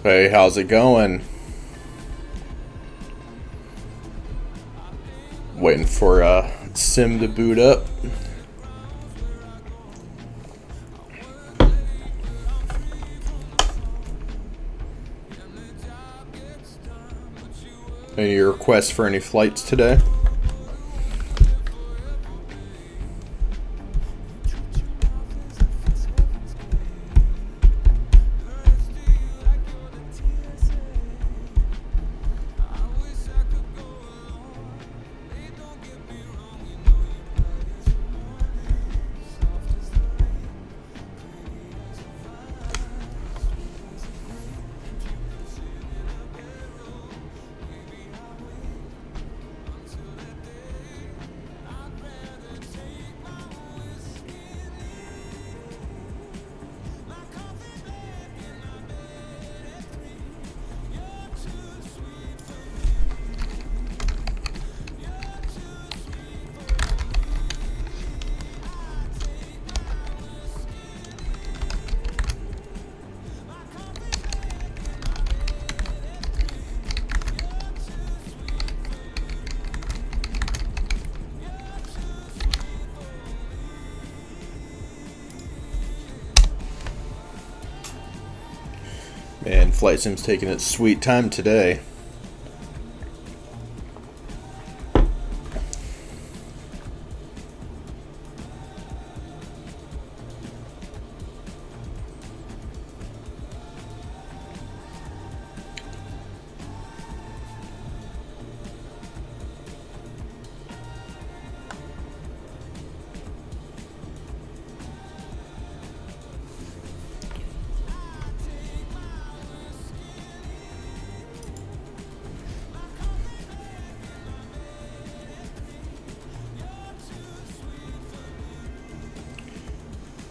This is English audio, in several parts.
Hey, how's it going? Waiting for Sim to boot up. Any requests for any flights today? Man, Flight Sim's taking its sweet time today.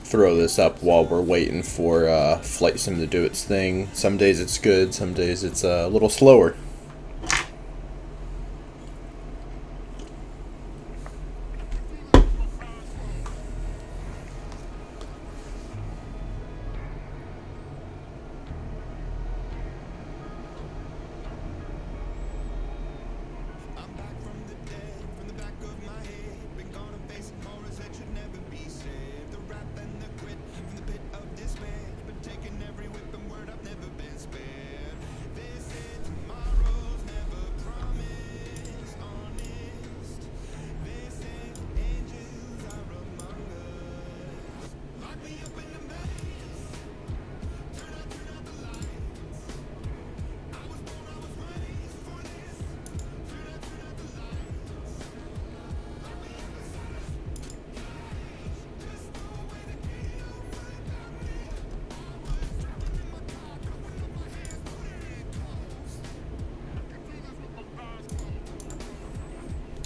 Throw this up while we're waiting for Flight Sim to do its thing. Some days it's good, some days it's a little slower.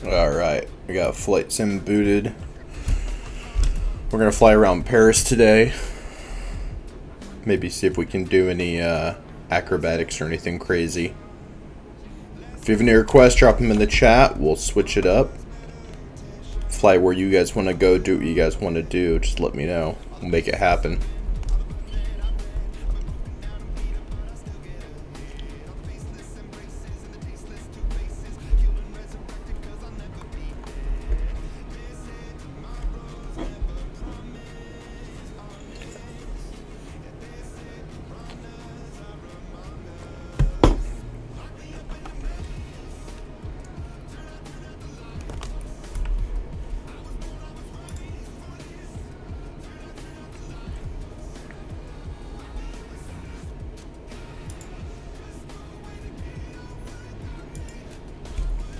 Alright, we got Flight Sim booted. We're gonna fly around Paris today. Maybe see if we can do any acrobatics or anything crazy. If you have any requests, drop them in the chat. We'll switch it up. Fly where you guys want to go, do what you guys want to do. Just let me know. We'll make it happen.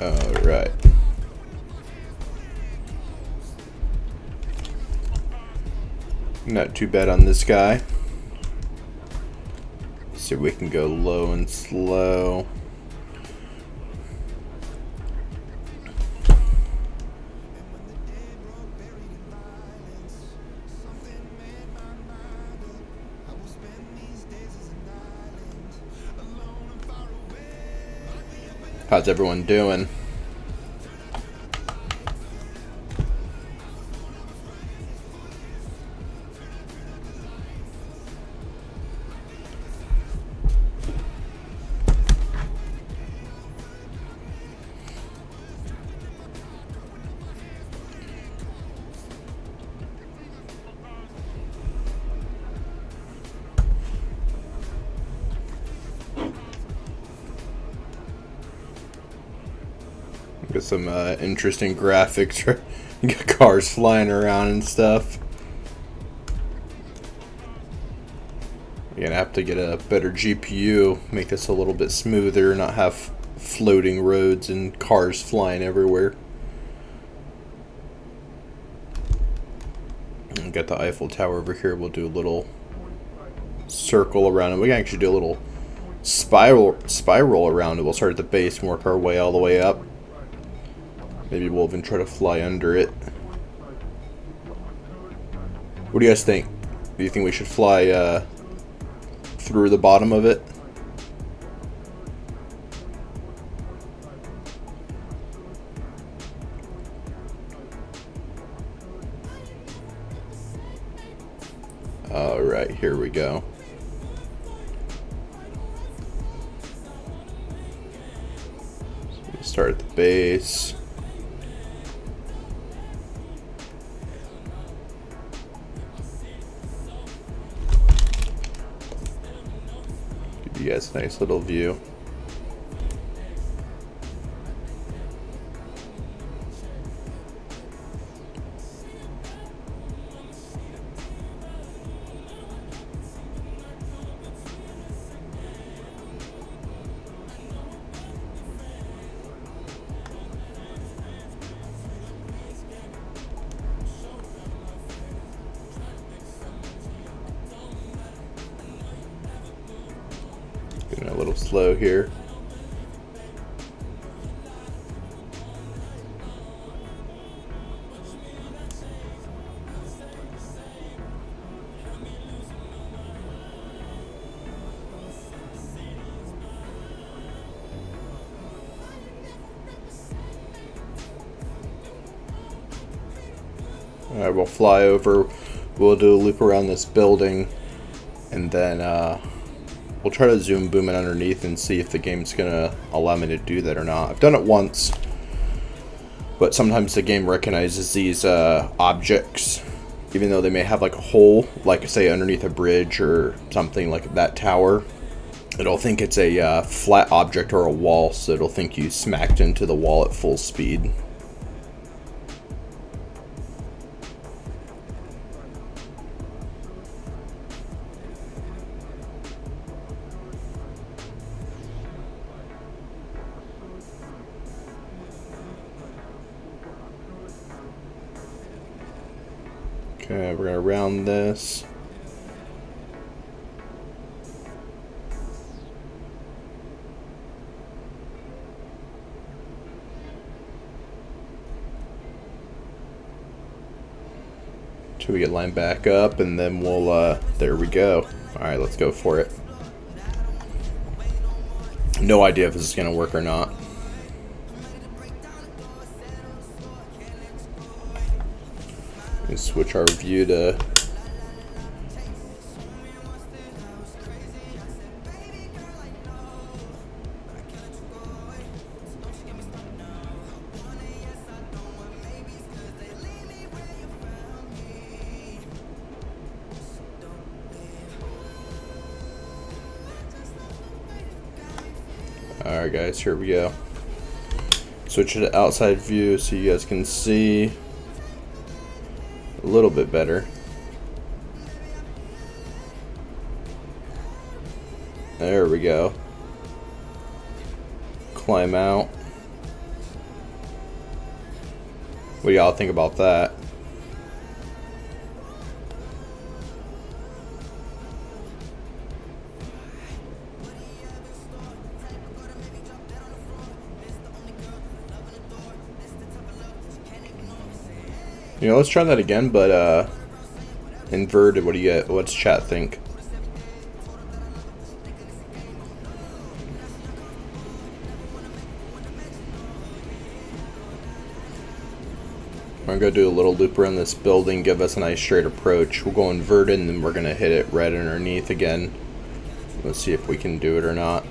Alright. Not too bad on this guy. See if we can go low and slow. How's everyone doing? Got some interesting graphics. You got cars flying around and stuff. You're gonna have to get a better GPU, make this a little bit smoother, not have floating roads and cars flying everywhere. And got the Eiffel Tower over here. We'll do a little circle around it. We can actually do a little spiral around it. We'll start at the base and work our way all the way up. Maybe we'll even try to fly under it. What do you guys think? Do you think we should fly through the bottom of it? Alright, here we go. So we start at the base. Give you guys a nice little view. Getting a little slow here. Alright, we'll fly over. We'll do a loop around this building, and then we'll try to zoom boom in underneath and see if the game's gonna allow me to do that or not. I've done it once, but sometimes the game recognizes these objects, even though they may have like a hole, like say underneath a bridge or something like that tower. It'll think it's a flat object or a wall, so it'll think you smacked into the wall at full speed. Okay, we're gonna round this. Till we get lined back up, and then we'll, there we go. Alright, let's go for it. No idea if this is gonna work or not. Let's switch our view to Alright guys, here we go. Switch to outside view so you guys can see a little bit better. There we go. Climb out. What do y'all think about that? You know, let's try that again, but inverted. What do you get? What's chat think? We're gonna go do a little loop around this building, give us a nice straight approach. We'll go inverted, and then we're gonna hit it right underneath again. Let's see if we can do it or not.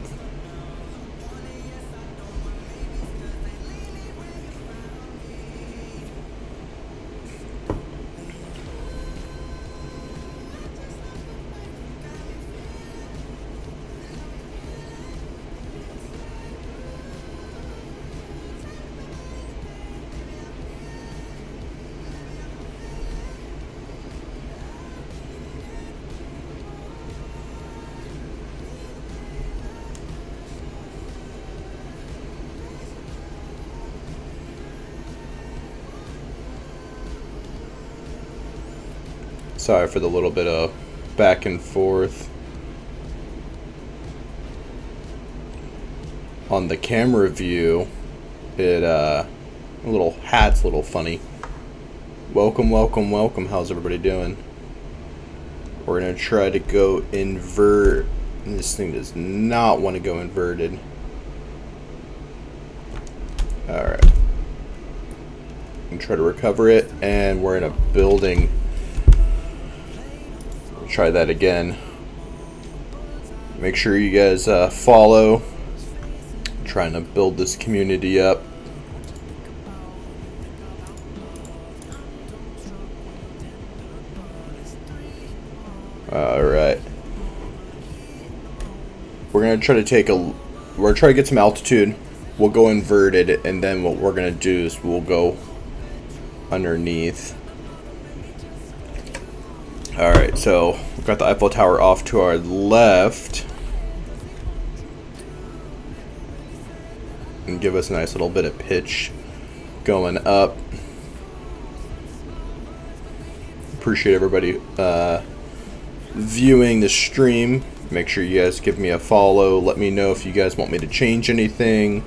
Sorry for the little bit of back and forth. On the camera view, it little hat's a little funny. Welcome, welcome, welcome. How's everybody doing? We're gonna try to go invert. This thing does not want to go inverted. Alright. Try to recover it, and we're in a building. We'll try that again. Make sure you guys follow. I'm trying to build this community up. Alright. We're gonna try to we're trying to get some altitude. We'll go inverted, and then what we're gonna do is we'll go underneath. Alright, so we've got the Eiffel Tower off to our left. And give us a nice little bit of pitch going up. Appreciate everybody viewing the stream. Make sure you guys give me a follow. Let me know if you guys want me to change anything.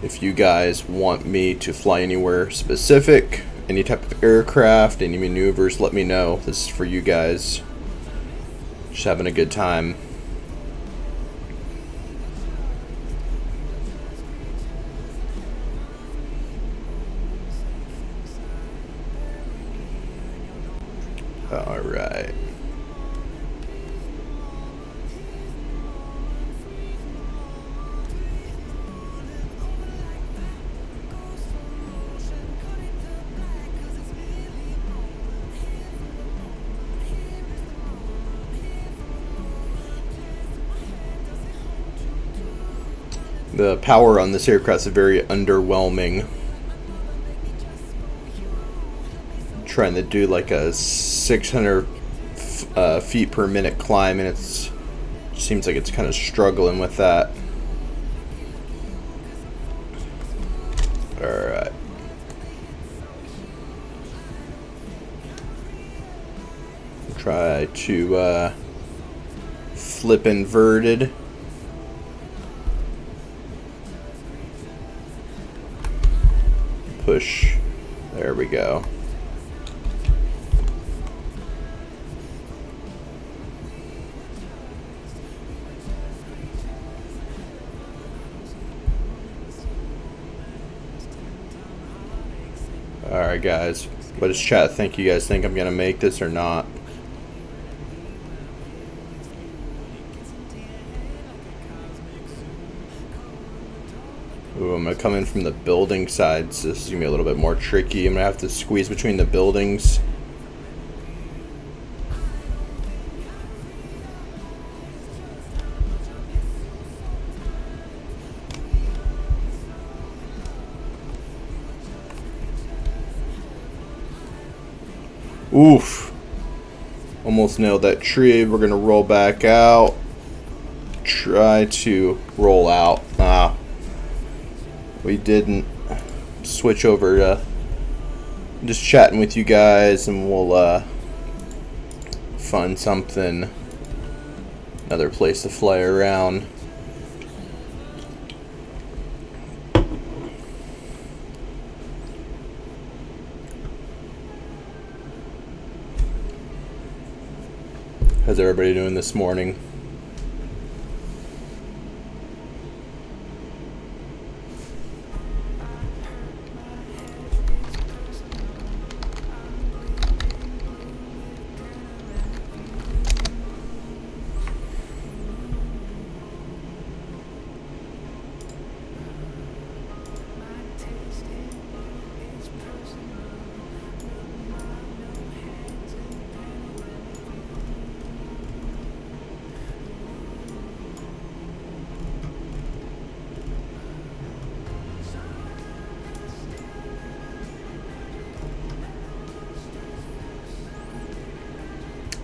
If you guys want me to fly anywhere specific, any type of aircraft, any maneuvers, let me know. This is for you guys. Just having a good time. All right. The power on this aircraft is very underwhelming. Trying to do like a 600 feet per minute climb, and it seems like it's kind of struggling with that. Alright. Try to flip inverted. Push. There we go. Alright guys, what does chat think? You guys think I'm gonna make this or not? Ooh, I'm gonna come in from the building side, so this is gonna be a little bit more tricky. I'm gonna have to squeeze between the buildings. Oof. Almost nailed that tree. We're gonna roll back out. Try to roll out. We didn't. Switch over to just chatting with you guys, and we'll find something, another place to fly around. How's everybody doing this morning?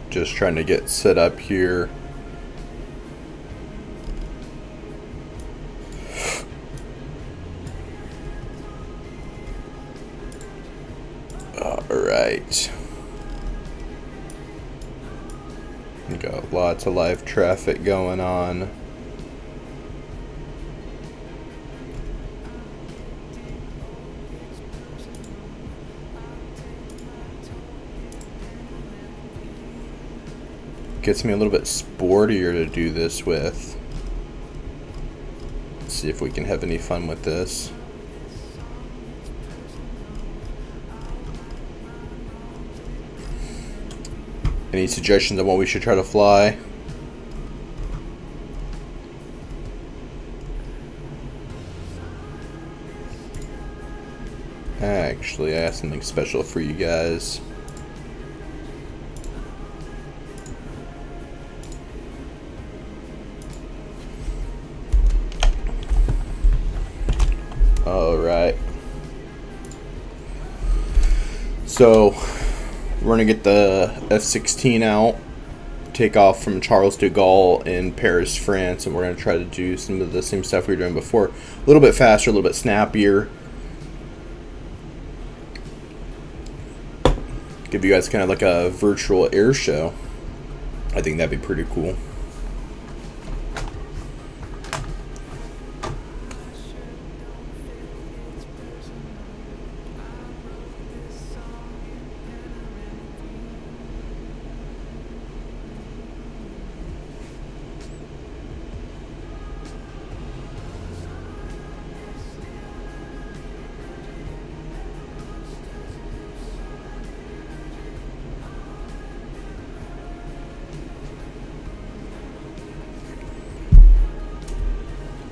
Just trying to get set up here. All right. Lots of live traffic going on. Gets me a little bit sportier to do this with. Let's see if we can have any fun with this. Any suggestions on what we should try to fly? Actually, I have something special for you guys. Alright. So, we're going to get the F-16 out, take off from Charles de Gaulle in Paris, France, and we're going to try to do some of the same stuff we were doing before. A little bit faster, a little bit snappier. Give you guys kind of like a virtual air show. I think that'd be pretty cool.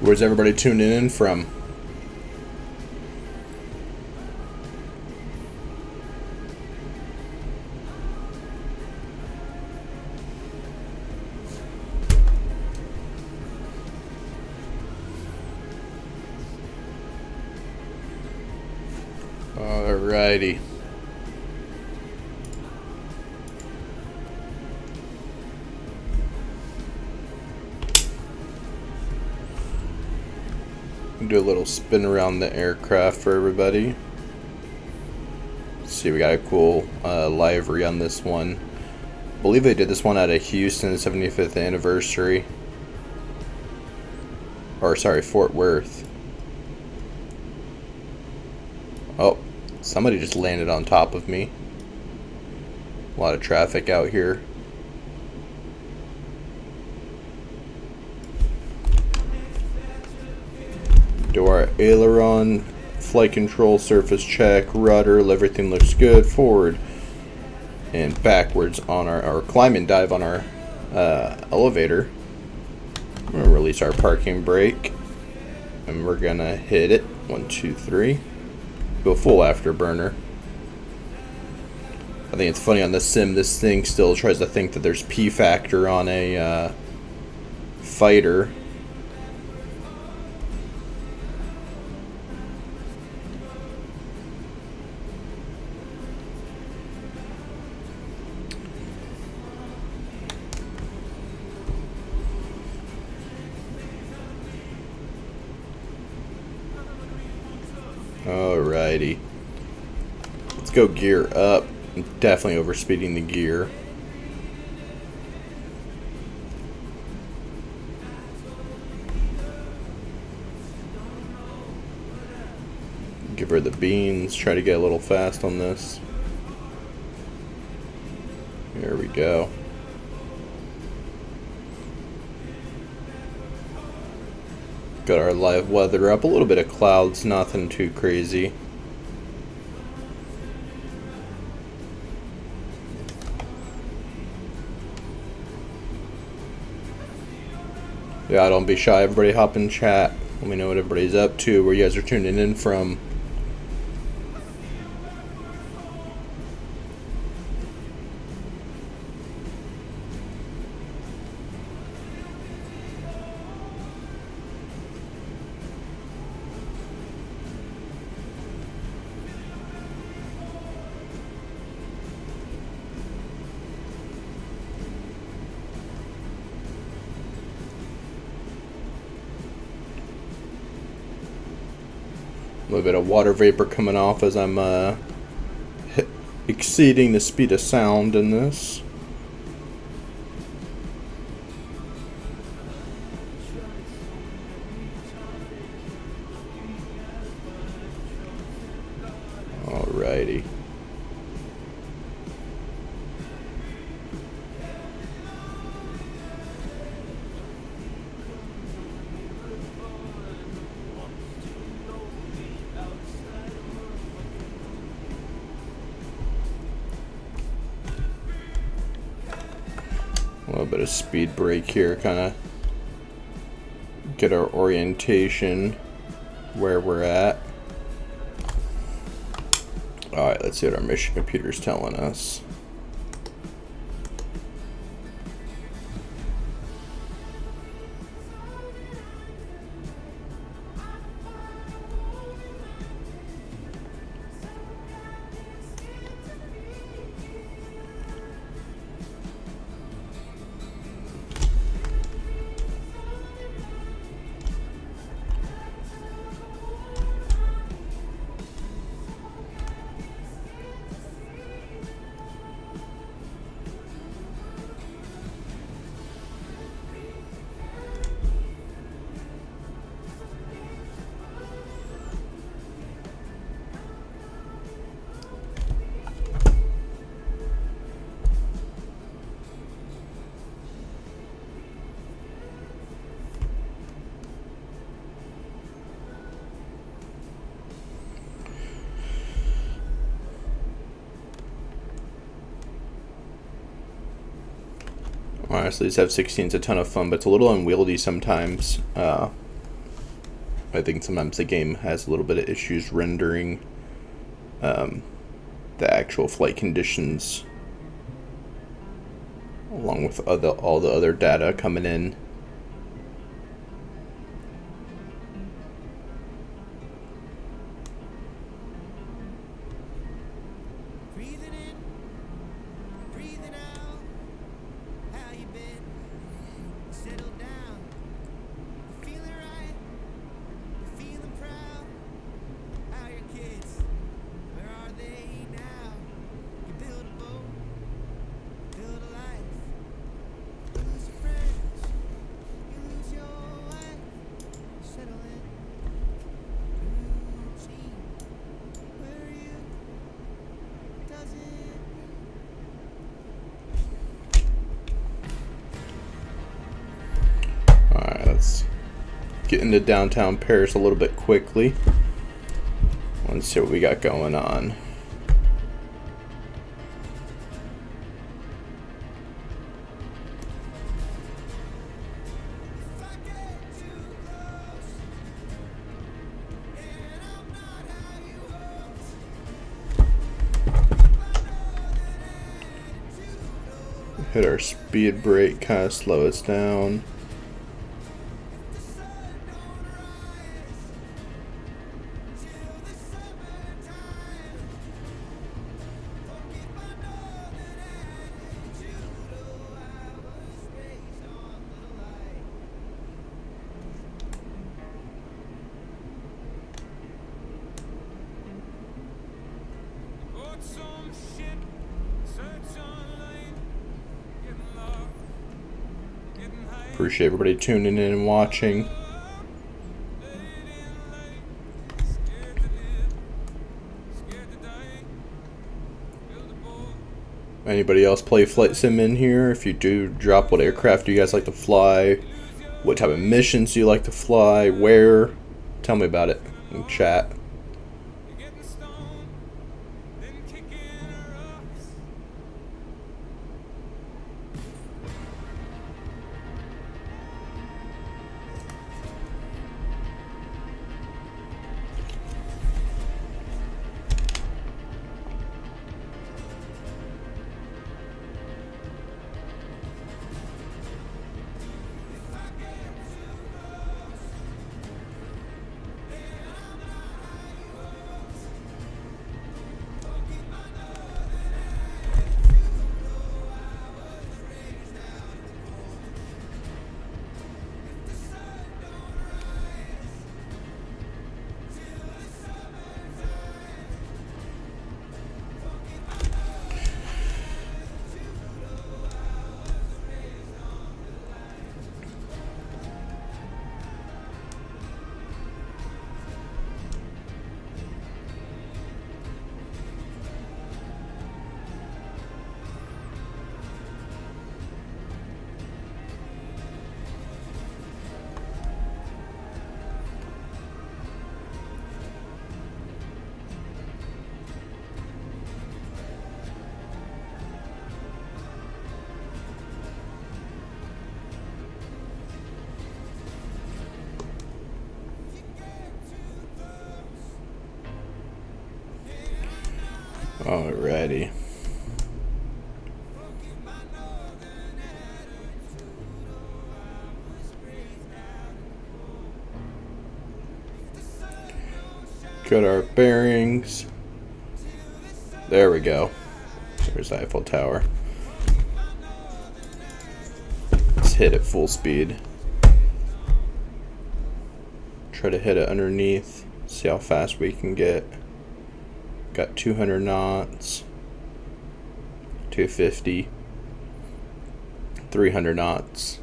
Where's everybody tuning in from? Alrighty. Do a little spin around the aircraft for everybody. Let's see, we got a cool livery on this one. I believe they did this one at a Houston 75th anniversary. Or sorry, Fort Worth. Oh, somebody just landed on top of me. A lot of traffic out here. Do our aileron, flight control, surface check, rudder, everything looks good. Forward and backwards on our climb and dive on our elevator. I'm going to release our parking brake. And we're going to hit it. 1, 2, 3. Go full afterburner. I think it's funny on the sim, this thing still tries to think that there's P factor on a fighter. Alrighty. Let's go gear up. I'm definitely overspeeding the gear. Give her the beans. Try to get a little fast on this. There we go. Got our live weather up. A little bit of clouds, nothing too crazy. Yeah, don't be shy. Everybody hop in chat. Let me know what everybody's up to, where you guys are tuning in from. A little bit of water vapor coming off as I'm exceeding the speed of sound in this. Alrighty. A little bit of speed brake here, kind of get our orientation where we're at. Alright, let's see what our mission computer's telling us. Honestly, this F-16 is a ton of fun, but it's a little unwieldy sometimes. I think sometimes the game has a little bit of issues rendering the actual flight conditions, along with all the other data coming in. Let's get into downtown Paris a little bit quickly. Let's see what we got going on. Hit our speed brake, kind of slow us down. Appreciate everybody tuning in and watching. Anybody else play flight sim in here? If you do, drop what aircraft do you guys like to fly? What type of missions do you like to fly? Where? Tell me about it in chat. Alrighty. Got our bearings. There we go. There's the Eiffel Tower. Let's hit it full speed. Try to hit it underneath. See how fast we can get. Got 200 knots. 250. 300 knots.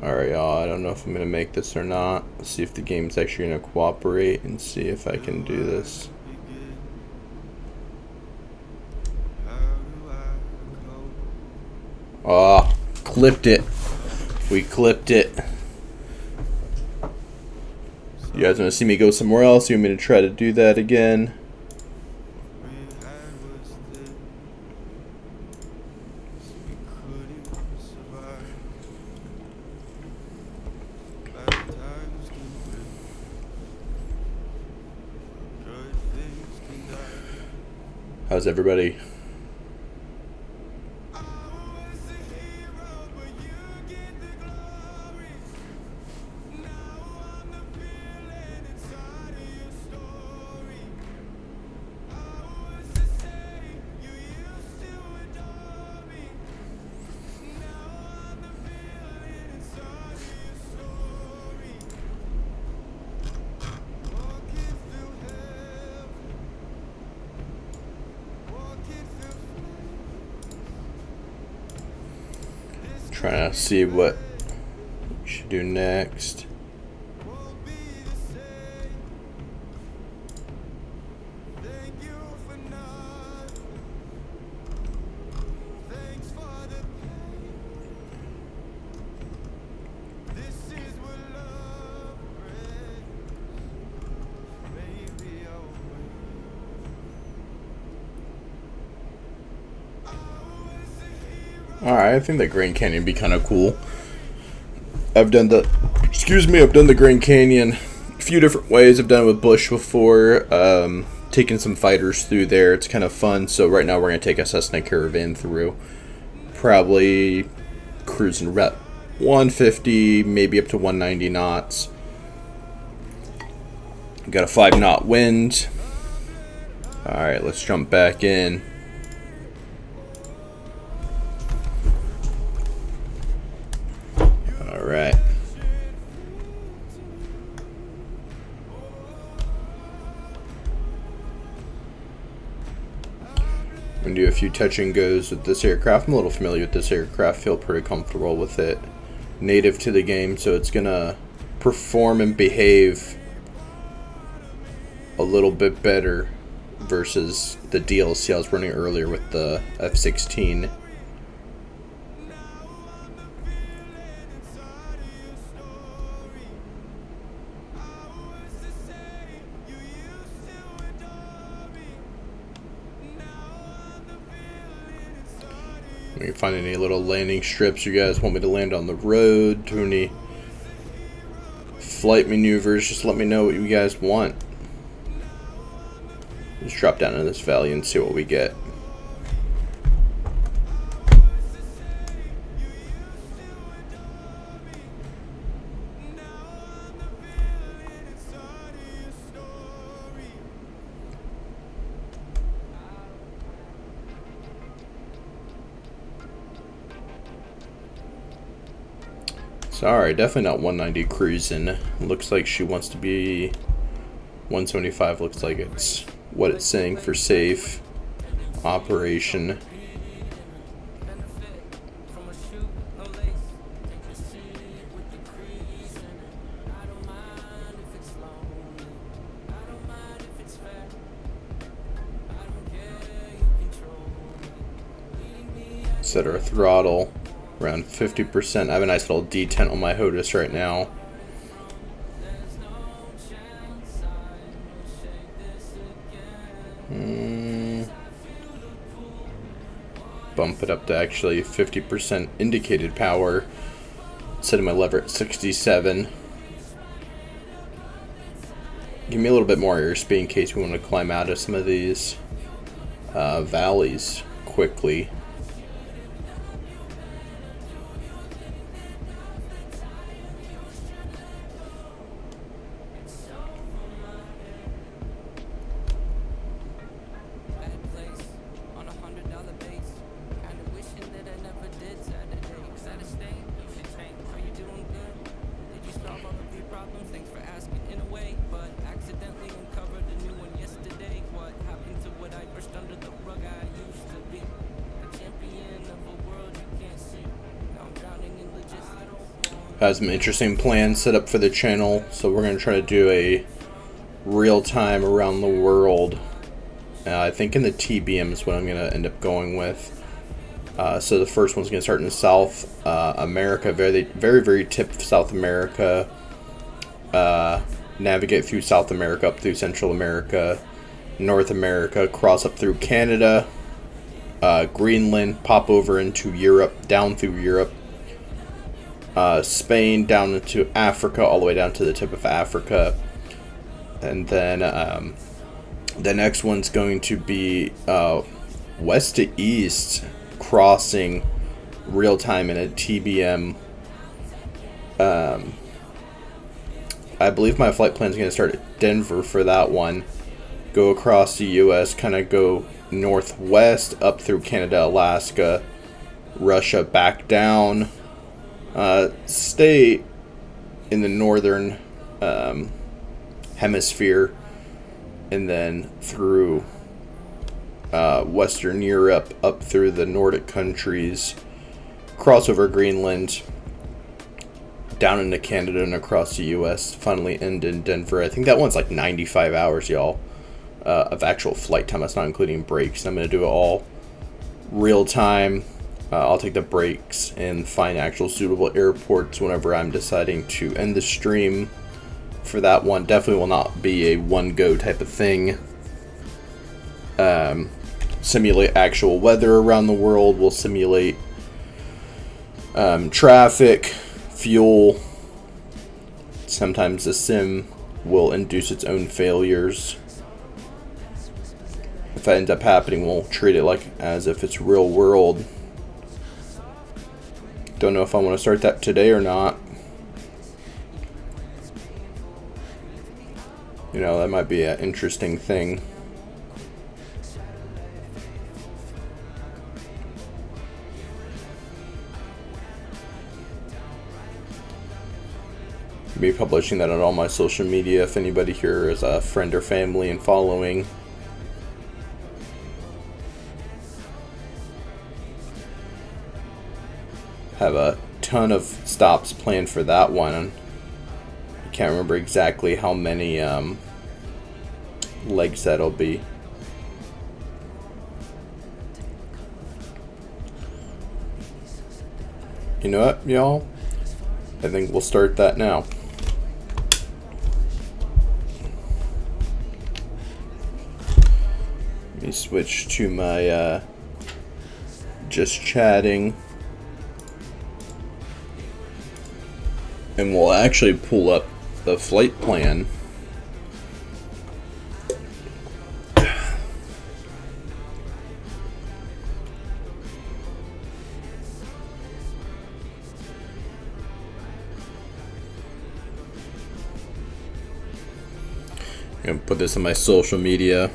Alright, y'all, I don't know if I'm going to make this or not. Let's see if the game's actually going to cooperate and see if I can do this. Oh, clipped it. We clipped it. You guys want to see me go somewhere else? You want me to try to do that again? How's everybody? Trying to see what we should do next. Alright, I think the Grand Canyon would be kind of cool. I've done the Grand Canyon a few different ways. I've done it with Bush before, taking some fighters through there. It's kind of fun. So right now we're going to take a Cessna Caravan through. Probably cruising about 150, maybe up to 190 knots. Got a 5-knot wind. Alright, let's jump back in. Alright. I'm going to do a few touch and goes with this aircraft. I'm a little familiar with this aircraft. Feel pretty comfortable with it. Native to the game, so it's going to perform and behave a little bit better versus the DLC I was running earlier with the F-16. If you find any little landing strips you guys want me to land on the road, do any flight maneuvers, just let me know what you guys want. Just drop down in this valley and see what we get. Sorry, definitely not 190 cruising. Looks like she wants to be 175. Looks like it's what it's saying for safe operation. Set our throttle around 50%. I have a nice little detent on my HOTUS right now. Bump it up to actually 50% indicated power. Setting my lever at 67. Give me a little bit more airspeed in case we want to climb out of some of these valleys quickly. Got some interesting plans set up for the channel, so we're going to try to do a real-time around the world. I think in the TBM is what I'm going to end up going with. So the first one's going to start in South America, very tip of South America. Navigate through South America, up through Central America, North America, cross up through Canada, Greenland, pop over into Europe, down through Europe, Spain, down into Africa, all the way down to the tip of Africa. And then the next one's going to be west to east, crossing real time in a TBM. I believe my flight plan is going to start at Denver for that one. Go across the US, kind of go northwest up through Canada, Alaska, Russia, back down. Stay in the northern hemisphere, and then through Western Europe, up through the Nordic countries, cross over Greenland, down into Canada and across the US, finally end in Denver. I think that one's like 95 hours, y'all, of actual flight time. That's not including breaks. I'm going to do it all real time. I'll take the breaks and find actual suitable airports whenever I'm deciding to end the stream for that one. Definitely will not be a one-go type of thing. Simulate actual weather around the world. We'll simulate traffic, fuel. Sometimes the sim will induce its own failures. If that ends up happening, we'll treat it like as if it's real world. Don't know if I want to start that today or not. You know, that might be an interesting thing. Be publishing that on all my social media if anybody here is a friend or family and following. Have a ton of stops planned for that one. I can't remember exactly how many legs that'll be. You know what, y'all? I think we'll start that now. Let me switch to my just chatting. And we'll actually pull up the flight plan. I'm gonna put this on my social media.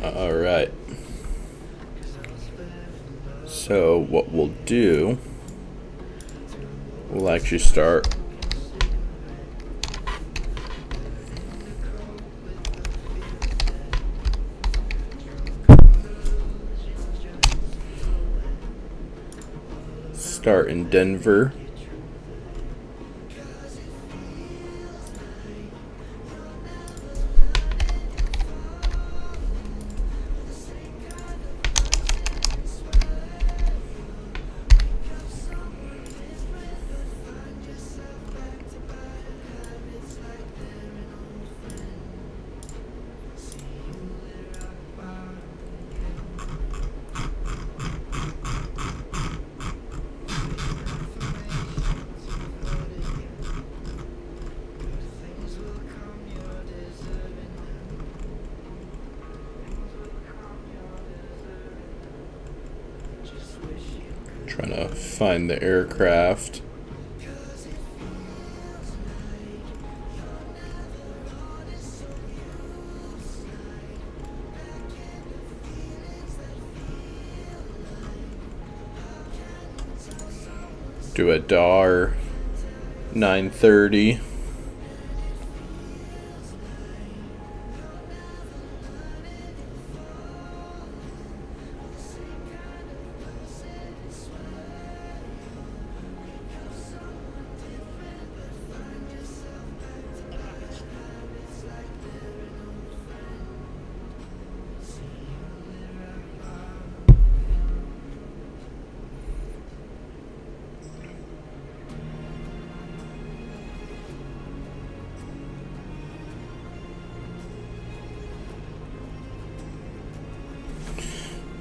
All right. So what we'll do, we'll actually start in Denver. Trying to find the aircraft. Do a DAR 930.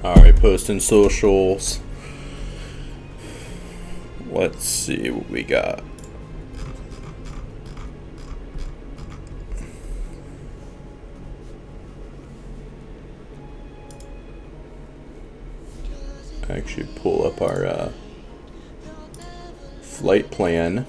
Alright, posting socials. Let's see what we got. Actually pull up our flight plan.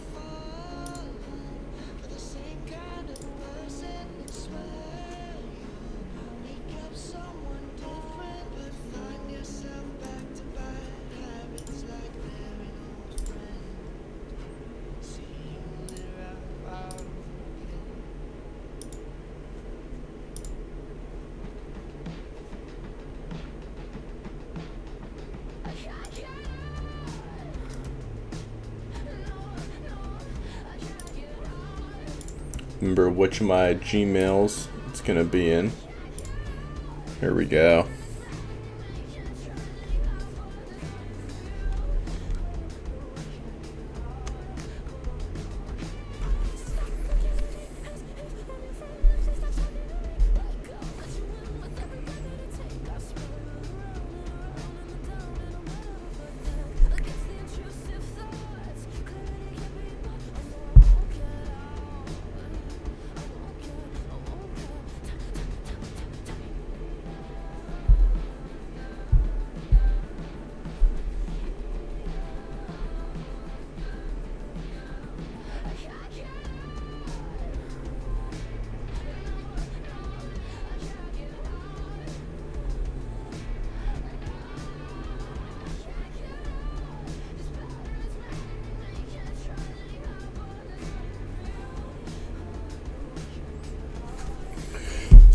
Remember which of my Gmails it's gonna be in. Here we go.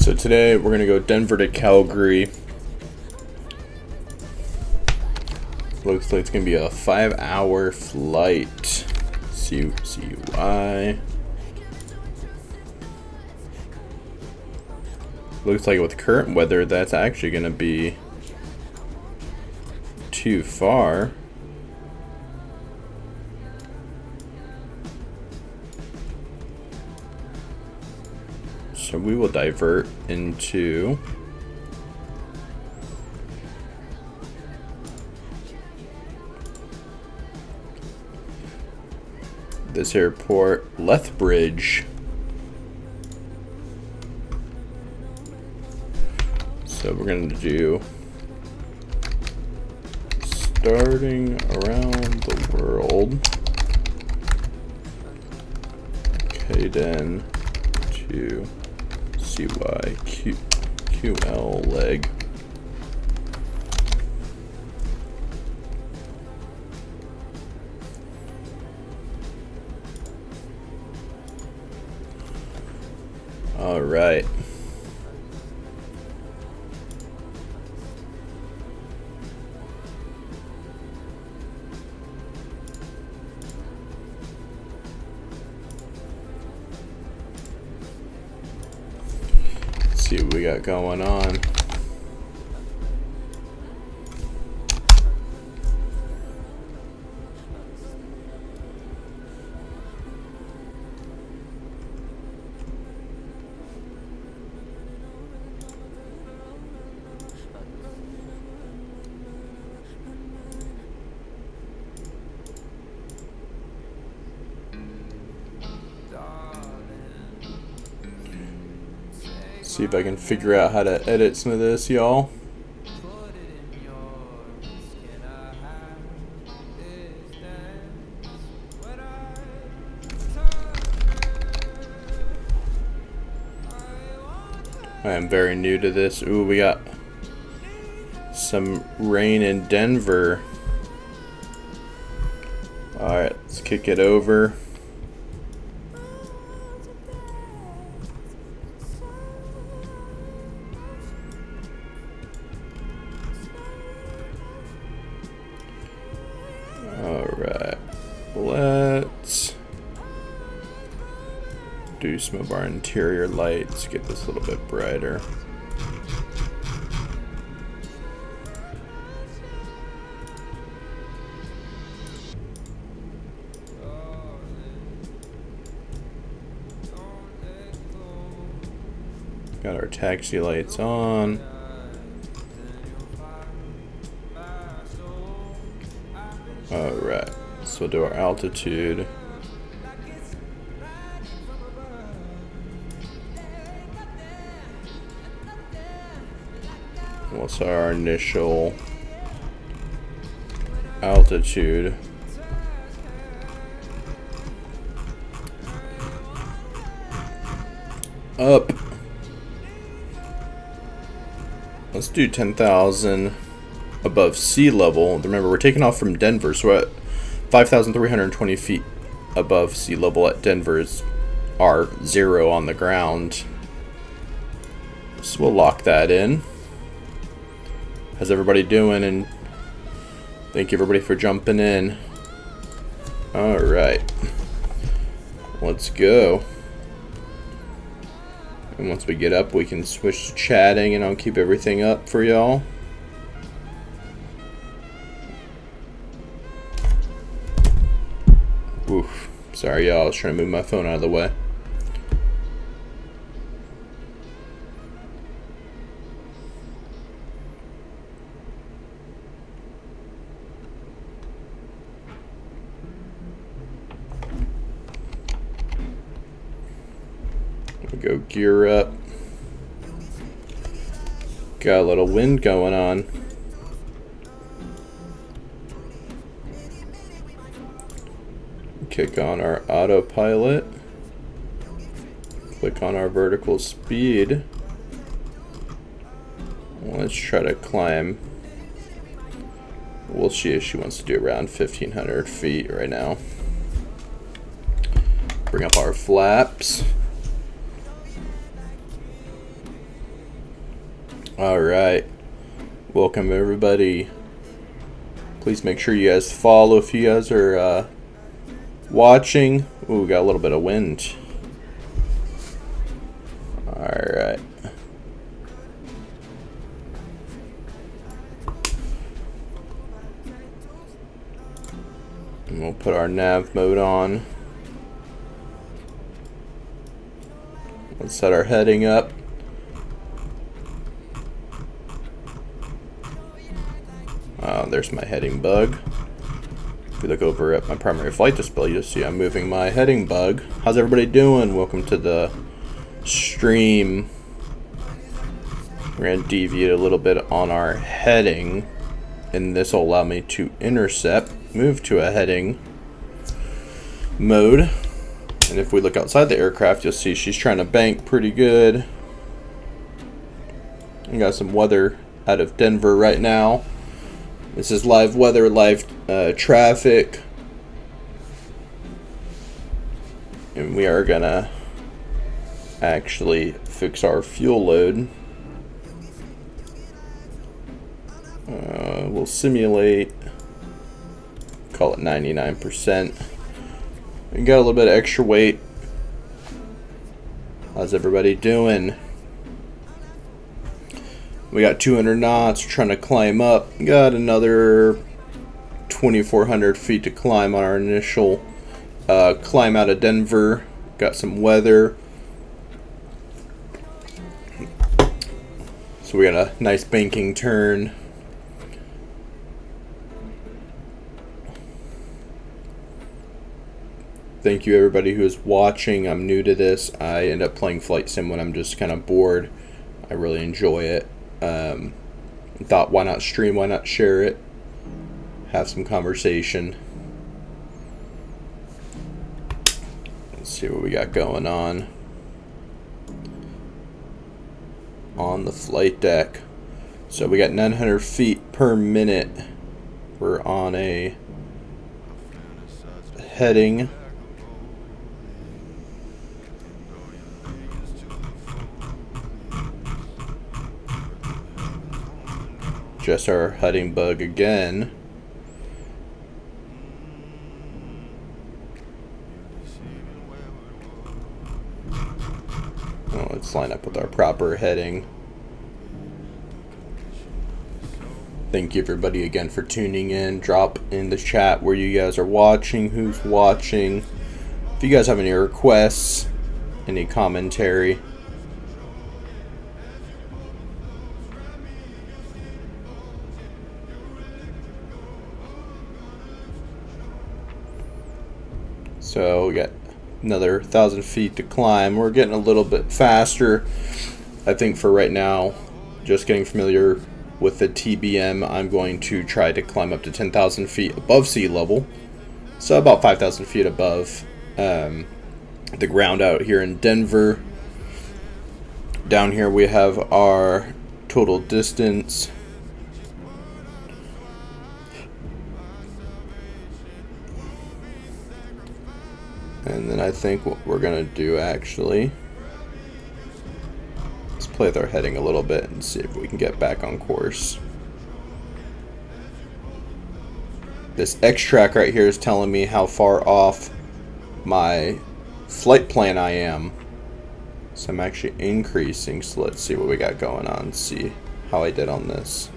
So today we're going to go Denver to Calgary. Looks like it's going to be a 5-hour flight. CUI. Looks like with current weather that's actually going to be too far. So we will divert into this airport, Lethbridge. So we're going to do starting around the world. Okay, then to CYQ QL leg. All right. Let's see what we got going on. See if I can figure out how to edit some of this, y'all. I am very new to this. Ooh, we got some rain in Denver. Alright, let's kick it over. Alright, let's do some of our interior lights, get this a little bit brighter. Got our taxi lights on. Alright, so we'll do our altitude. What's our initial altitude? Up. Let's do 10,000 above sea level. Remember, we're taking off from Denver, so we're at 5,320 feet above sea level at Denver's our 0 on the ground. So we'll lock that in. How's everybody doing? And thank you everybody for jumping in. Alright. Let's go. And once we get up, we can switch to chatting, and I'll keep everything up for y'all. Oof. Sorry, y'all. I was trying to move my phone out of the way. Go gear up. Got a little wind going on. Kick on our autopilot. Click on our vertical speed. Let's try to climb. We'll see if she wants to do around 1,500 feet right now. Bring up our flaps. Alright, welcome everybody. Please make sure you guys follow if you guys are watching. Ooh, we got a little bit of wind. Alright. And we'll put our nav mode on. Let's set our heading up. There's my heading bug. If you look over at my primary flight display, you'll see I'm moving my heading bug. How's everybody doing? Welcome to the stream. We're going to deviate a little bit on our heading, and this will allow me to intercept, move to a heading mode. And if we look outside the aircraft, you'll see she's trying to bank pretty good. We got some weather out of Denver right now. This is live weather, live traffic. And we are gonna actually fix our fuel load. We'll simulate, call it 99%. We got a little bit of extra weight. How's everybody doing? We got 200 knots, we're trying to climb up. Got another 2,400 feet to climb on our initial climb out of Denver. Got some weather. So we got a nice banking turn. Thank you everybody who is watching. I'm new to this. I end up playing Flight Sim when I'm just kind of bored. I really enjoy it. Thought why not stream, why not share it, have some conversation. Let's see what we got going on the flight deck. So we got 900 feet per minute. We're on a heading. Just our heading bug again. Oh, let's line up with our proper heading. Thank you everybody again for tuning in. Drop in the chat where you guys are watching, who's watching. If you guys have any requests, any commentary. So we got another 1,000 feet to climb. We're getting a little bit faster. I think for right now, just getting familiar with the TBM, I'm going to try to climb up to 10,000 feet above sea level. So about 5,000 feet above the ground out here in Denver. Down here we have our total distance. And then I think what we're gonna do actually, let's play with our heading a little bit and see if we can get back on course. This X track right here is telling me how far off my flight plan I am. So I'm actually increasing, so let's see what we got going on, see how I did on this.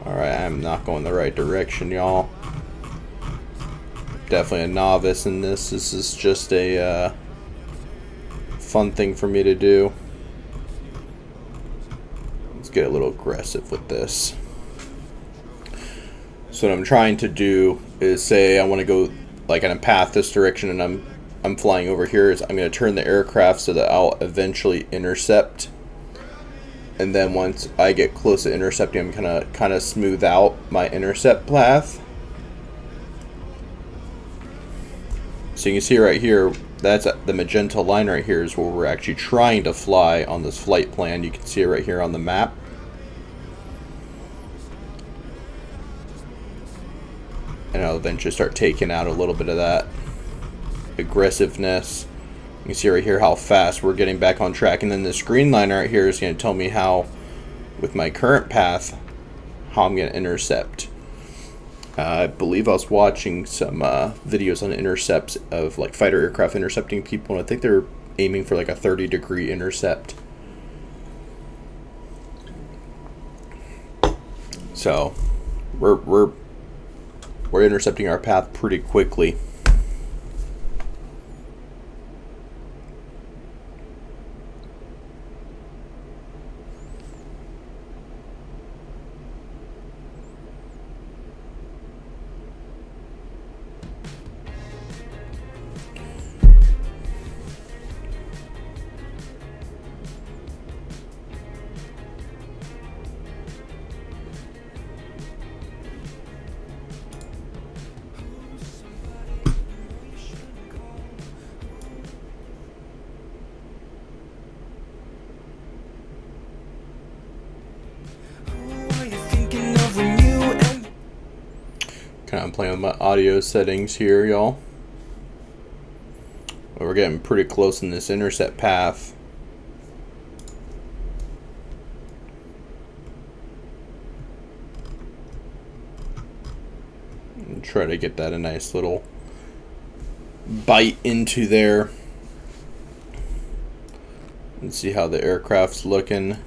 Alright, I'm not going the right direction, y'all. Definitely a novice in this. This is just a fun thing for me to do. Let's get a little aggressive with this. So what I'm trying to do is say I want to go like in a path this direction, and I'm flying over here. Is I'm going to turn the aircraft so that I'll eventually intercept. And then once I get close to intercepting, I'm gonna kind of smooth out my intercept path. So you can see right here, that's the magenta line right here is where we're actually trying to fly on this flight plan. You can see it right here on the map. And I'll eventually start taking out a little bit of that aggressiveness. You can see right here how fast we're getting back on track. And then this green line right here is going to tell me how, with my current path, how I'm going to intercept. I believe I was watching some videos on intercepts of like fighter aircraft intercepting people, and I think they're aiming for like a 30-degree intercept. So we're intercepting our path pretty quickly. playing with my audio settings here, y'all. We're getting pretty close in this intercept path. And try to get that a nice little bite into there. And see how the aircraft's looking.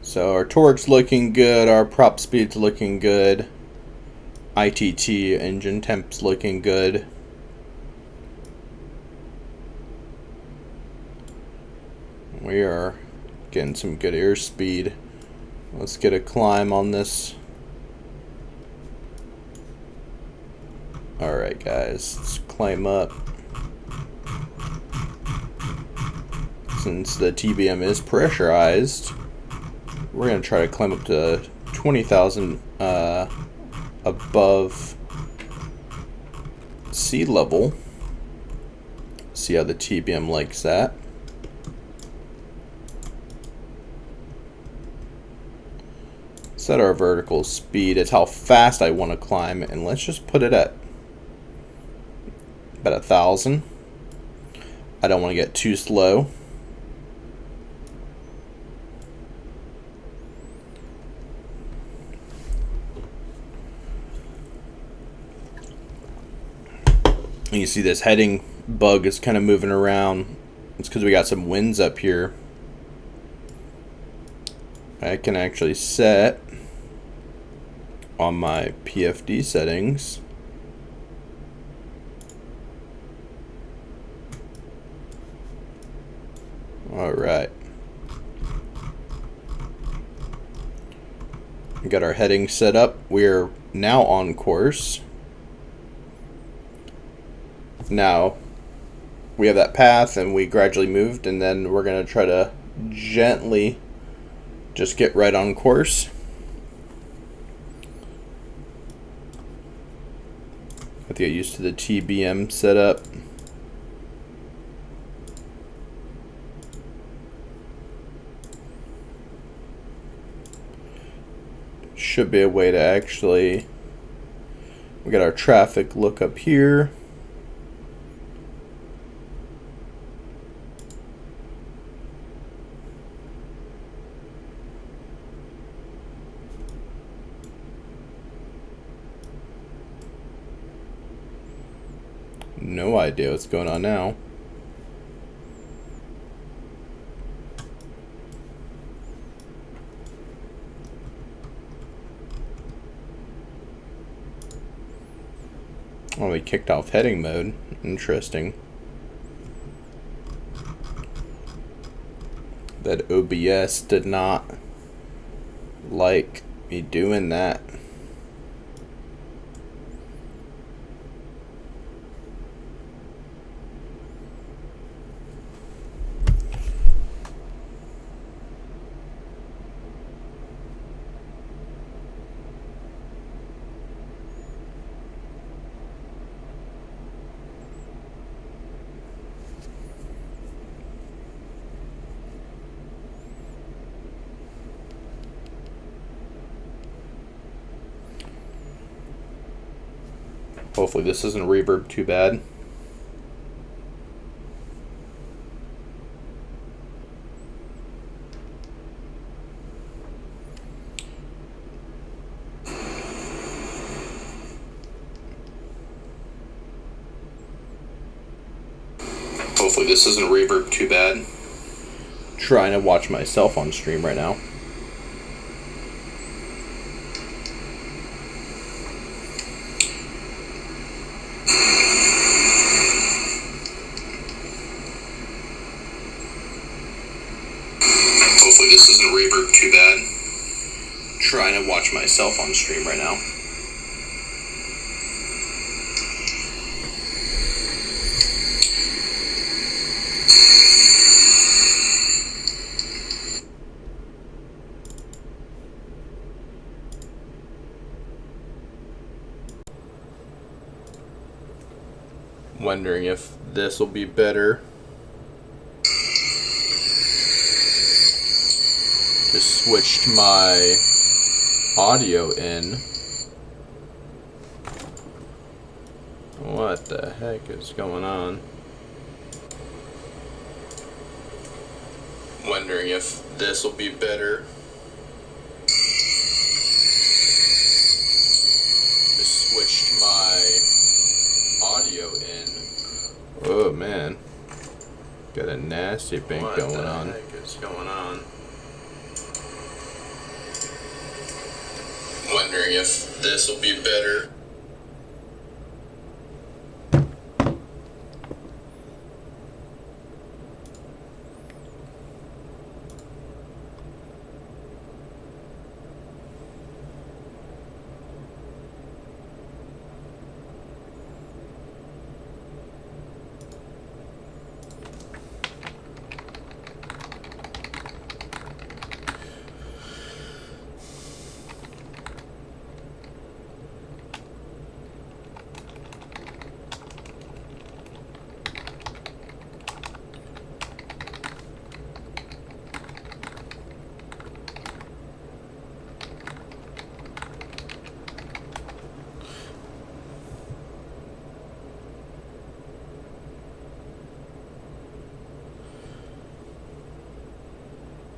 So our torque's looking good, our prop speed's looking good, ITT engine temp's looking good. We are getting some good airspeed. Let's get a climb on this. Alright guys, let's climb up. Since the TBM is pressurized, we're going to try to climb up to 20,000 above sea level. See how the TBM likes that. Set our vertical speed. It's how fast I want to climb, and let's just put it at about 1,000. I don't want to get too slow. You see this heading bug is kind of moving around. It's because we got some winds up here. I can actually set on my PFD settings. Alright. We got our heading set up. We're now on course. Now we have that path and we gradually moved, and then we're going to try to gently just get right on course. Have to get used to the TBM setup. Should be a way to actually, we got our traffic look up here. No idea what's going on now. Oh, we kicked off heading mode. Interesting. That OBS did not like me doing that. Hopefully this doesn't reverb too bad. Hopefully this doesn't reverb too bad. Trying to watch myself on stream right now. Hopefully this doesn't reverb too bad. Trying to watch myself on stream right now. Wondering if this will be better. Just switched my audio in. What the heck is going on? Wondering if this will be better. Just switched my audio in. Oh man. Got a nasty bink going on. What the heck is going on? Wondering if this will be better.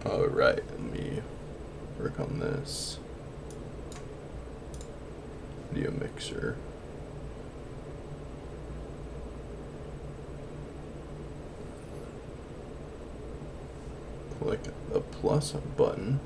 Alright, let me work on this. Video mixer. Click the plus button.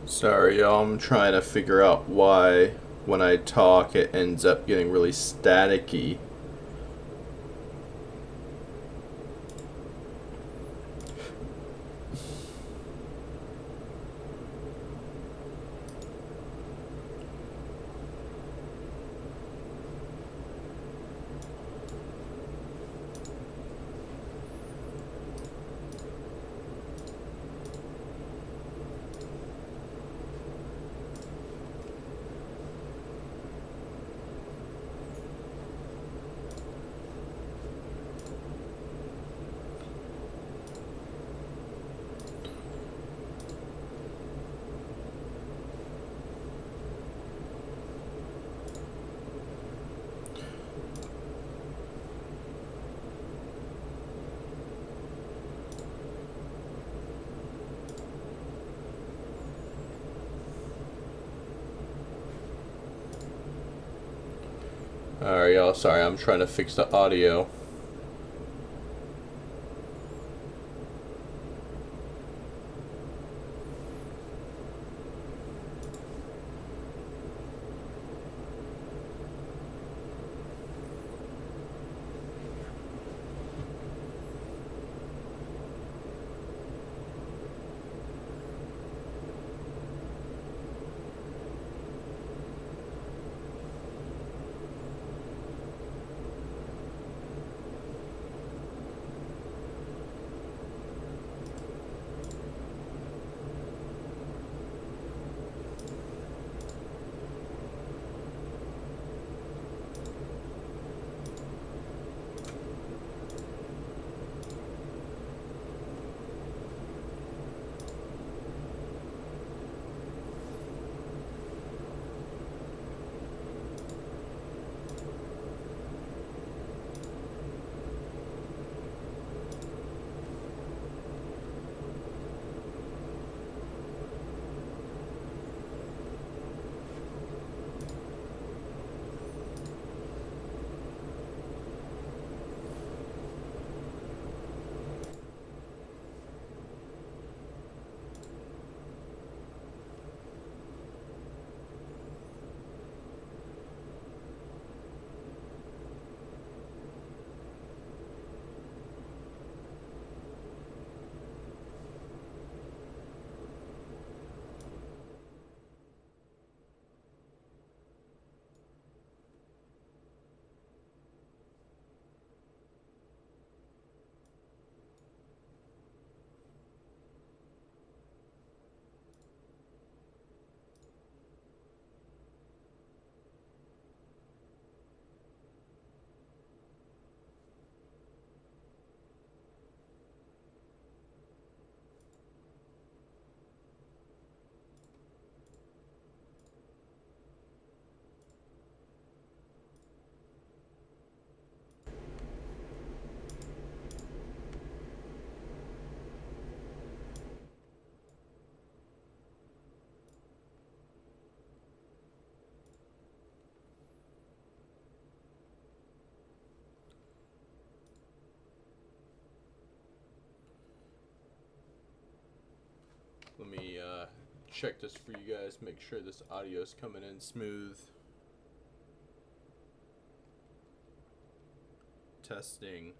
Sorry y'all, I'm trying to figure out why when I talk it ends up getting really staticky. Alright y'all, sorry, I'm trying to fix the audio. check this for you guys, make sure this audio is coming in smooth. Testing.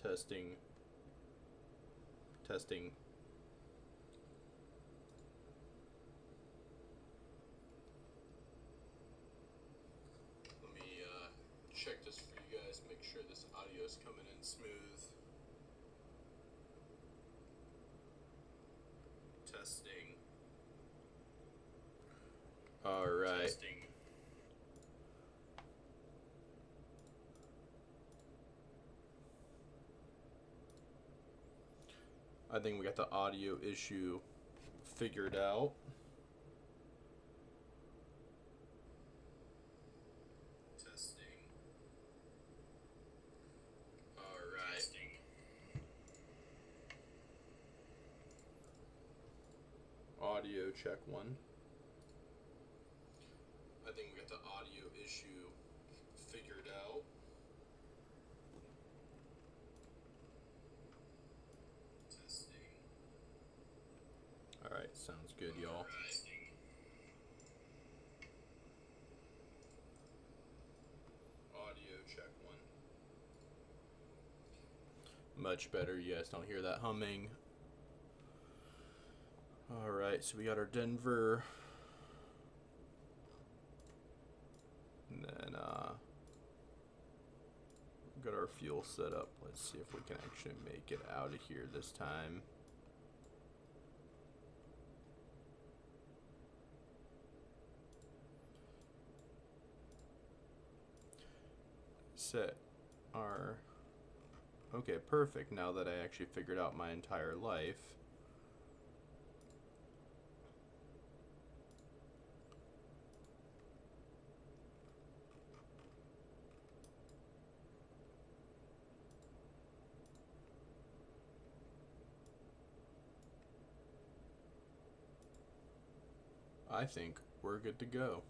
Testing. Testing. Let me check this for you guys, make sure this audio is coming in smooth. Testing. All right. Testing. I think we got the audio issue figured out. Testing. All right. Testing. Audio check 1. I think we got the audio issue figured out. Testing. All right, sounds good, y'all. Audio check 1. Much better. You guys don't hear that humming. All right, so we got our Denver. And then got our fuel set up. Let's see if we can actually make it out of here this time. Set our... Okay, perfect. Now that I actually figured out my entire life. I think we're good to go.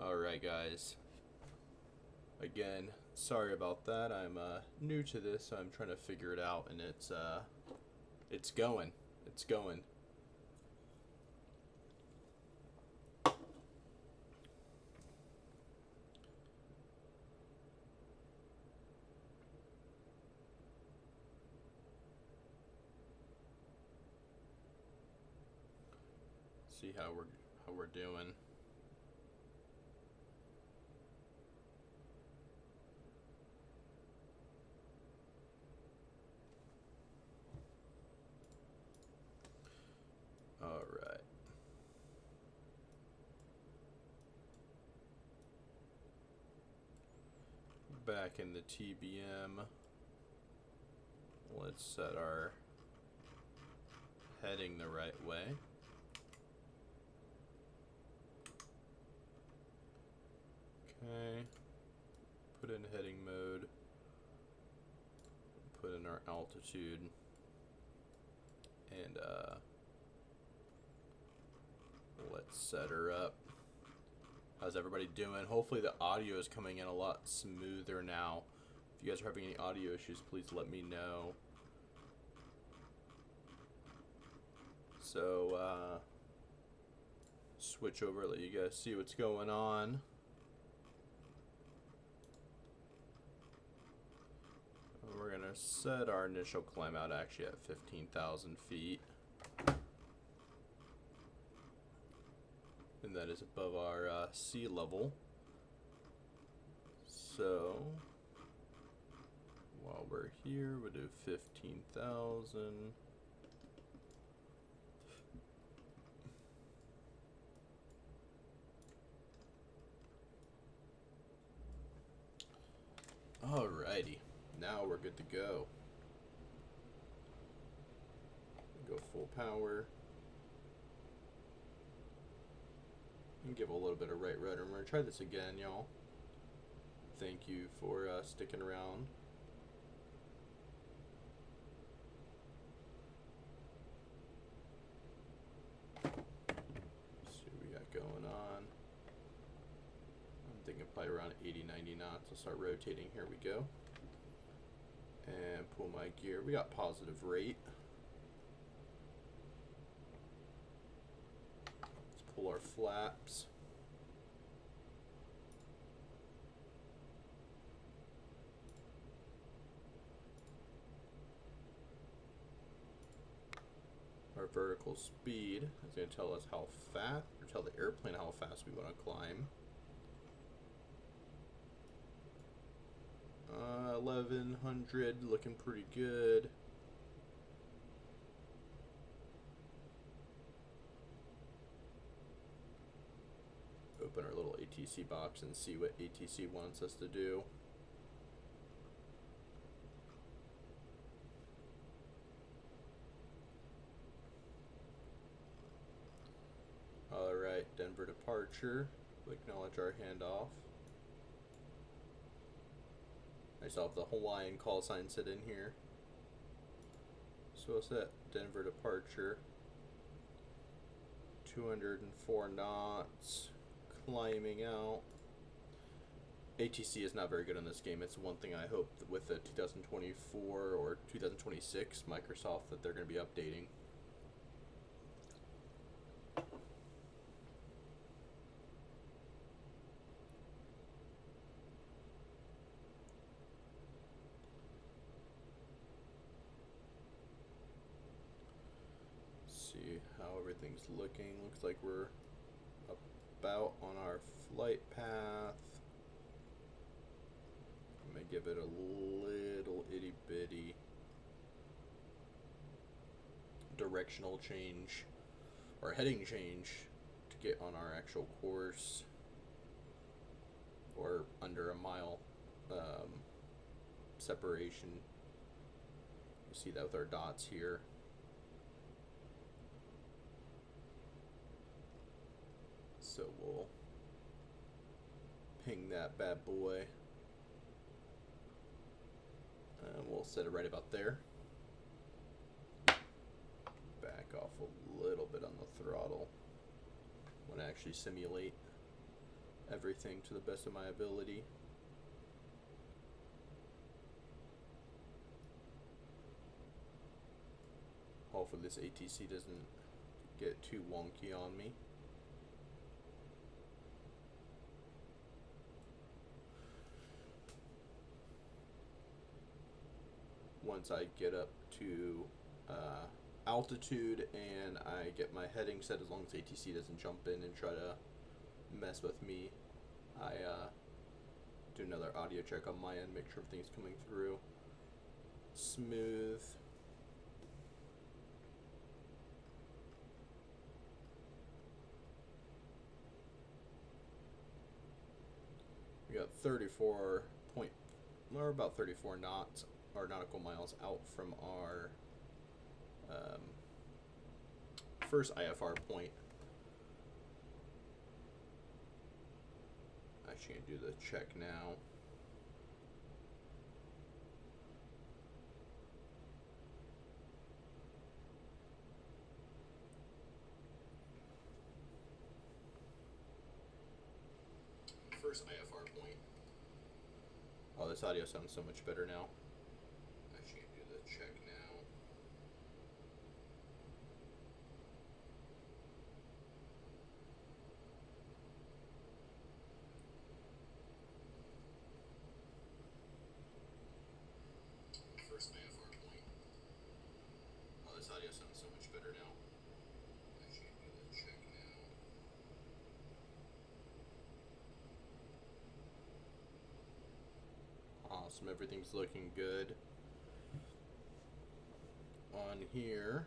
Alright guys, again, sorry about that. I'm new to this, so I'm trying to figure it out, and it's going. It's going. See how we're doing. All right. Back in the TBM. Let's set our heading the right way. Okay. Put in heading mode. Put in our altitude. And let's set her up. How's everybody doing? Hopefully the audio is coming in a lot smoother now. If you guys are having any audio issues, please let me know. So switch over, let you guys see what's going on. We're gonna set our initial climb out actually at 15,000 feet. And that is above our sea level. So while we're here, we'll do 15,000. Alrighty, now we're good to go. Go full power. And give a little bit of right rudder. I'm going to try this again, y'all. Thank you for sticking around. Let's see what we got going on. I'm thinking probably around 80, 90 knots. I'll start rotating. Here we go. And And pull my gear. We got positive rate. Let's pull our flaps. Our vertical speed is going to tell us how fast, or tell the airplane how fast we want to climb. 1100, looking pretty good. Open our little ATC box and see what ATC wants us to do. Alright, Denver departure. We'll acknowledge our handoff. I still have the Hawaiian call sign set in here. So we'll set Denver departure. 204 knots. Climbing out. ATC is not very good in this game. It's one thing I hope that with the 2024 or 2026 Microsoft that they're going to be updating. See how everything's looking. Looks like we're about on our flight path. I'm gonna give it a little itty bitty directional change or heading change to get on our actual course, or under a mile separation. You see that with our dots here. So we'll ping that bad boy, and we'll set it right about there. Back off a little bit on the throttle. I want to actually simulate everything to the best of my ability. Hopefully this ATC doesn't get too wonky on me. Once I get up to altitude and I get my heading set, as long as ATC doesn't jump in and try to mess with me, I do another audio check on my end, make sure everything's coming through smooth. We got 34 point, or about 34 knots or nautical miles out from our first IFR point. Actually gonna do the check now. First IFR point. Oh, this audio sounds so much better now. Actually gonna do the check now. First IFR point. Oh, this audio sounds so much better now. Actually gonna do the check now. Awesome, everything's looking good on here,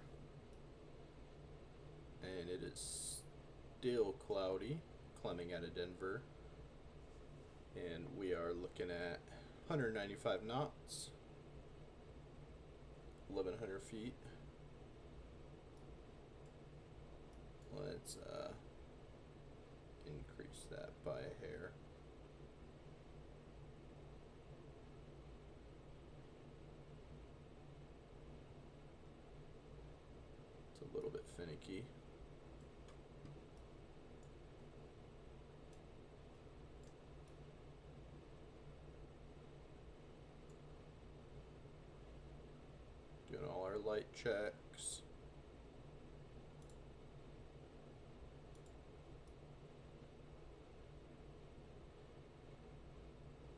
and it is still cloudy climbing out of Denver, and we are looking at 195 knots, 1100 feet. Let's increase that by a hair. A little bit finicky. checks.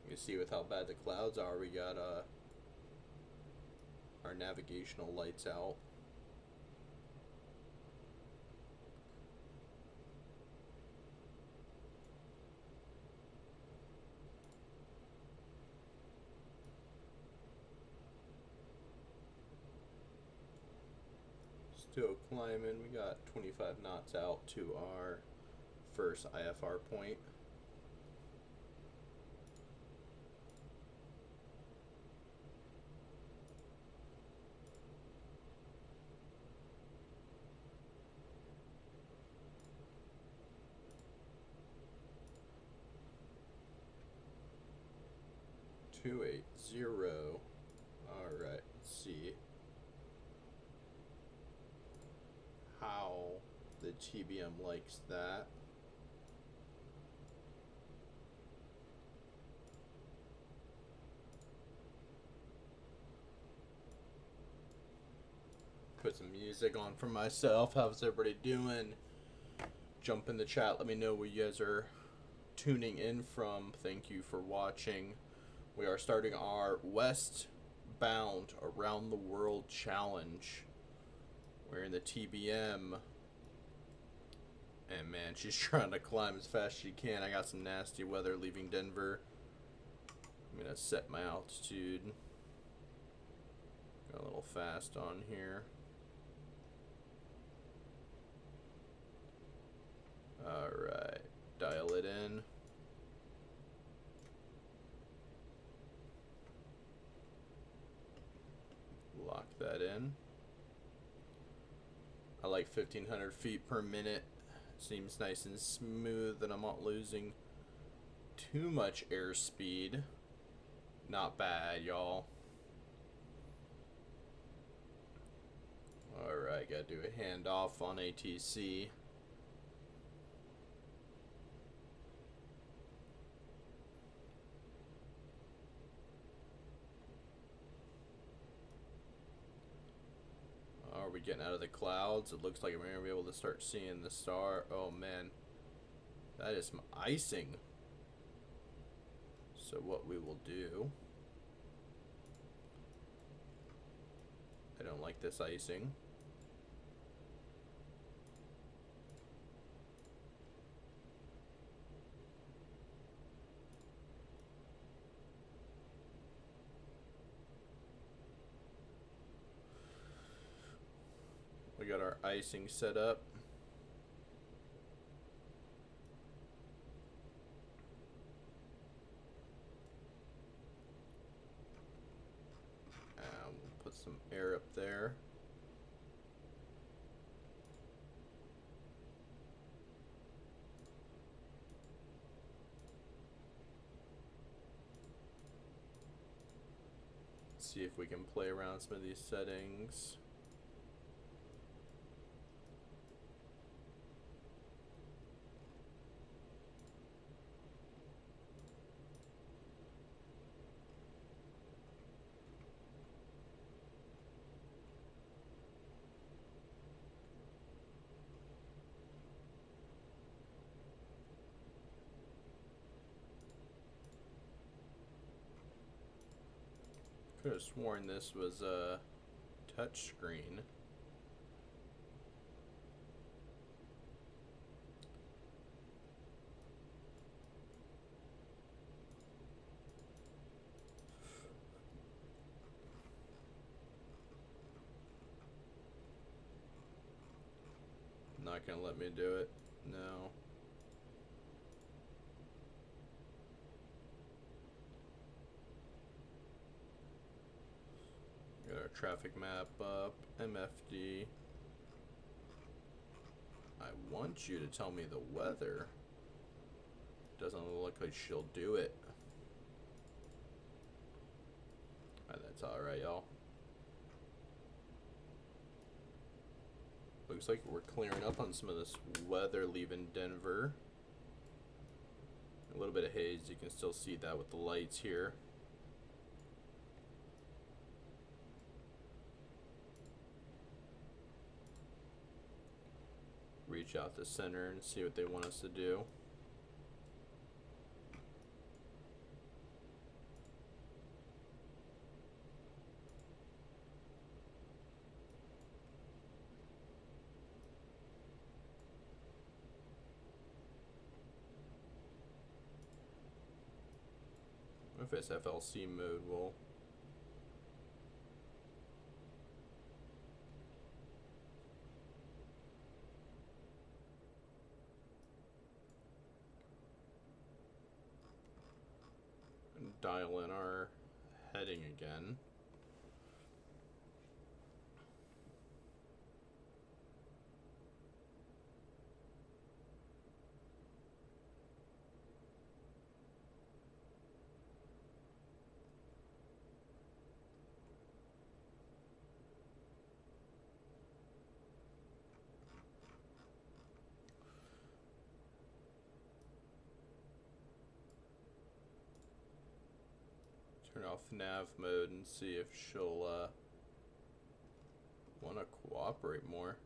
You see with how bad the clouds are, we got our navigational lights out. Still climbing. We got 25 knots out to our first IFR point. $280. Alright, let's see how the TBM likes that. Put some music on for myself. How's everybody doing? Jump in the chat. Let me know where you guys are tuning in from. Thank you for watching. We are starting our westbound around the world challenge. We're in the TBM. And man, she's trying to climb as fast as she can. I got some nasty weather leaving Denver. I'm going to set my altitude. Got a little fast on here. Alright, dial it in. Lock that in. I like 1500 feet per minute. Seems nice and smooth, and I'm not losing too much airspeed. Not bad, y'all. Alright, gotta do a handoff on ATC. Are we getting out of the clouds? It looks like we're going to be able to start seeing the star. Oh man, that is some icing. So what we will do, I don't like this icing. We got our icing set up. And we'll put some air up there. Let's see if we can play around some of these settings. Could have sworn this was a touch screen. Not gonna let me do it. No. Got our traffic map up, MFD. I want you to tell me the weather. Doesn't look like she'll do it. That's alright, y'all. Looks like we're clearing up on some of this weather leaving Denver. A little bit of haze, you can still see that with the lights here. reach out to center and see what they want us to do. If it's FLC mode, we'll dial in our heading again. Turn off nav mode and see if she'll want to cooperate more.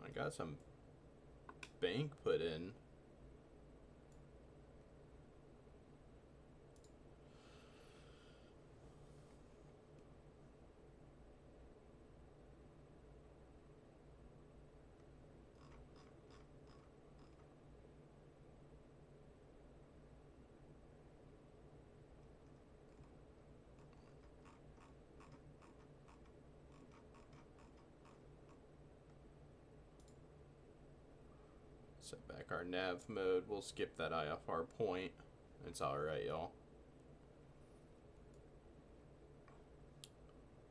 I got some bank put in. Set back our nav mode. We'll skip that IFR point. It's alright, y'all.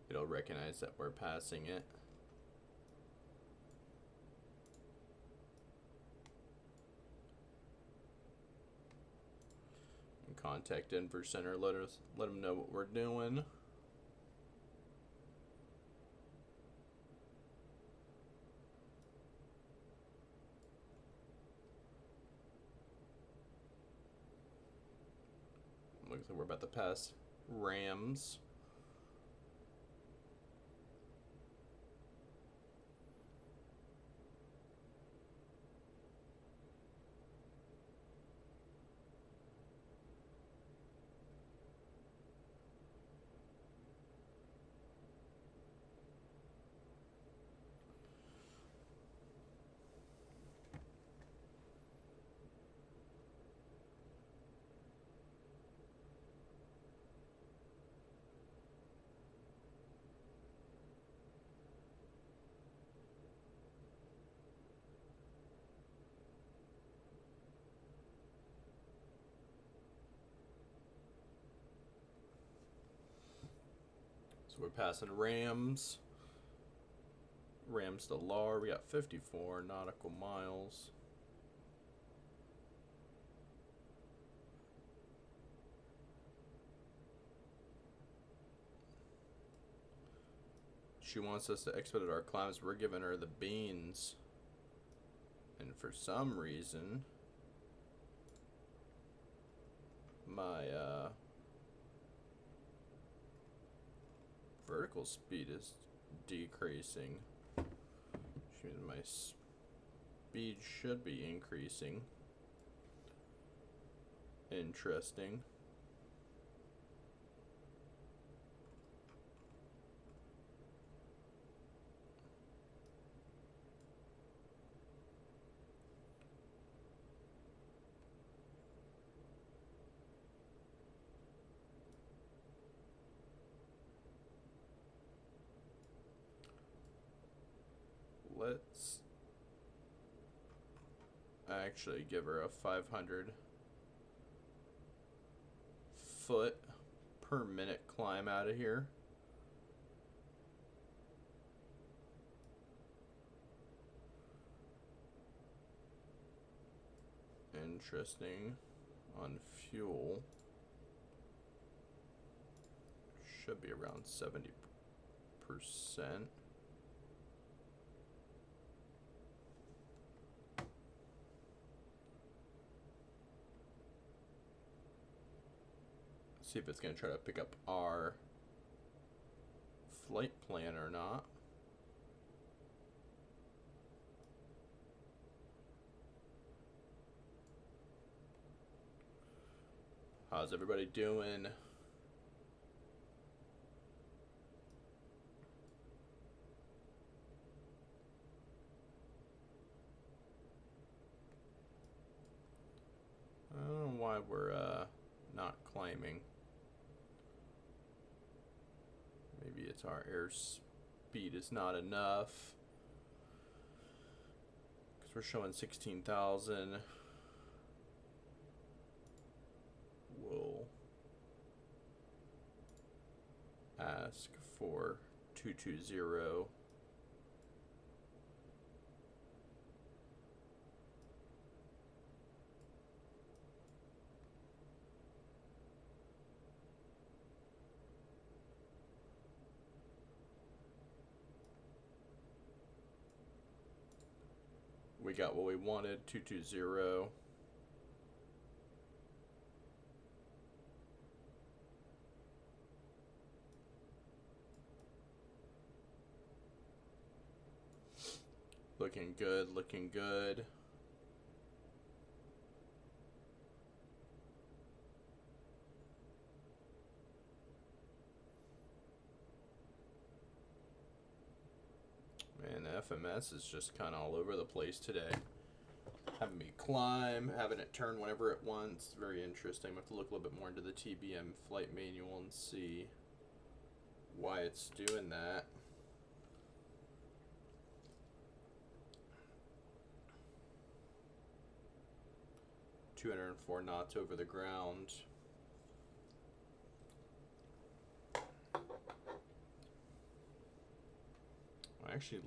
It'll recognize that we're passing it. And contact Denver Center. Let them know what we're doing. Looks like we're about to pass Rams. So we're passing Rams. Rams to Lar. We got 54 nautical miles. She wants us to expedite our climbs. We're giving her the beans. And for some reason, my vertical speed is decreasing. Which means my speed should be increasing. Interesting. Let's actually give her a 500 foot per minute climb out of here. Interesting. On fuel, should be around 70%. See if it's going to try to pick up our flight plan or not. How's everybody doing? I don't know why we're not climbing. Maybe it's our airspeed is not enough. Because we're showing 16,000. We'll ask for 220. We got what we wanted, 220. Looking good, looking good. Man, the FMS is just kind of all over the place today. Having me climb, having it turn whenever it wants. Very interesting. I have to look a little bit more into the TBM flight manual and see why it's doing that. "204 knots over the ground." I'm actually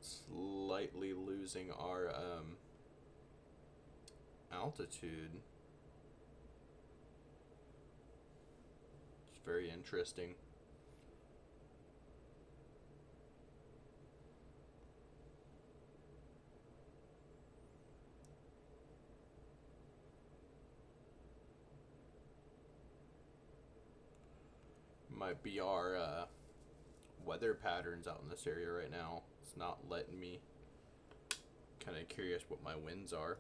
slightly losing our altitude. It's very interesting. Might be our weather patterns out in this area right now. It's not letting me. Kind of curious what my winds are.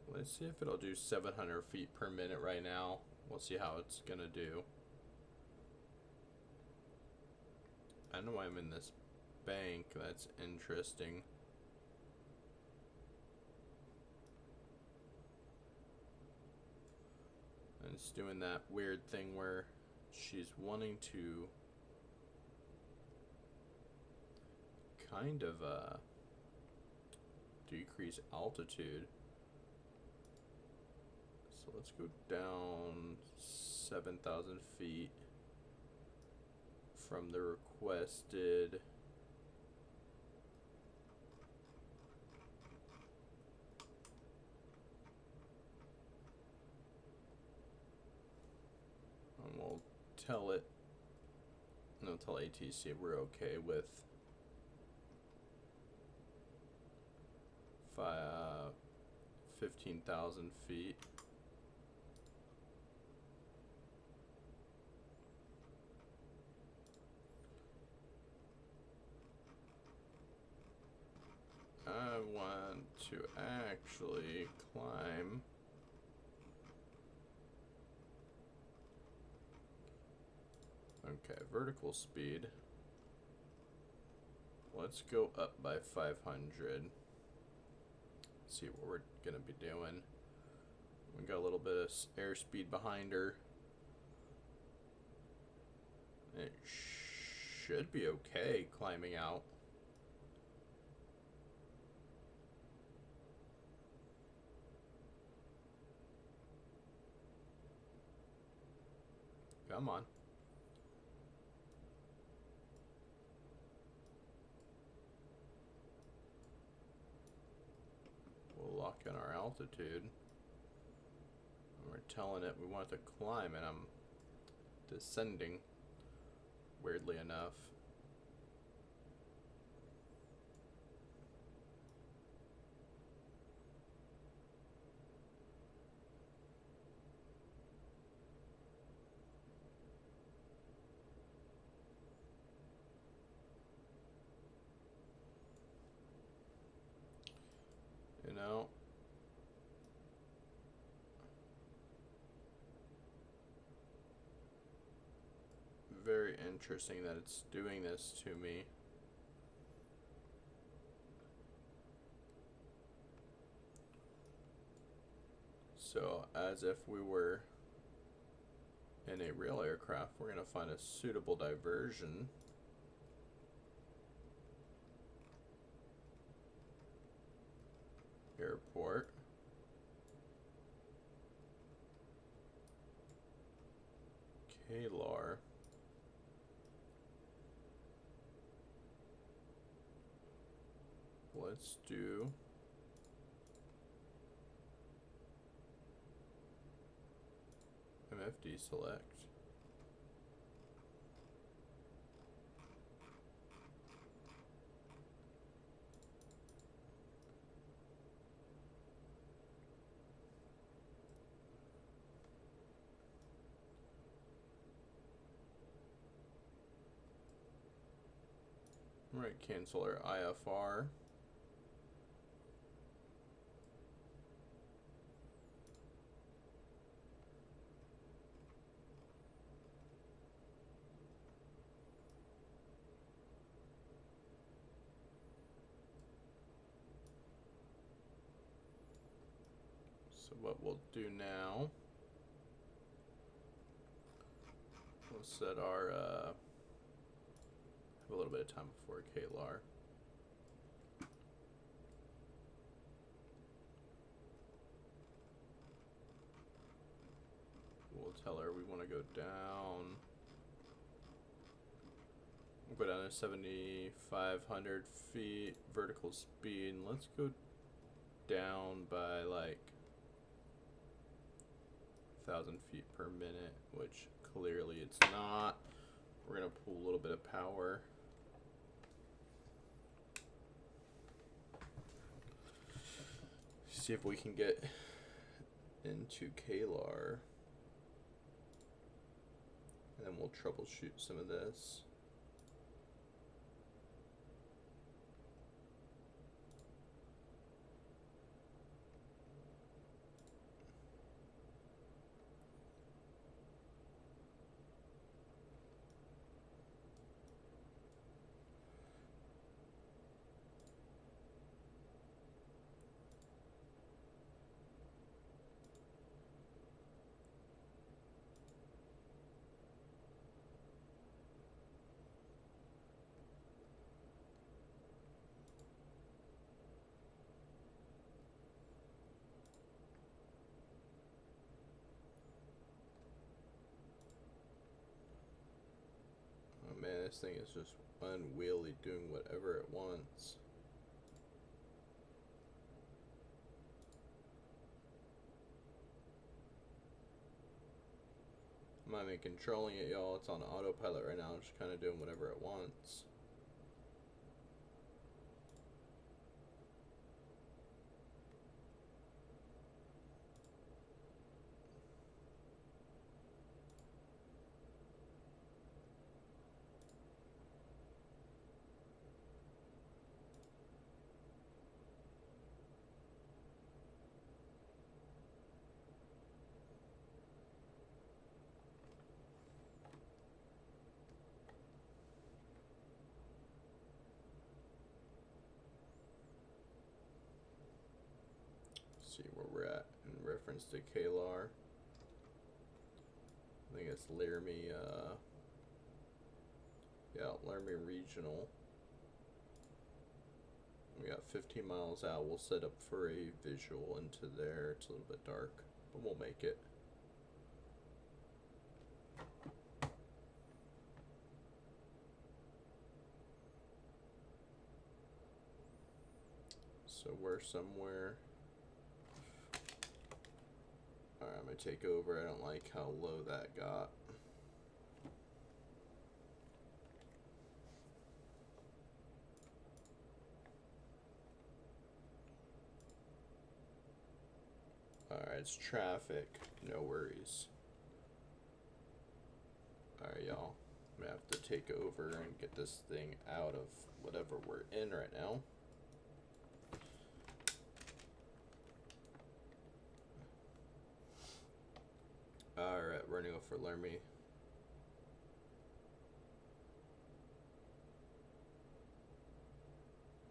Let's see if it'll do 700 feet per minute right now. We'll see how it's gonna do. I know I'm in this bank. That's interesting. And it's doing that weird thing where she's wanting to kind of decrease altitude. So let's go down 7,000 feet from the requested. And we'll tell it, no, tell ATC we're okay with 15,000 feet. I want to actually climb okay, vertical speed. Let's go up by 500. See what we're gonna be doing. We got a little bit of airspeed behind her. It should be okay climbing out. Come on. lock in our altitude. And we're telling it we want it to climb, and I'm descending, weirdly enough. You know, very interesting that it's doing this to me. So, as if we were in a real aircraft, we're going to find a suitable diversion. Airport. KLAR. Let's do MFD select. Alright, cancel our IFR. So what we'll do now, we'll set our, have a little bit of time before KLAR. We'll tell her we want to go down. We'll go down to 7,500 feet vertical speed, and let's go down by like 1,000 feet per minute, which clearly it's not. We're gonna pull a little bit of power. See if we can get into KLAR, and then we'll troubleshoot some of this. Oh man, this thing is just unwieldy, doing whatever it wants. I'm not even controlling it, y'all. It's on autopilot right now. I'm just kind of doing whatever it wants. See where we're at in reference to KLAR. I think it's Laramie, yeah, Laramie Regional. We got 15 miles out. We'll set up for a visual into there. It's a little bit dark, but we'll make it. So we're somewhere time I take over. I don't like how low that got. Alright, it's traffic. No worries. Alright, y'all. I'm gonna have to take over and get this thing out of whatever we're in right now. Alright, we're gonna go for Lermy.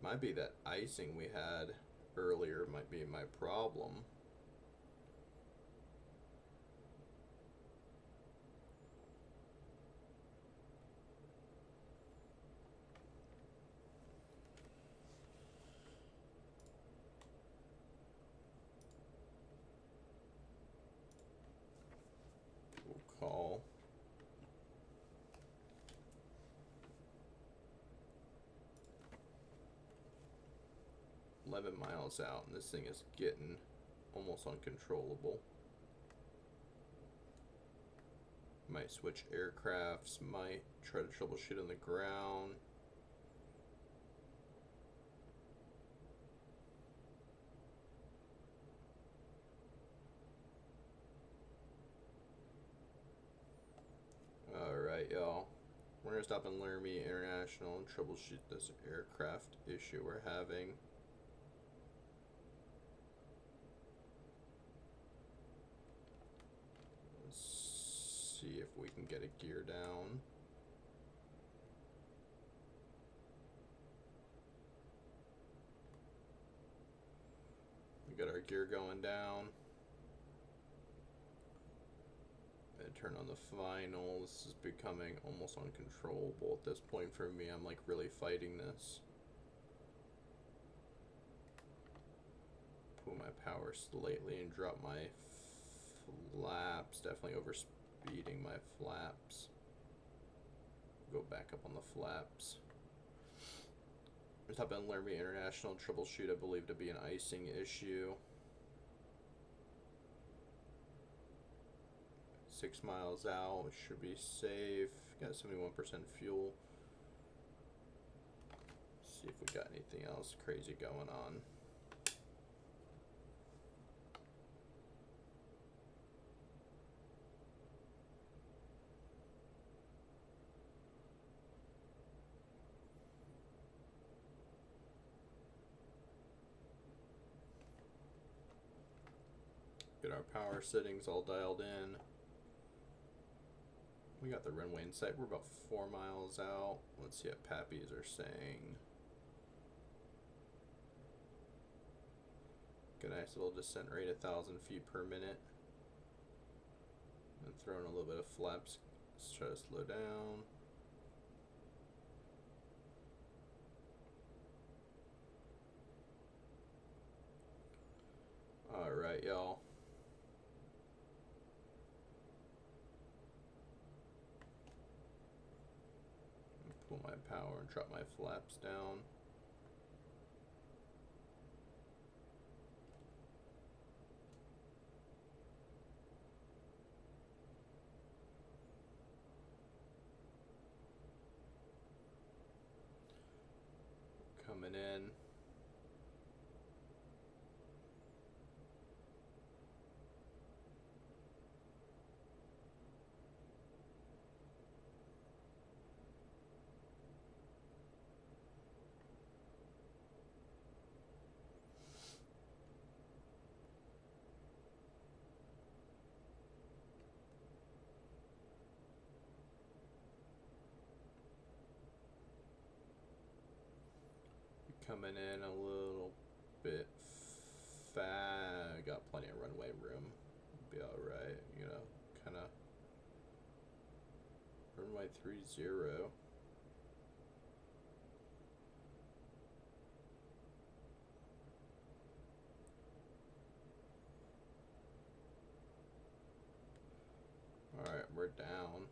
Might be that icing we had earlier might be my problem. We'll call. $11 miles out, and this thing is getting almost uncontrollable. Might switch aircrafts, might try to troubleshoot on the ground. Alright, y'all. We're gonna stop in Lermy International and troubleshoot this aircraft issue we're having. Let's see if we can get a gear down. We got our gear going down. And turn on the final. This is becoming almost uncontrollable at this point for me. I'm like really fighting this. Pull my power slightly and drop my flaps. Definitely overspeeding my flaps. Go back up on the flaps. Top end Lermy International troubleshoot, I believe to be an icing issue. 6 miles out, should be safe. Got 71% fuel. See if we got anything else crazy going on. Get our power settings all dialed in. We got the runway in sight. We're about 4 miles out. Let's see what Pappies are saying. Good, nice little descent rate, 1,000 feet per minute. And throwing a little bit of flaps. Let's try to slow down. Alright, y'all. Pull my power and drop my flaps down. Coming in. Coming in a little bit fast. Got plenty of runway room. Be alright, you know, kind of. Runway 30. Alright, we're down.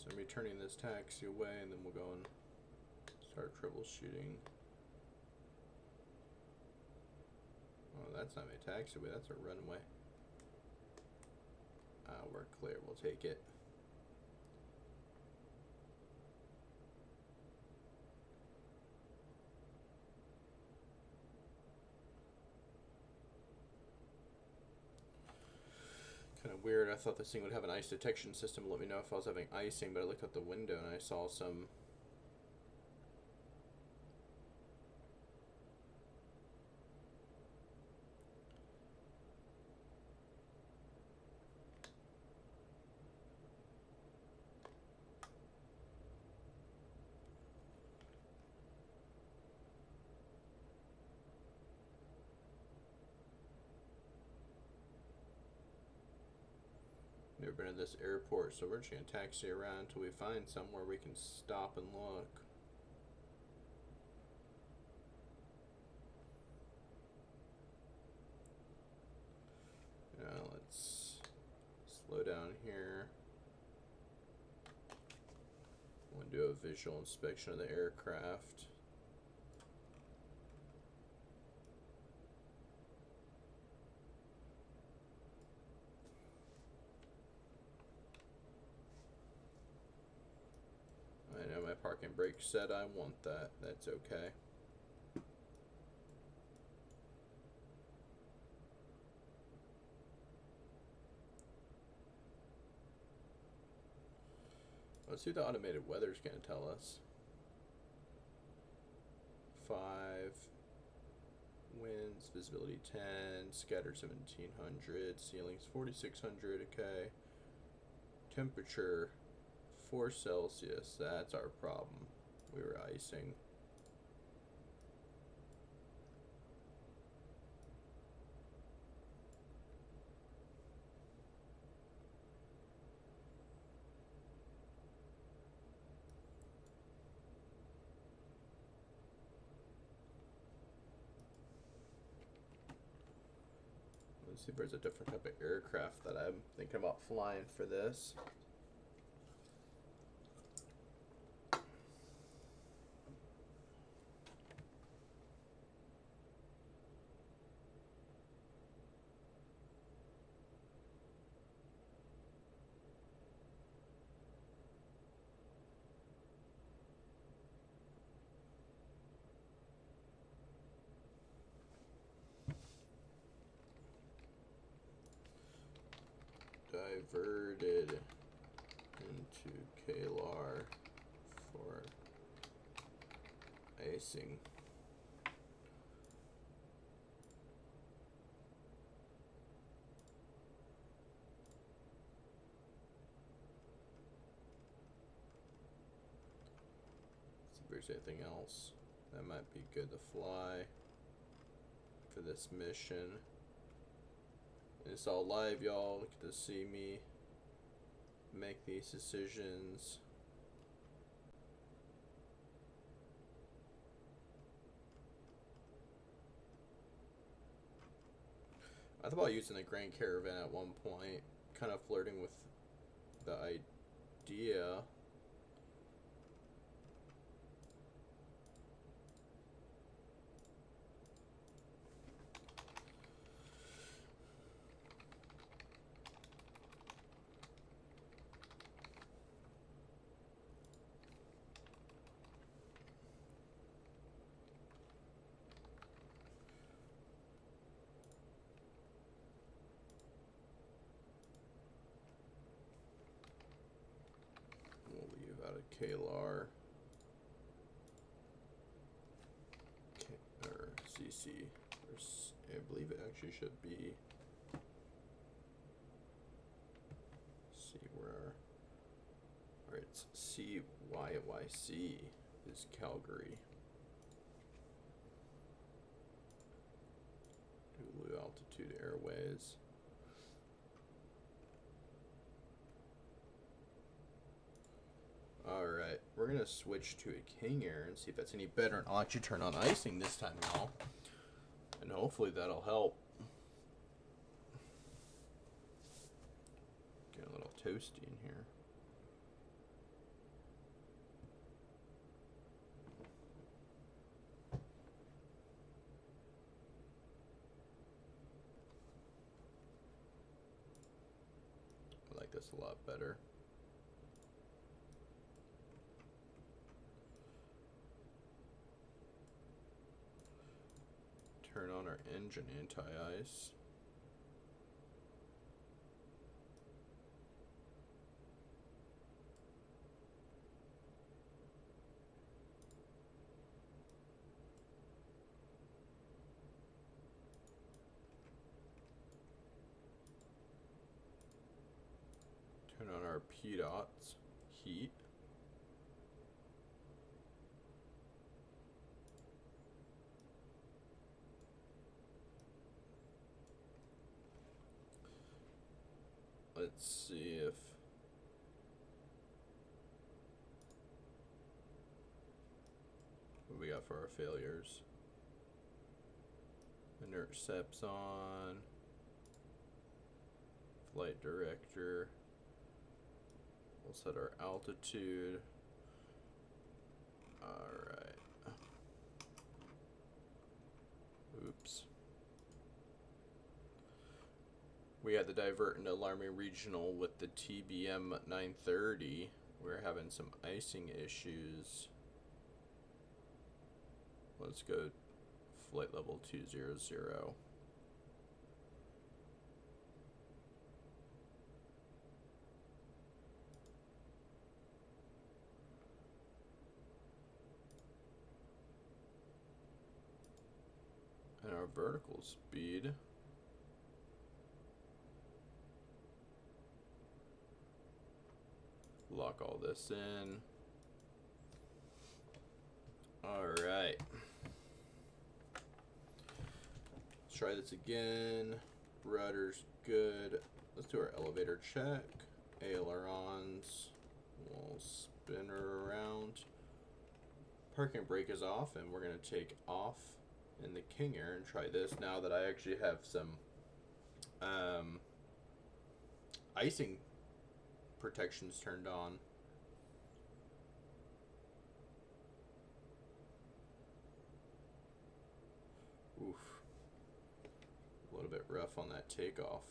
So I'm returning this taxi away, and then we'll go and start troubleshooting. Oh, that's not a taxiway, that's a runway. We're clear, we'll take it. Kind of weird, I thought this thing would have an ice detection system to let me know if I was having icing, but I looked out the window and I saw some never been to this airport, so we're just gonna taxi around until we find somewhere we can stop and look. Let's slow down here. We'll do a visual inspection of the aircraft. I know my parking brake said I want that. That's okay. Let's see what the automated weather's going to tell us. 5, winds, visibility 10, scattered 1700, ceilings 4600, okay. Temperature 4 Celsius, that's our problem. We were icing. Let's see if there's a different type of aircraft that I'm thinking about flying for this. Diverted into KLR for icing. See if there's anything else that might be good to fly for this mission. It's all live, y'all. Get to see me make these decisions. I thought about using the Grand Caravan at one point, kind of flirting with the idea. We'll leave out of KLR. Or CC. I believe it actually should be. See where. Alright, it's CYYC is Calgary. Do low altitude airways. Alright, we're going to switch to a King Air and see if that's any better. And I'll actually turn on icing this time, y'all. And hopefully that'll help. Get a little toasty in here. like this a lot better. Turn on our engine anti-ice. Turn on our PDOTs heat. Let's see if what we got for our failures. Intercepts on. Flight director. We'll set our altitude. Alright. Oops. We had to divert into Alarming Regional with the TBM 930. We're having some icing issues. Let's go flight level 200. And our vertical speed. Lock all this in. Alright. Let's try this again. Rudder's good. Let's do our elevator check. Ailerons. We'll spin her around. Parking brake is off, and we're going to take off in the King Air and try this now that I actually have some icing protections turned on. Oof. A little bit rough on that takeoff.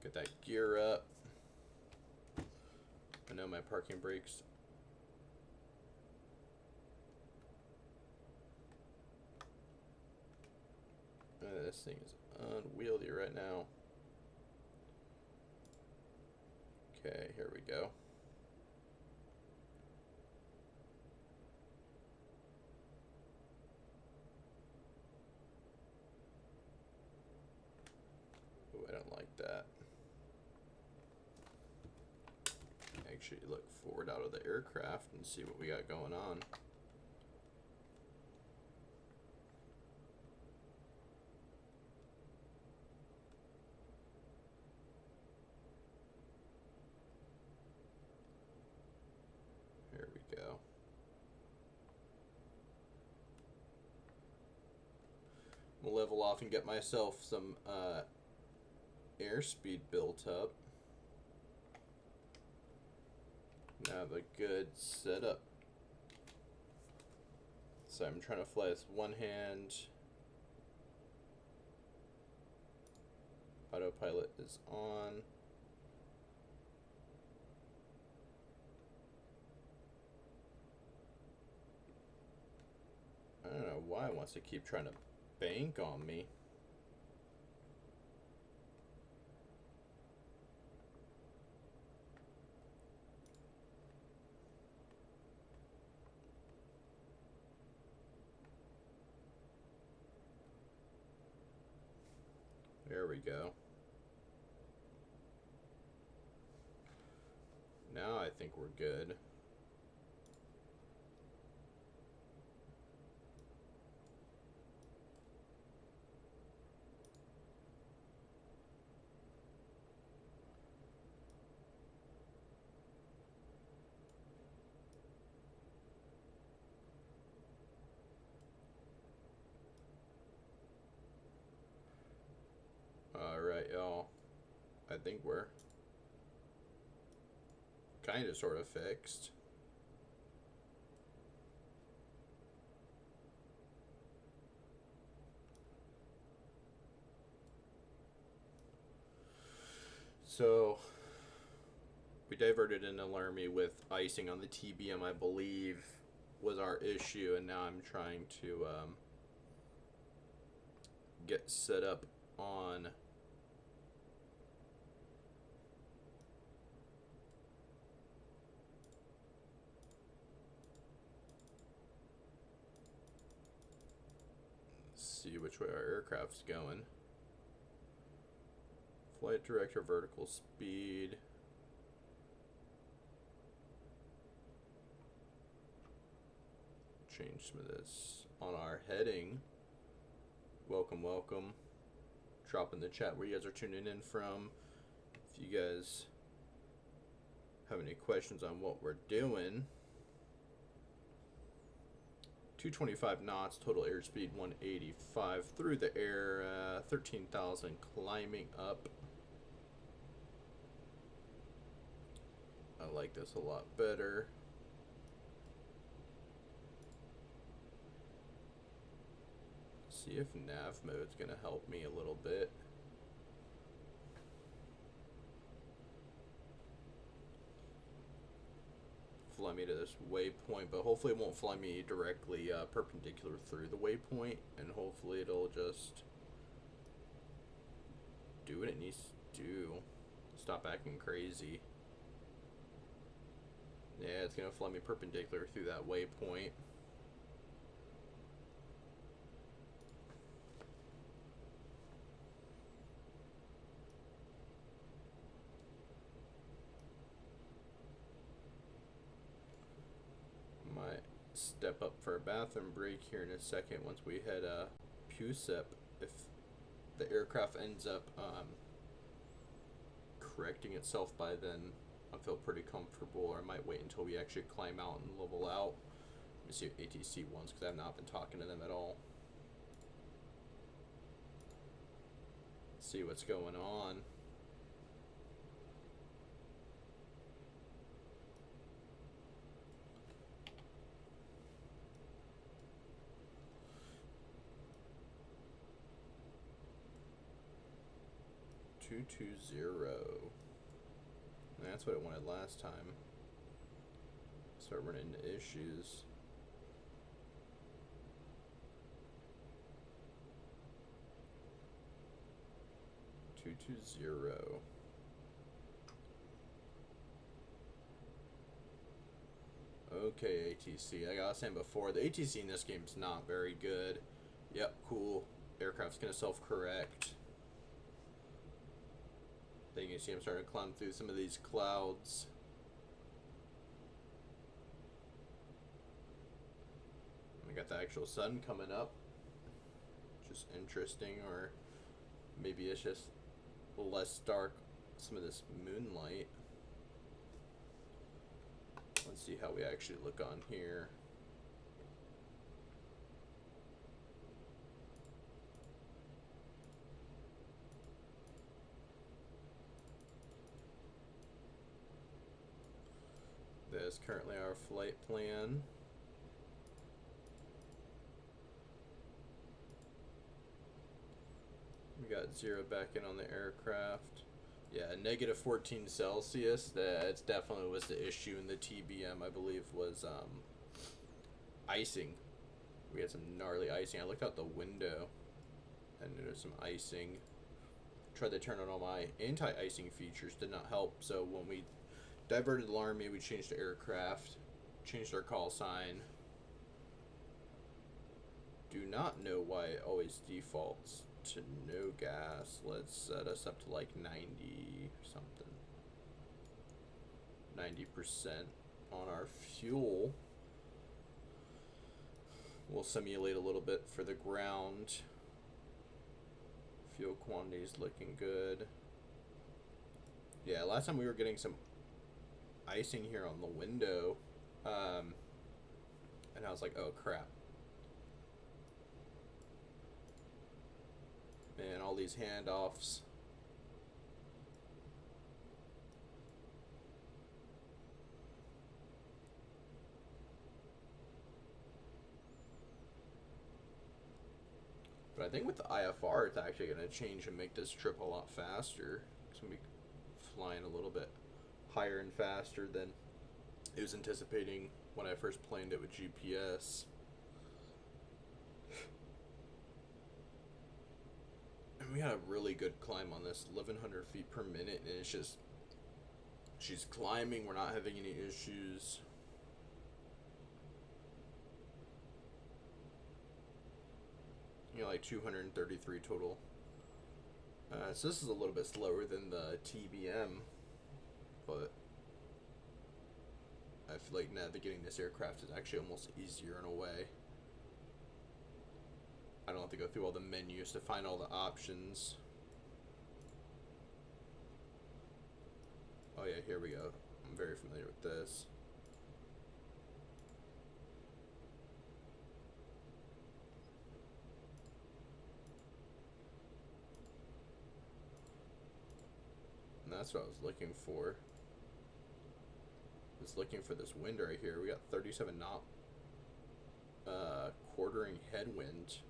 Get that gear up. I know my parking brakes. This thing is unwieldy right now. Okay, here we go. Oh, I don't like that. Actually, look forward out of the aircraft and see what we got going on. Here we go. We'll level off and get myself some airspeed built up. Now I have a good setup. So I'm trying to fly this one hand. Autopilot is on. I don't know why it wants to keep trying to bank on me. There we go. Now I think we're good. Alright, y'all. I think we're kind of sort of fixed. So we diverted an alarmy with icing on the TBM, I believe, was our issue, and now I'm trying to get set up on see which way our aircraft's going. Flight director, vertical speed. Change some of this on our heading. Welcome, welcome. Drop in the chat where you guys are tuning in from. If you guys have any questions on what we're doing. 225 knots, total airspeed 185 through the air, 13,000 climbing up. I like this a lot better. See if nav mode's gonna help me a little bit. Fly me to this waypoint, but hopefully it won't fly me directly perpendicular through the waypoint, and hopefully it'll just do what it needs to do. Stop acting crazy. Yeah, it's gonna fly me perpendicular through that waypoint. Might step up for a bathroom break here in a second once we hit Pusep. If the aircraft ends up correcting itself by then, I feel pretty comfortable, or I might wait until we actually climb out and level out. Let me see what ATC wants, because I've not been talking to them at all. See what's going on. $220. That's what it wanted last time. Start running into issues. $220. Okay, ATC. Like I was saying before, the ATC in this game is not very good. Yep, cool. Aircraft's gonna self-correct. Then you can see I'm starting to climb through some of these clouds. We got the actual sun coming up. Just interesting, or maybe it's just less dark, some of this moonlight. Let's see how we actually look on here. That is currently our flight plan. We got 0 back in on the aircraft. Yeah, negative 14 Celsius. That definitely was the issue in the TBM, I believe, was icing. We had some gnarly icing. I looked out the window and there was some icing. Tried to turn on all my anti-icing features, did not help. So when we diverted the alarm, we changed the aircraft, changed our call sign. Do not know why it always defaults to no gas. Let's set us up to like 90 something. 90% on our fuel. We'll simulate a little bit for the ground. Fuel quantity is looking good. Yeah, last time we were getting some icing here on the window, and I was like, oh crap. Man, all these handoffs. But I think with the IFR, it's actually going to change and make this trip a lot faster. It's going to be flying a little bit higher and faster than it was anticipating when I first planed it with GPS. And we had a really good climb on this, 1,100 feet per minute, and it's just, she's climbing, we're not having any issues. You know, like 233 total. So this is a little bit slower than the TBM, but I feel like navigating this aircraft is actually almost easier in a way. I don't have to go through all the menus to find all the options. Oh yeah, here we go. I'm very familiar with this. And that's what I was looking for. I was looking for this wind right here. We got 37 knot quartering headwind.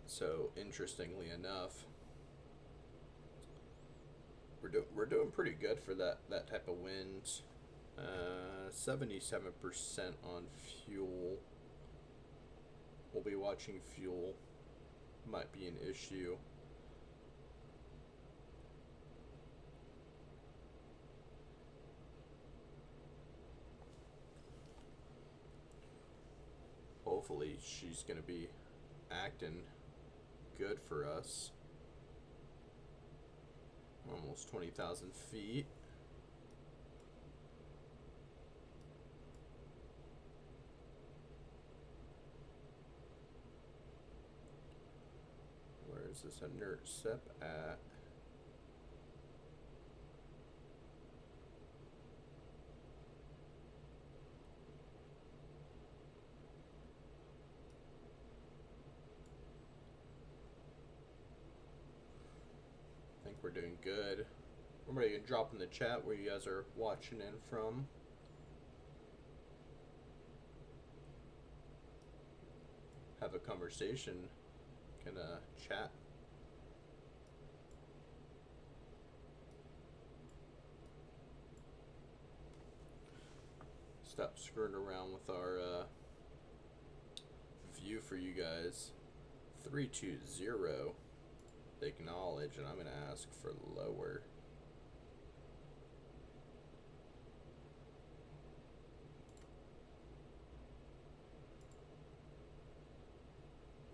So interestingly enough, we're doing pretty good for that type of wind. 77% on fuel. We'll be watching fuel. Might be an issue. Hopefully she's gonna be acting good for us. Almost 20,000 feet. Where is this inert SEP at? I think we're doing good. Remember, you can drop in the chat where you guys are watching in from. Have a conversation. Can chat. Stop screwing around with our view for you guys. 320. Acknowledge, and I'm going to ask for lower.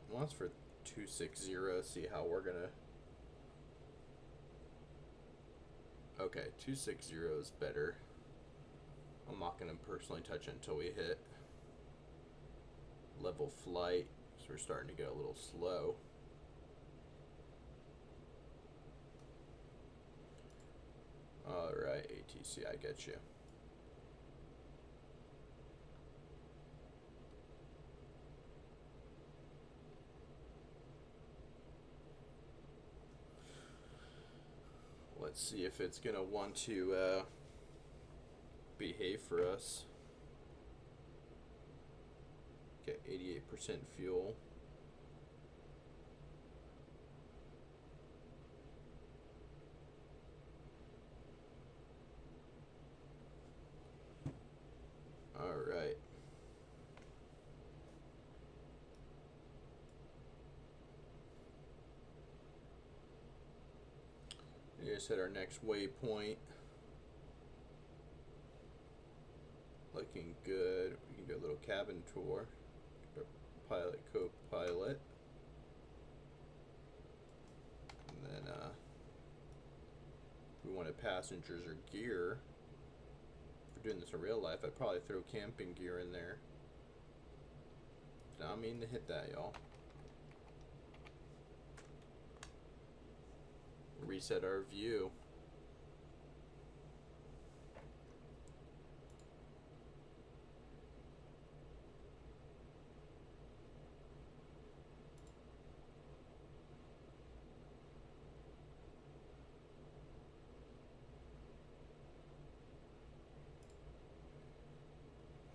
Well, that's for 260. See how we're going to... Okay, 260 is better. I'm not going to personally touch it until we hit level flight, so we're starting to get a little slow. Alright, ATC, I get you. Let's see if it's gonna want to behave for us. Get 88% fuel. All right. We just hit our next waypoint. Looking good. We can do a little cabin tour. Pilot, co-pilot. And then if we wanted passengers or gear, if we're doing this in real life, I'd probably throw camping gear in there. Did not mean to hit that, y'all. Reset our view.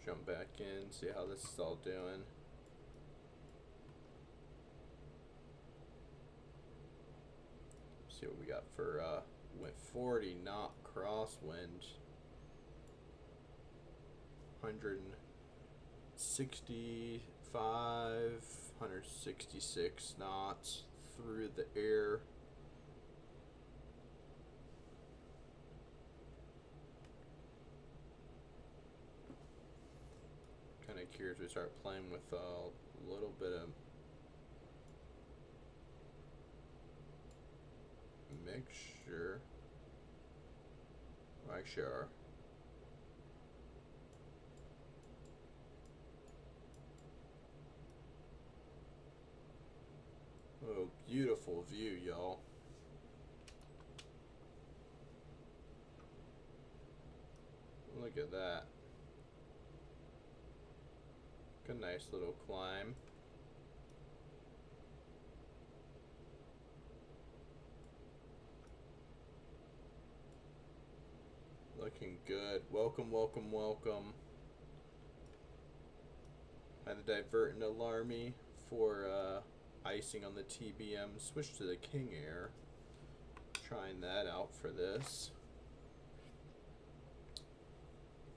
Jump back in, see how this is all doing. See what we got for went 40 knot crosswind. 165, 166 knots through the air. Kind of curious. We start playing with a little bit of mixture. Like sure. Oh, beautiful view, y'all. Look at that. A nice little climb. Looking good. Welcome, welcome, welcome. Had to divert into Larmy for icing on the TBM. Switch to the King Air. Trying that out for this.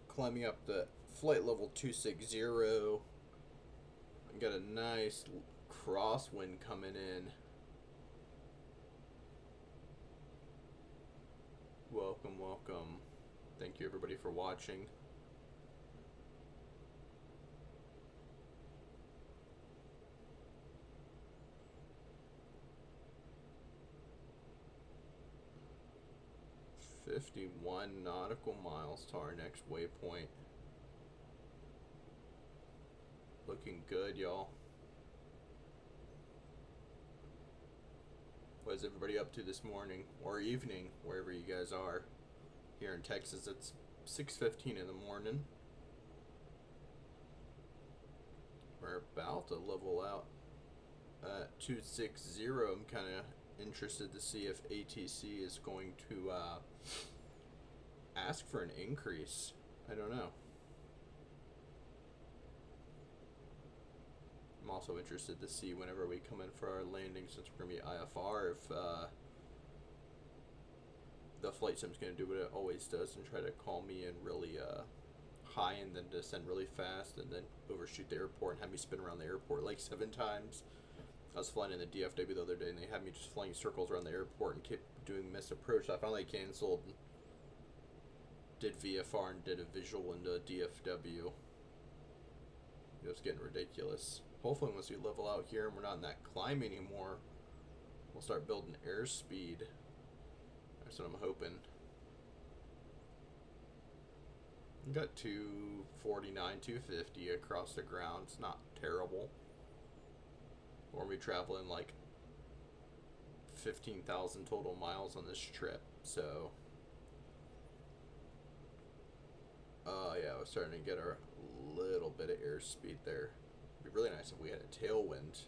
Climbing up the flight level 260. Got a nice crosswind coming in. Welcome, welcome. Thank you everybody for watching. $51 nautical miles to our next waypoint. Looking good, y'all. What is everybody up to this morning or evening, wherever you guys are? Here in Texas, it's 6:15 in the morning. We're about to level out at 260. I'm kind of interested to see if ATC is going to ask for an increase. I don't know. I'm also interested to see whenever we come in for our landing, since we're going to be IFR, if the flight sim's going to do what it always does and try to call me in really high and then descend really fast and then overshoot the airport and have me spin around the airport like 7 times. I was flying in the DFW the other day and they had me just flying circles around the airport and kept doing missed approach. So I finally canceled and did VFR and did a visual into DFW. It was getting ridiculous. Hopefully once we level out here and we're not in that climb anymore, we'll start building airspeed. That's what I'm hoping. We got 249, 250 across the ground. It's not terrible. We're going to be traveling like 15,000 total miles on this trip, so yeah, we're starting to get a little bit of airspeed there. It'd be really nice if we had a tailwind.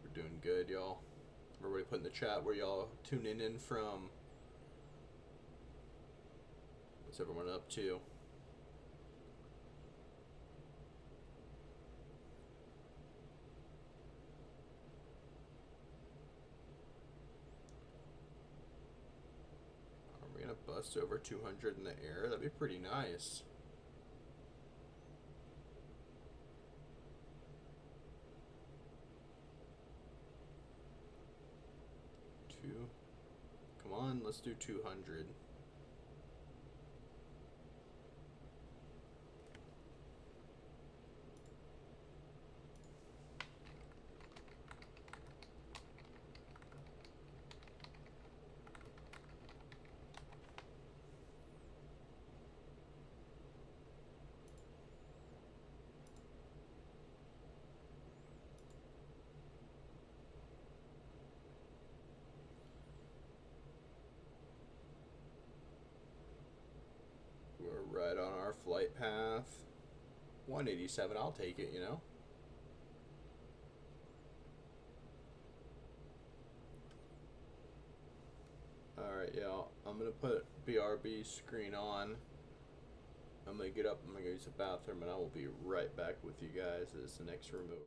We're doing good, y'all. Everybody put in the chat where y'all tuning in from. What's everyone up to? Are we gonna bust over 200 in the air? That'd be pretty nice. Come on, let's do 200. We're right on our flight path. 187, I'll take it, you know. Alright, y'all. I'm going to put BRB screen on. I'm gonna get up, I'm gonna go use the bathroom, and I will be right back with you guys as the next room over.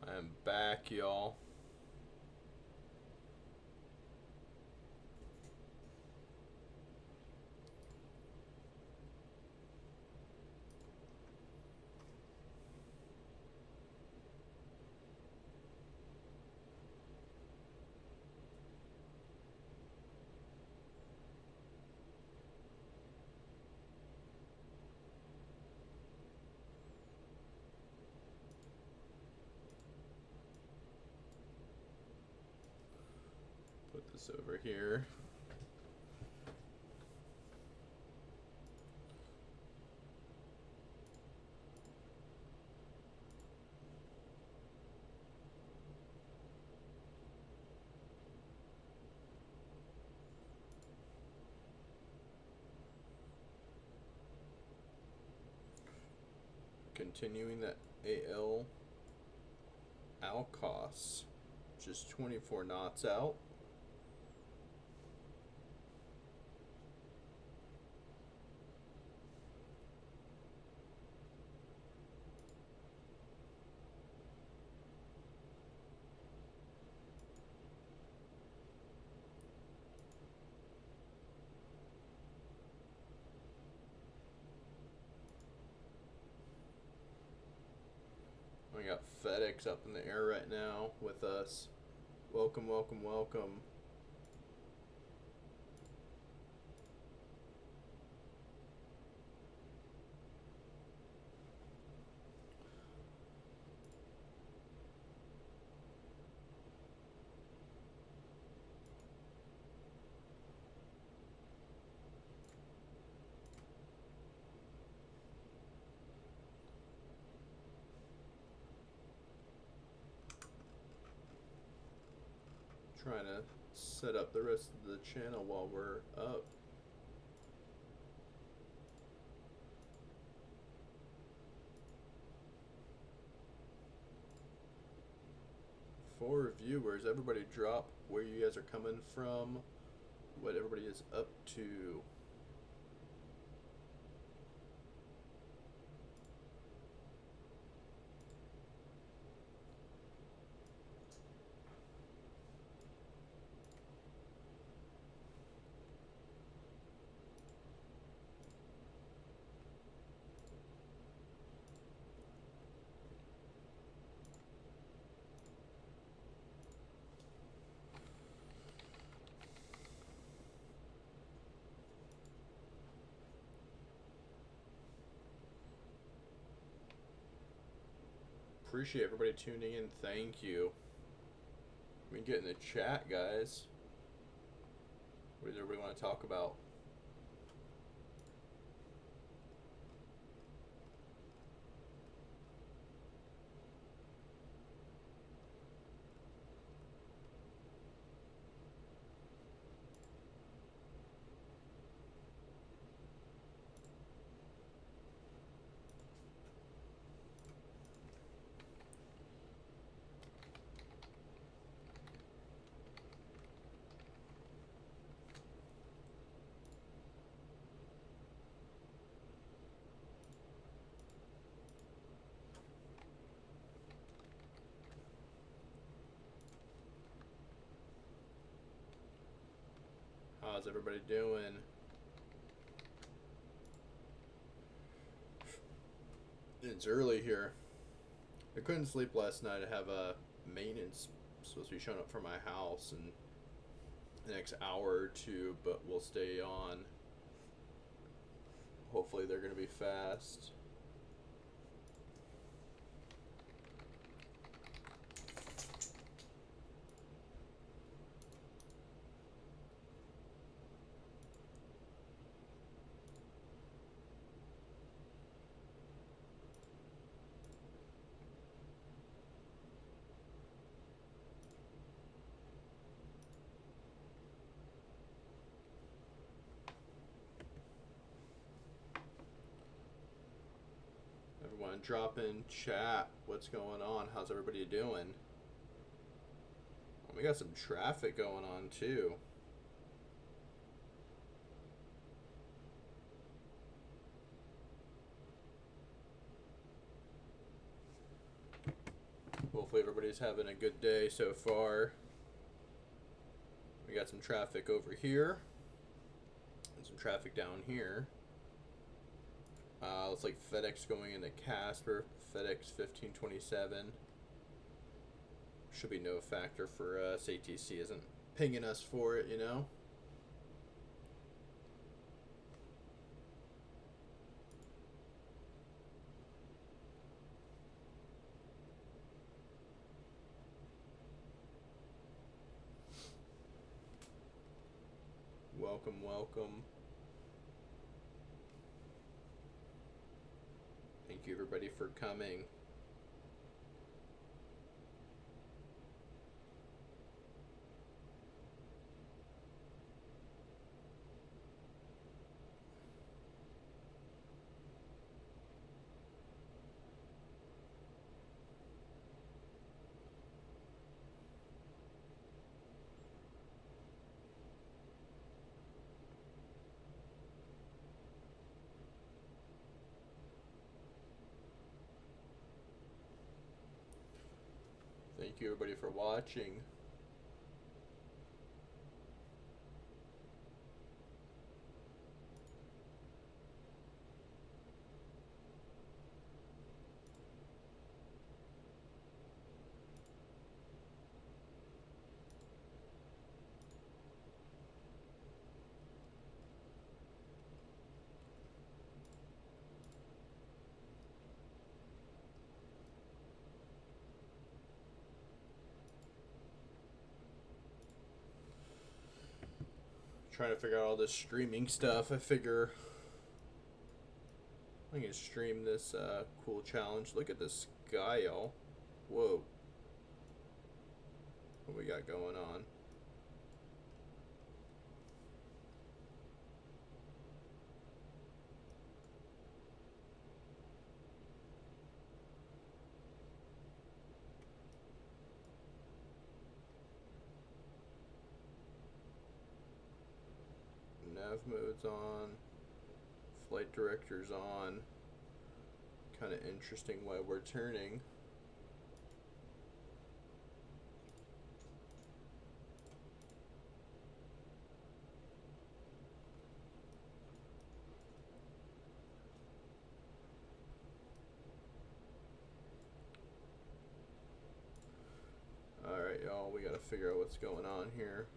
I'm back, y'all. Put this over here. Continuing the AL Alcos, just 24 knots out. We got FedEx up in the air right now with us. Welcome, welcome, welcome. Trying to set up the rest of the channel while we're up. For viewers, everybody drop where you guys are coming from, what everybody is up to. Appreciate everybody tuning in. Thank you. We can get in the chat, guys. What does everybody want to talk about? How's everybody doing? It's early here. I couldn't sleep last night. I have a maintenance supposed to be showing up for my house in the next hour or two, but we'll stay on. Hopefully they're going to be fast. Everyone drop in chat. What's going on? How's everybody doing? We got some traffic going on too. Hopefully everybody's having a good day so far. We got some traffic over here and some traffic down here. Looks like FedEx going into Casper. FedEx 1527. Should be no factor for us. ATC isn't pinging us for it, you know. Welcome, welcome. Thank you everybody for coming. Thank you everybody for watching. Trying to figure out all this streaming stuff. I figure I'm gonna stream this cool challenge. Look at this guy, y'all. Whoa. What we got going on? Nav mode's on. Flight director's on. Kind of interesting why we're turning. Alright, y'all, we gotta figure out what's going on here.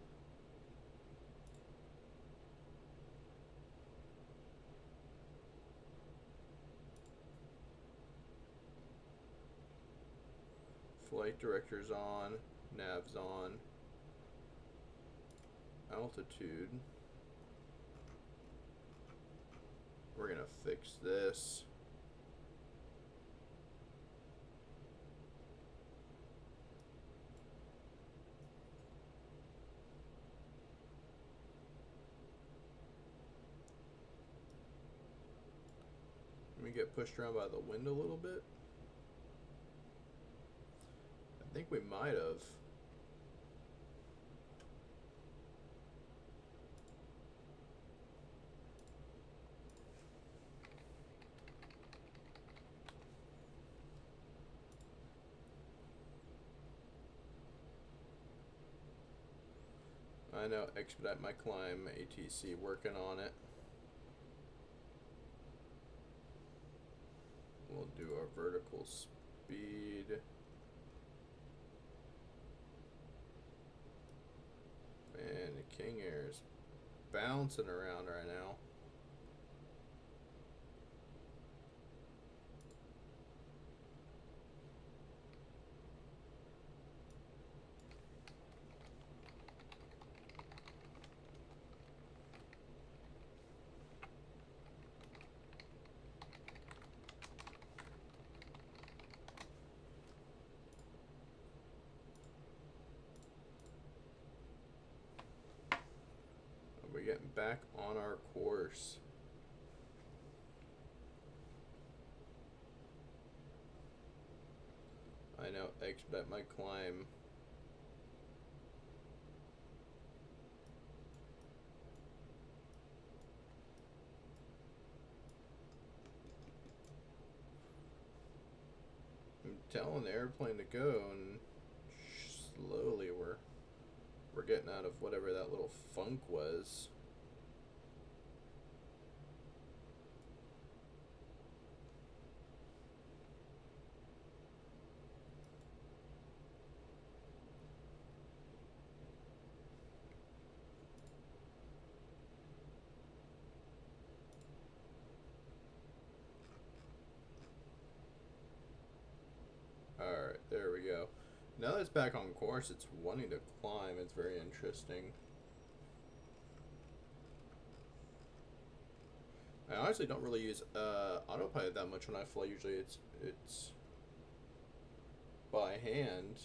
Flight director's on, nav's on, altitude. We're gonna fix this. Let me get pushed around by the wind a little bit. I think we might have. I know, expedite my climb, ATC, working on it. We'll do our vertical speed. Man, the King Air is bouncing around right now. We're getting back on our course. I know, expedite my climb. I'm telling the airplane to go, and slowly we're getting out of whatever that little funk was. Alright, there we go. Now that it's back on course, it's wanting to climb. It's very interesting. I honestly don't really use autopilot that much when I fly. Usually it's by hand.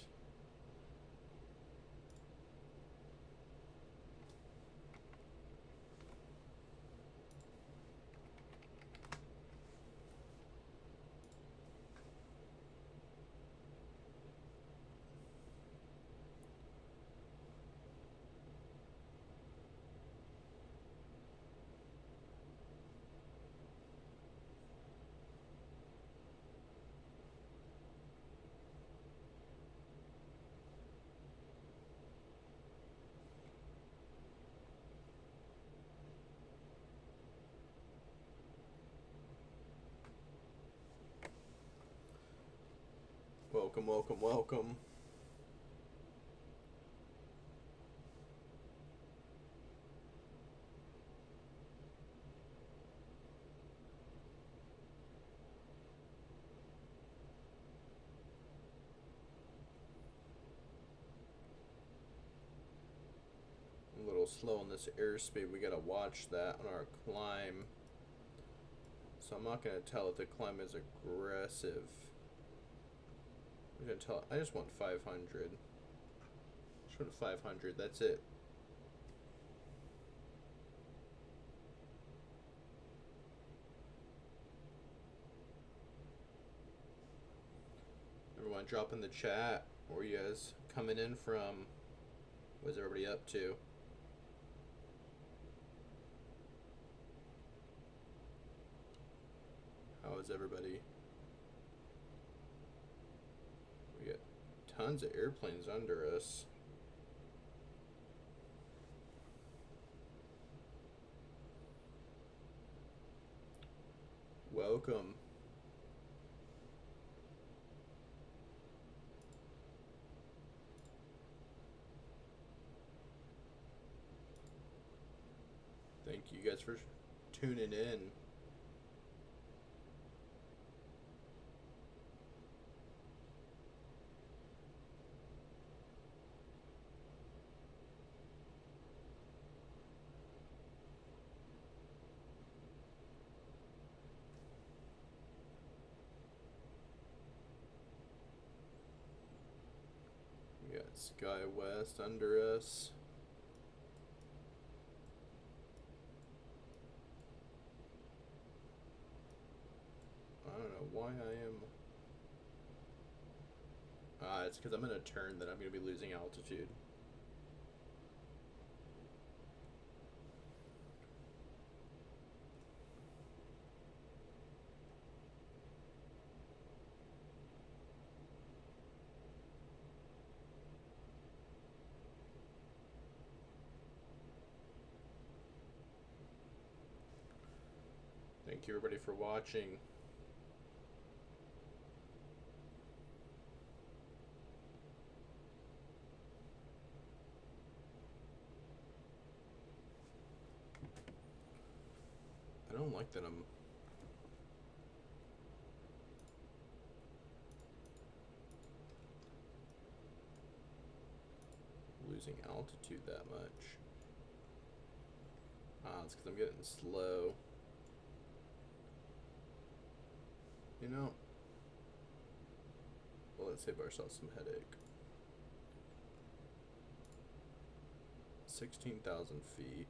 Welcome, welcome, welcome. A little slow on this airspeed. We gotta watch that on our climb. So I'm not gonna tell if the climb is aggressive. I'm gonna tell. I just want 500. Just want 500. That's it. Everyone, drop in the chat. Where are you guys coming in from? What's everybody up to? How is everybody? We got tons of airplanes under us. Welcome. Thank you guys for tuning in. We got Sky West under us. I don't know why I am. It's because I'm in a turn that I'm going to be losing altitude. Thank you everybody for watching. I don't like that I'm losing altitude that much. Ah, it's because I'm getting slow. You know, well, let's save ourselves some headache. 16,000 feet.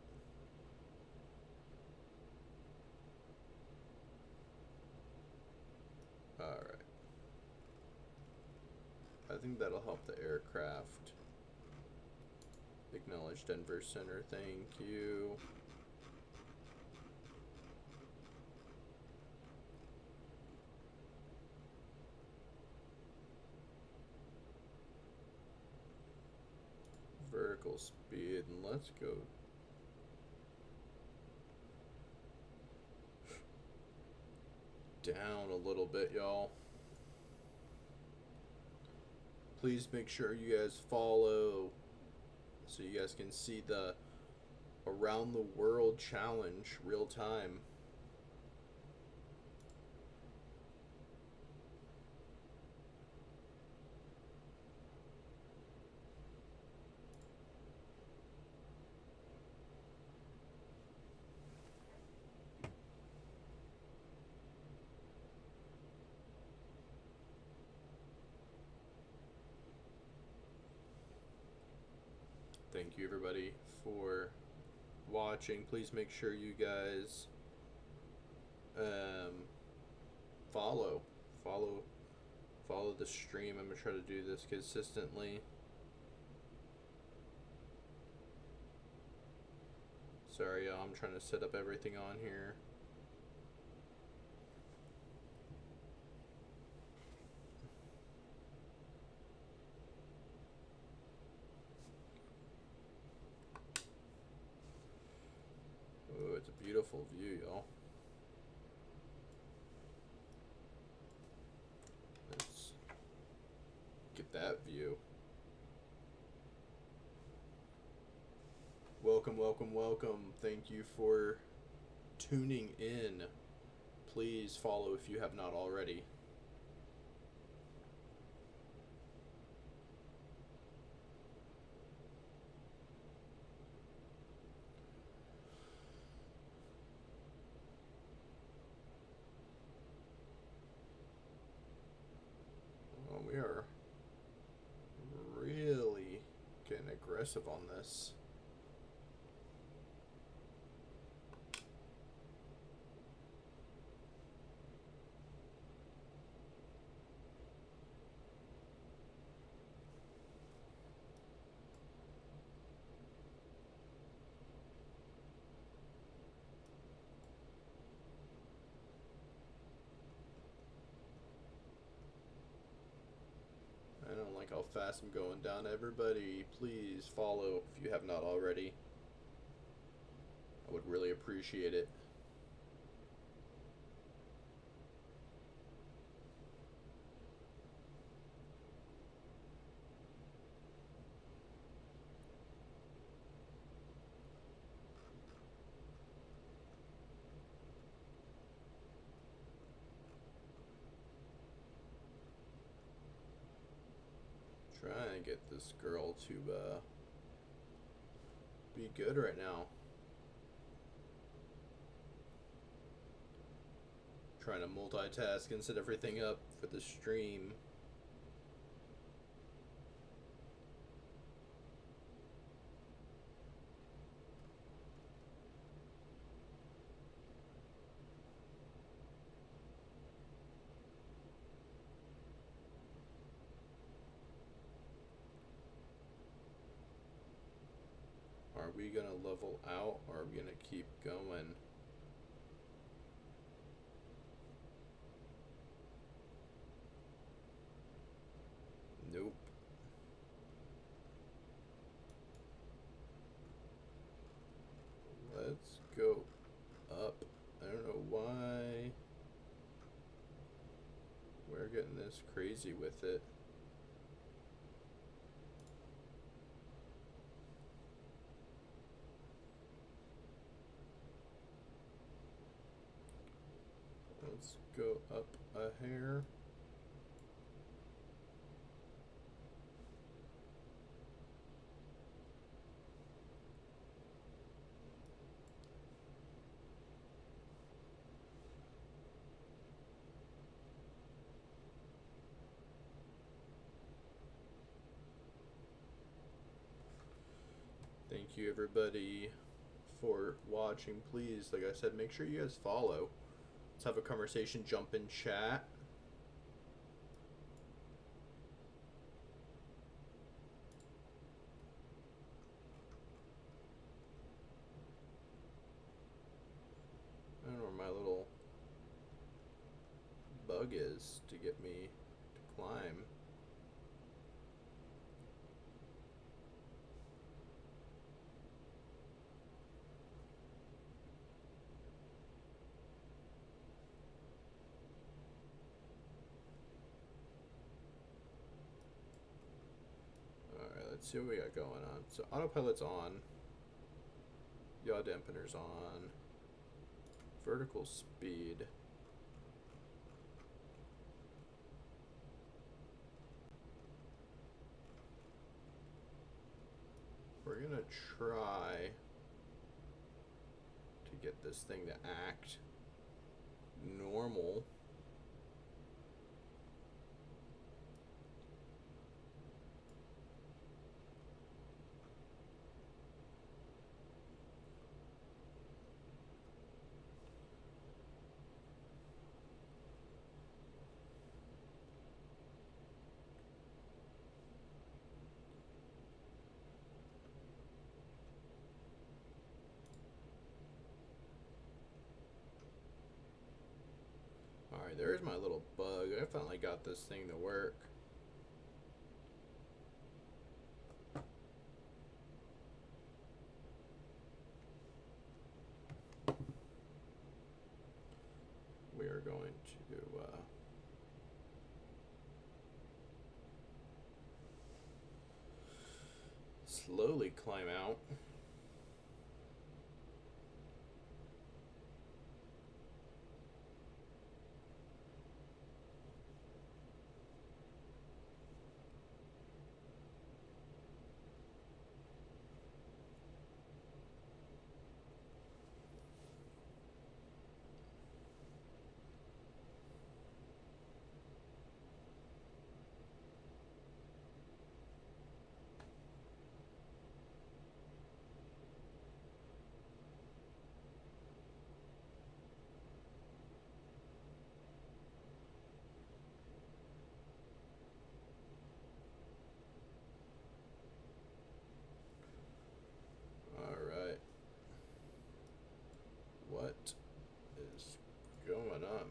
Alright. I think that'll help the aircraft. Acknowledge Denver Center, thank you. Vertical speed, and let's go down a little bit, y'all. Please make sure you guys follow so you guys can see the around the world challenge real time. Thank you everybody for watching. Please make sure you guys follow the stream. I'm gonna try to do this consistently. Sorry y'all, I'm trying to set up everything on here. Oh, it's a beautiful view, y'all. Let's get that view. Welcome, welcome, welcome. Thank you for tuning in. Please follow if you have not already. Well, we are really getting aggressive on this. I don't like how fast I'm going down. Everybody, please follow if you have not already. I would really appreciate it. Trying to get this girl to be good right now. Trying to multitask and set everything up for the stream. Are we gonna level out or are we gonna keep going? Nope. Let's go up. I don't know why why we're getting this crazy with it. Let's go up a hair. Thank you everybody for watching. Please, like I said, make sure you guys follow. Let's have a conversation, jump in chat. I don't know where my little bug is to get me to climb. Alright, let's see what we got going on. So autopilot's on. Yaw dampener's on. Vertical speed. We're gonna try to get this thing to act normal. Alright, there's my little bug. I finally got this thing to work. We are going to slowly climb out. Alright. What is going on?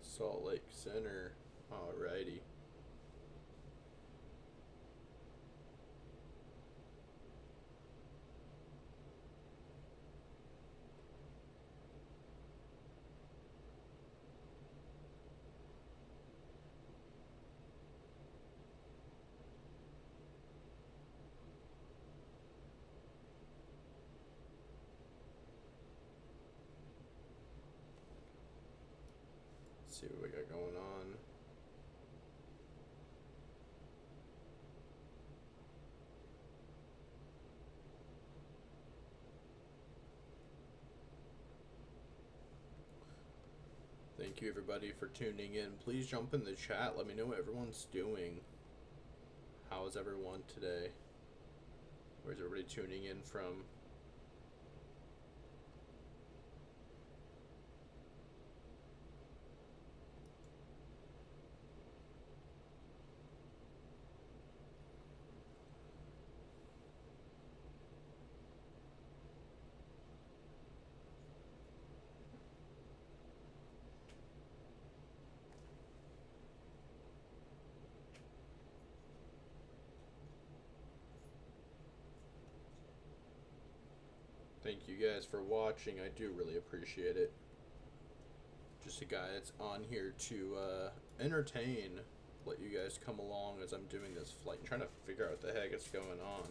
Salt Lake Center. Alrighty. Let's see what we got going on. Thank you everybody for tuning in. Please jump in the chat. Let me know what everyone's doing. How is everyone today? Where's everybody tuning in from? Thank you guys for watching. I do really appreciate it. Just a guy that's on here to entertain. Let you guys come along as I'm doing this flight. I'm trying to figure out what the heck is going on.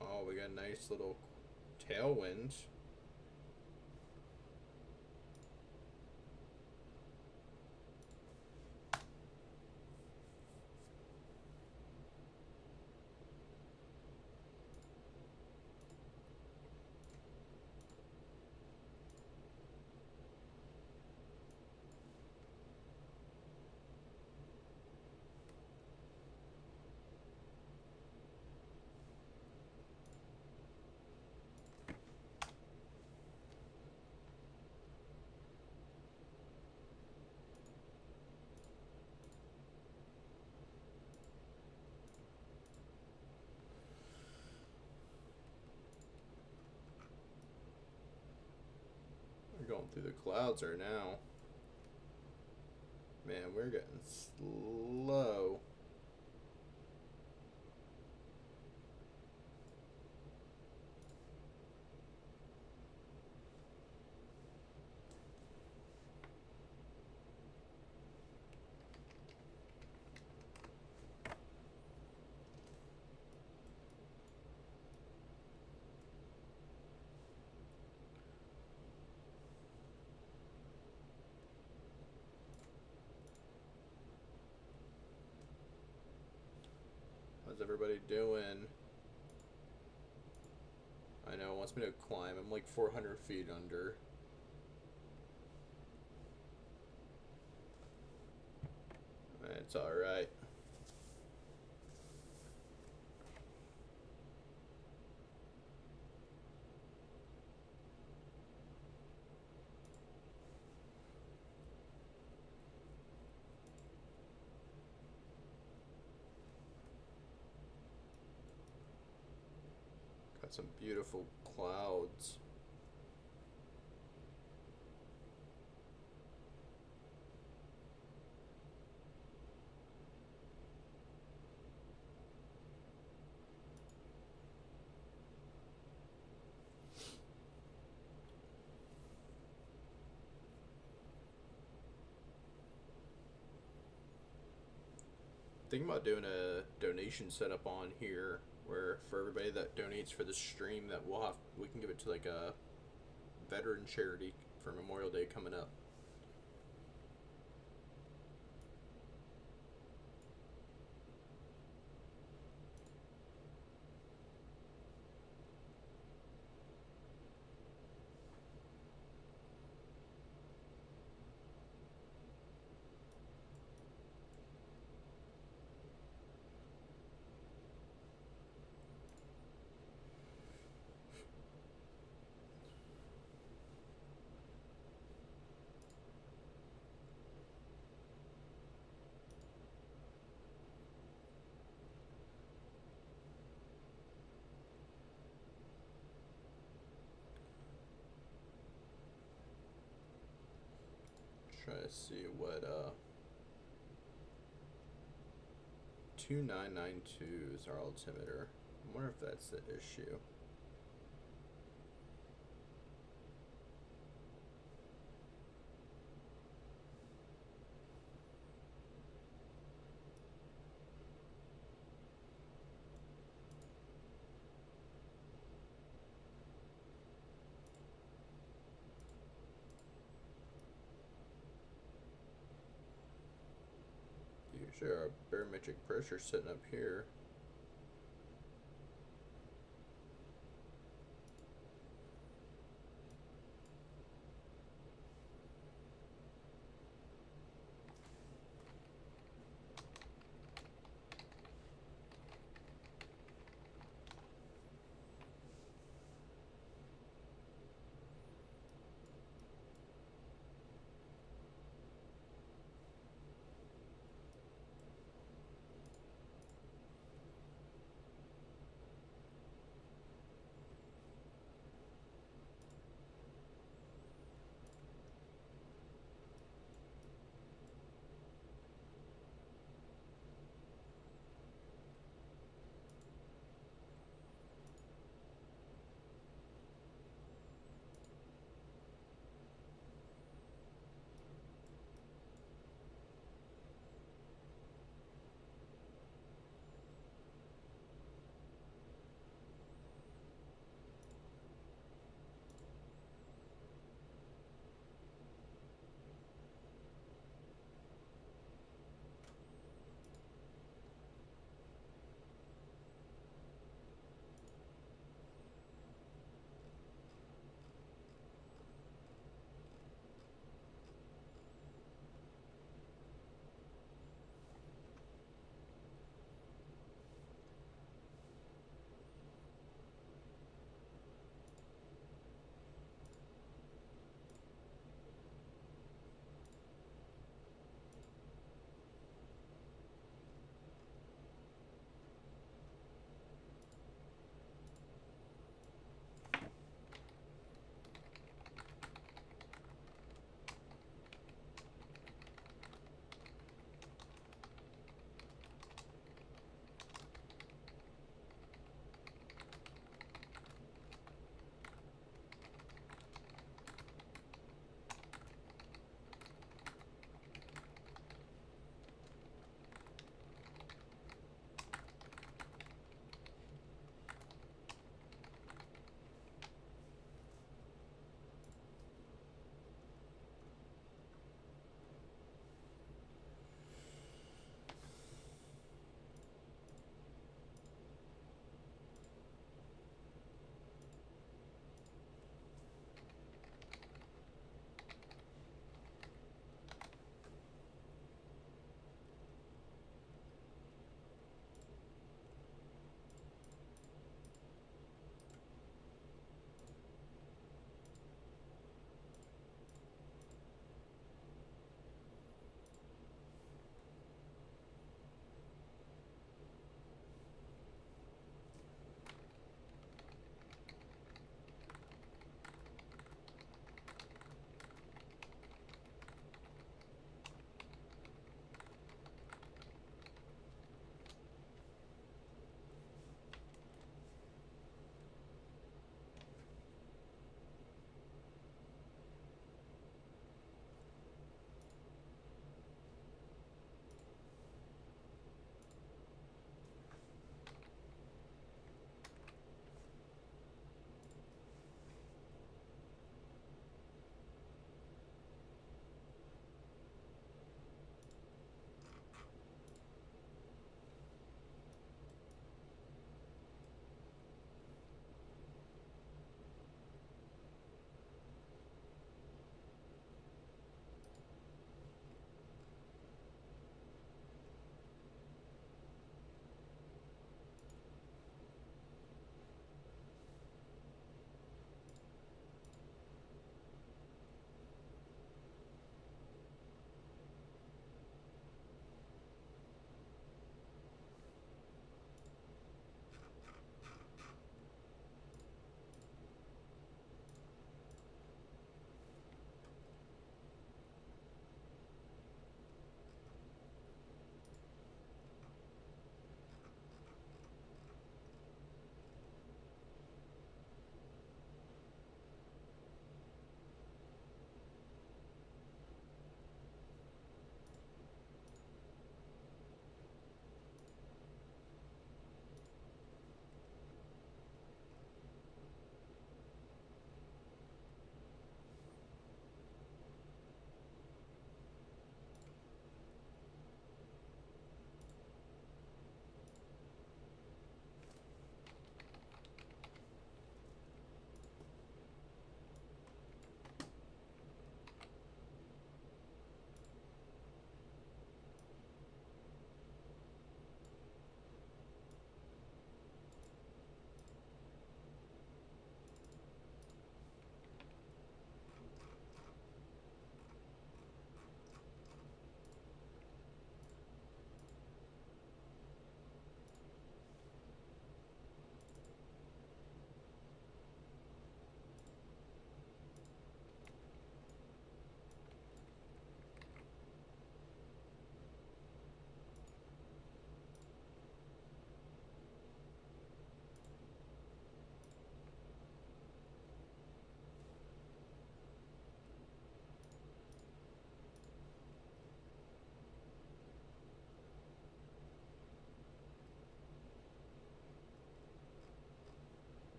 Oh, we got a nice little tailwind. We're going through the clouds right now. Man, we're getting slow. How's everybody doing? I know, it wants me to climb. I'm like 400 feet under. It's alright. Got some beautiful clouds. Thinking about doing a donation setup on here where for everybody that donates for the stream that we can give it to like a veteran charity for Memorial Day coming up. Try to see what 2992 is our altimeter. I wonder if that's the issue. Usually our barometric pressure sitting up here.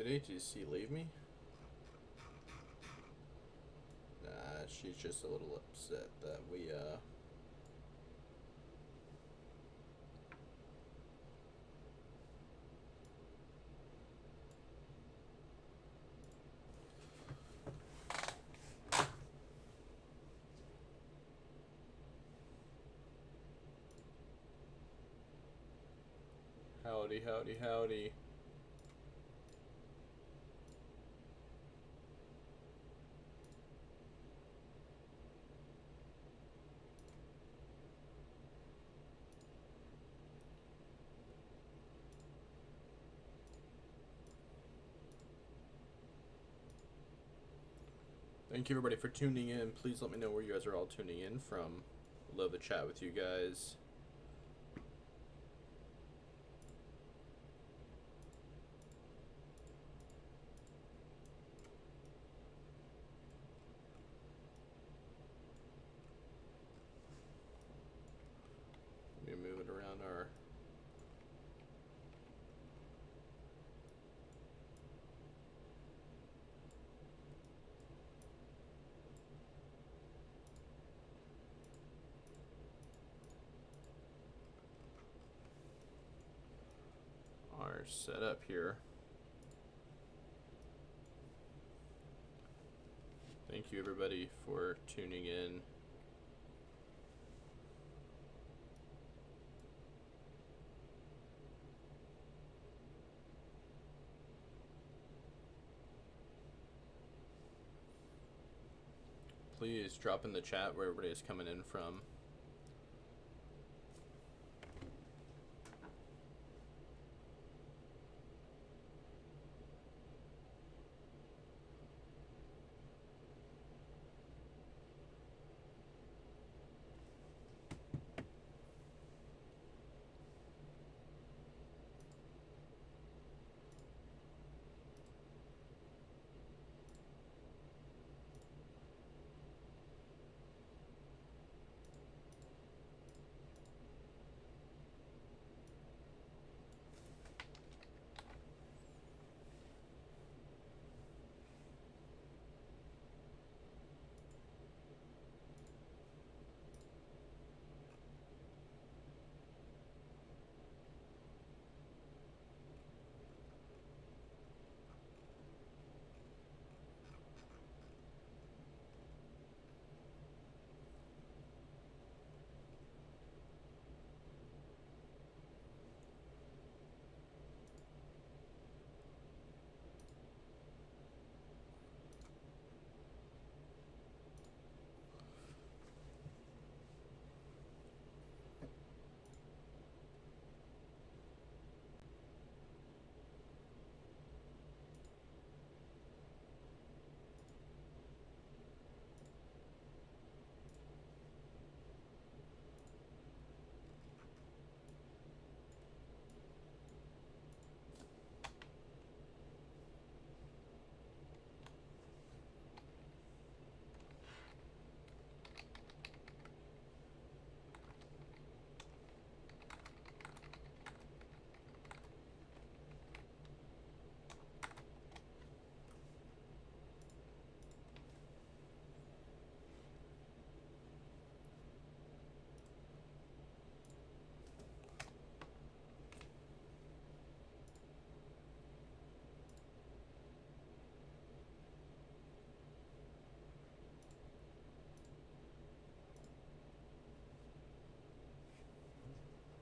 Kitty, did she leave me? Nah, she's just a little upset that we, Howdy, howdy, howdy. Thank you everybody for tuning in. Please let me know where you guys are all tuning in from. Love to chat with you guys. Let me move it around our setup here. Thank you everybody for tuning in. Please drop in the chat where everybody is coming in from.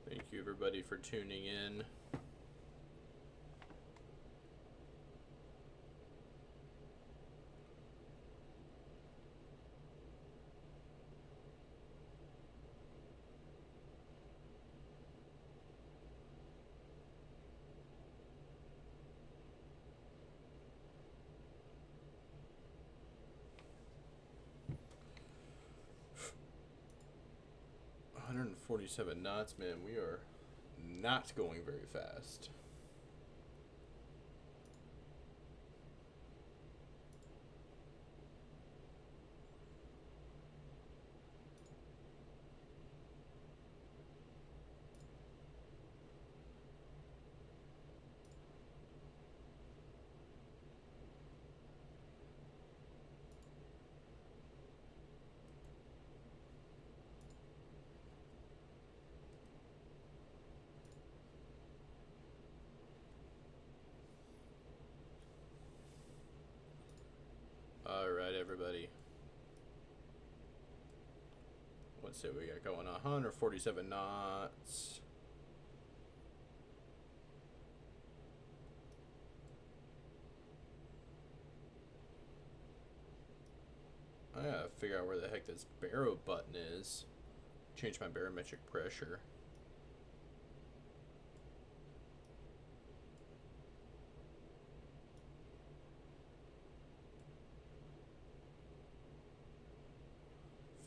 Thank you everybody for tuning in. .147 knots, man. We are not going very fast. Alright, everybody. Let's see what we got going on. 147 knots. I gotta figure out where the heck this barrow button is. Change my barometric pressure.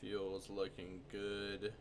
Fuel's looking good.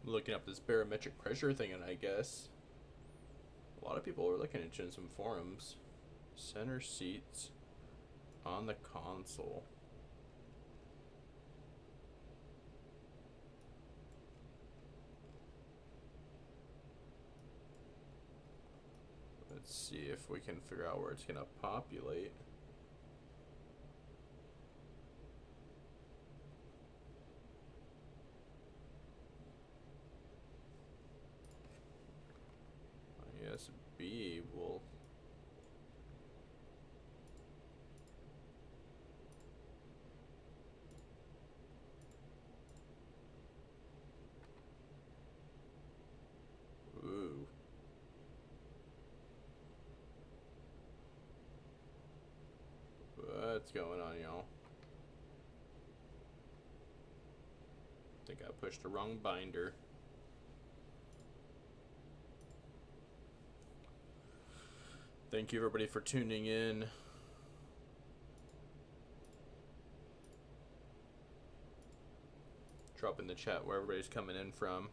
Looking up this barometric pressure thing, and I guess a lot of people are looking into some forums. Center seats on the console. Let's see if we can figure out where it's gonna populate. I guess B will. Ooh. What's going on, y'all? I think I pushed the wrong binder. Thank you, everybody, for tuning in. Drop in the chat where everybody's coming in from.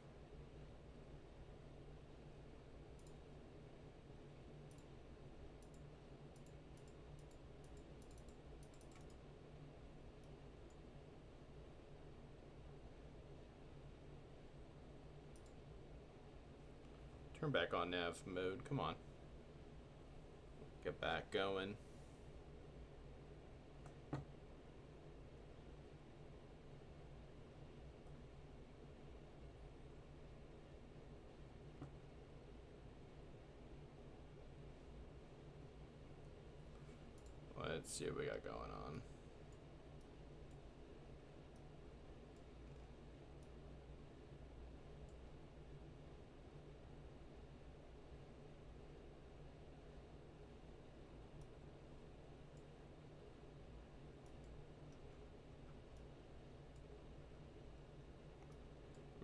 Turn back on nav mode. Come on. Get back going. Let's see what we got going on.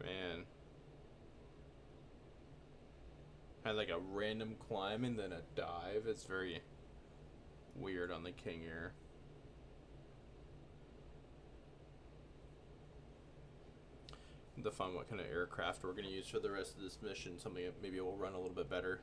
Man. Had like a random climb and then a dive. It's very weird on the King Air. Define what kind of aircraft we're going to use for the rest of this mission. Something that maybe will run a little bit better.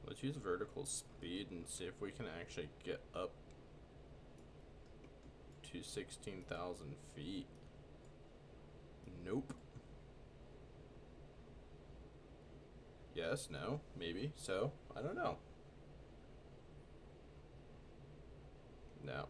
Let's use vertical speed and see if we can actually get up to 16,000 feet. Nope. Yes, no, maybe, so, I don't know. No.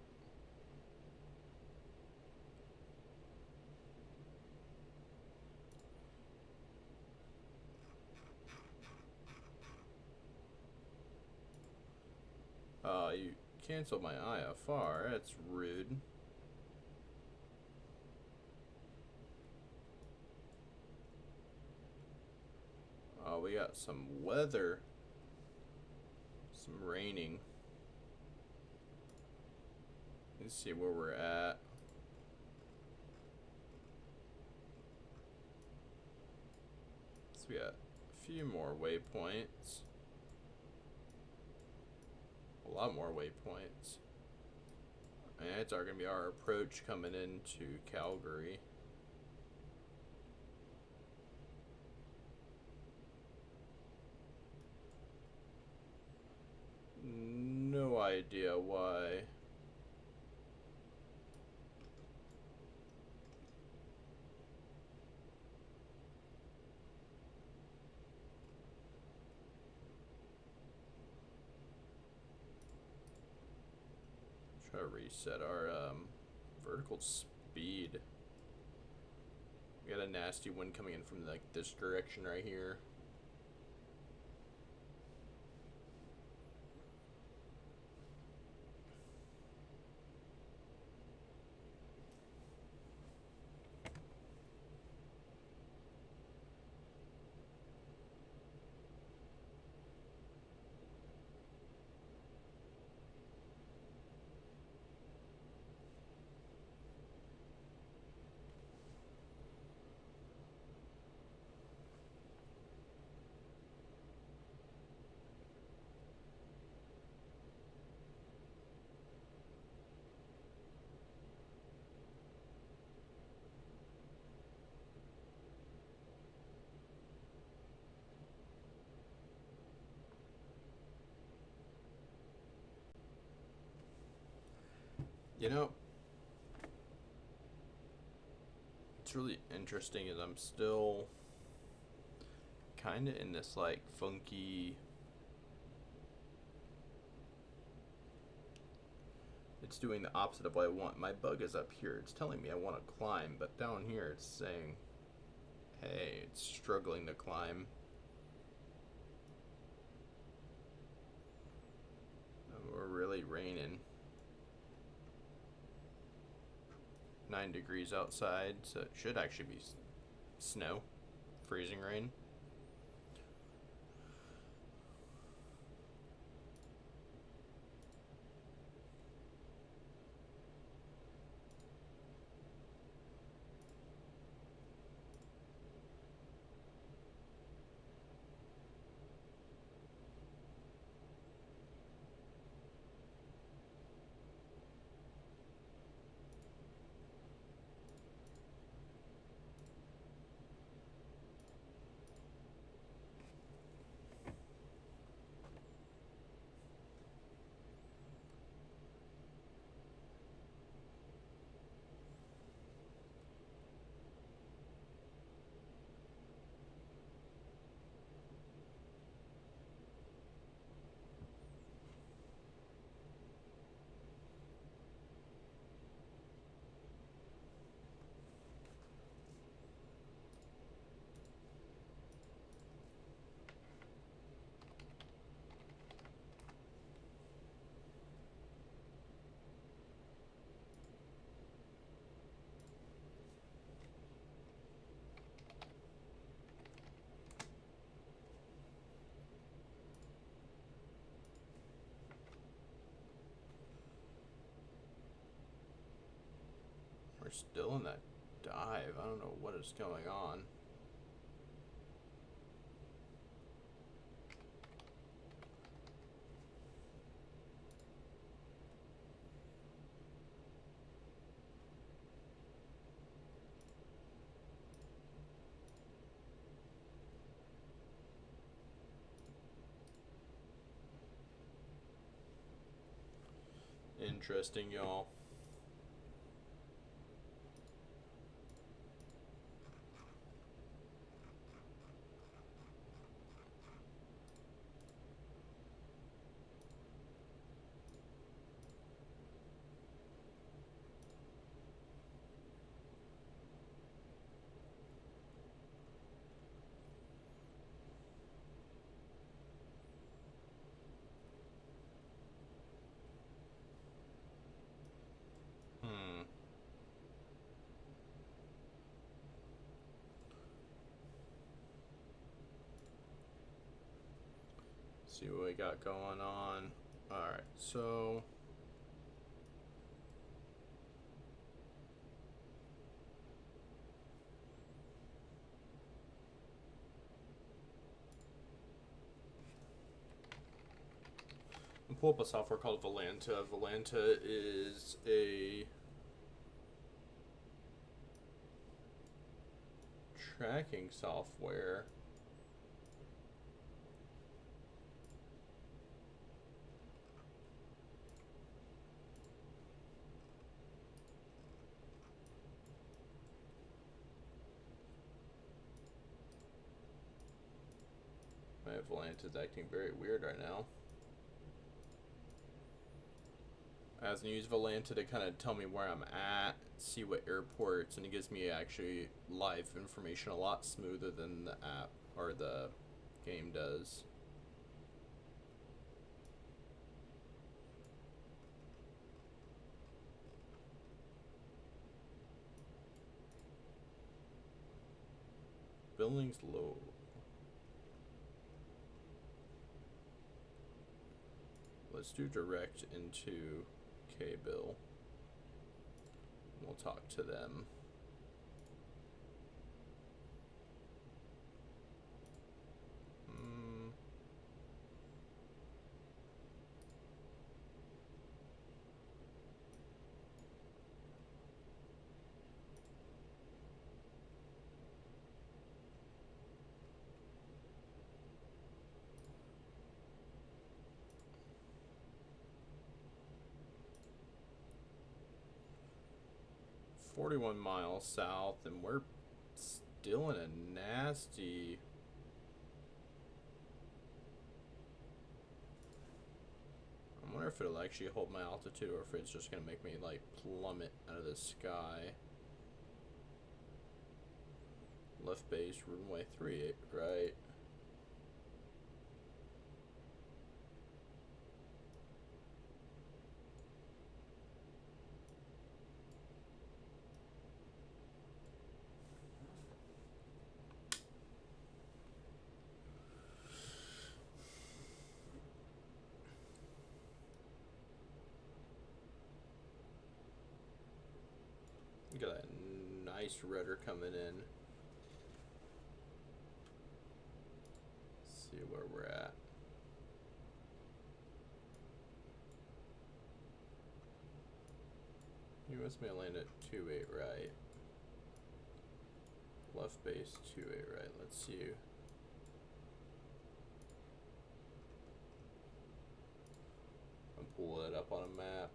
You canceled my IFR. That's rude. Oh, we got some weather. Some raining. Let's see where we're at. So we got a few more waypoints. A lot more waypoints. And it's going to be our approach coming into Calgary. No idea why. Try to reset our vertical speed. We got a nasty wind coming in from like this direction right here. You know, what's really interesting is I'm still kind of in this like funky, it's doing the opposite of what I want. My bug is up here. It's telling me I want to climb, but down here it's saying, hey, it's struggling to climb. And we're really raining. 9 degrees outside, so it should actually be snow, freezing rain. We're still in that dive. I don't know what is going on. Interesting, y'all. See what we got going on. Alright, so pull up a software called Volanta. Volanta is a tracking software. My Volanta's acting very weird right now. I was gonna use Volanta to kind of tell me where I'm at, see what airports, and it gives me actually live information a lot smoother than the app or the game does. Billings low. Let's do direct into K-Bill. We'll talk to them. "41 miles south, and we're still in a nasty..." I wonder if it'll actually hold my altitude or if it's just gonna make me like plummet out of the sky. Left base, runway 38, right? Got that nice rudder coming in. Let's see where we're at. US may land at 28 right. Left base 28 right. Let's see. I'll pull that up on a map.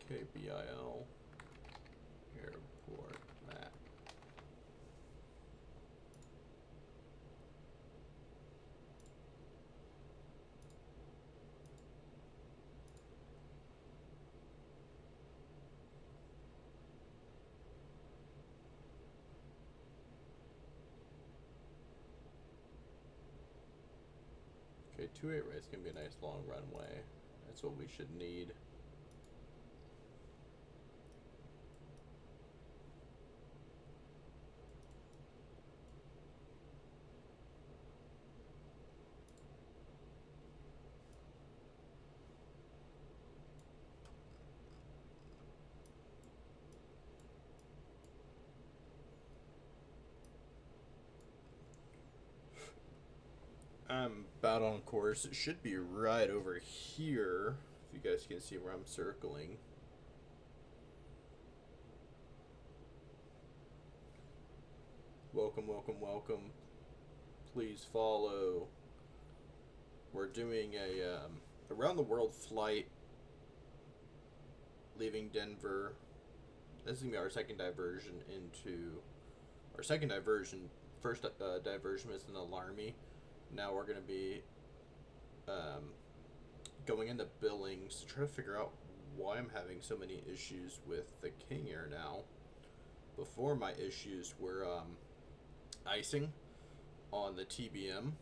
KBIL airport map. Okay, 28 right is gonna be a nice long runway. That's what we should need. I'm about on course. It should be right over here, if you guys can see where I'm circling. Welcome, welcome, welcome. Please follow. We're doing a around the world flight leaving Denver. This is gonna be our second diversion into our second diversion. First diversion was in Alarmy. Now we're going to be going into Billings to try to figure out why I'm having so many issues with the King Air now. Before, my issues were icing on the TBM.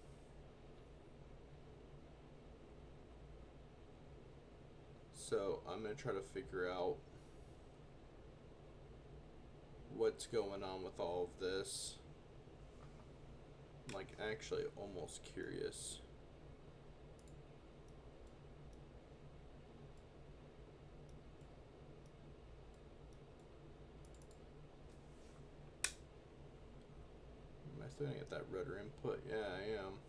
So I'm going to try to figure out what's going on with all of this. I'm like actually almost curious. Am I still gonna get that rudder input? Yeah, I am.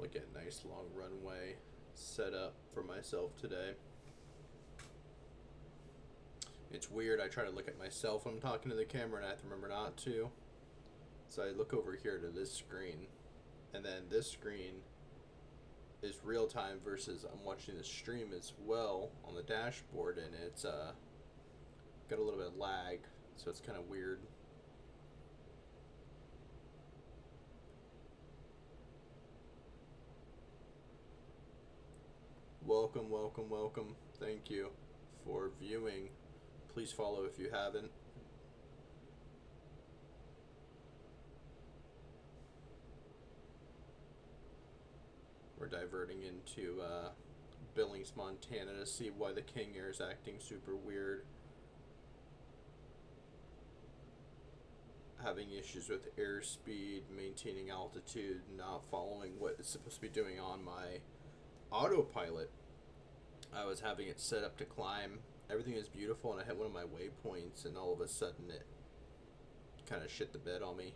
Hopefully get a nice long runway set up for myself today. It's weird, I try to look at myself when I'm talking to the camera and I have to remember not to. So I look over here to this screen, and then this screen is real time versus I'm watching the stream as well on the dashboard, and it's got a little bit of lag, so it's kind of weird. Welcome, welcome, welcome. Thank you for viewing. Please follow if you haven't. We're diverting into Billings, Montana to see why the King Air is acting super weird. Having issues with airspeed, maintaining altitude, not following what it's supposed to be doing on my autopilot. I was having it set up to climb. Everything is beautiful, and I hit one of my waypoints, and all of a sudden it kind of shit the bed on me.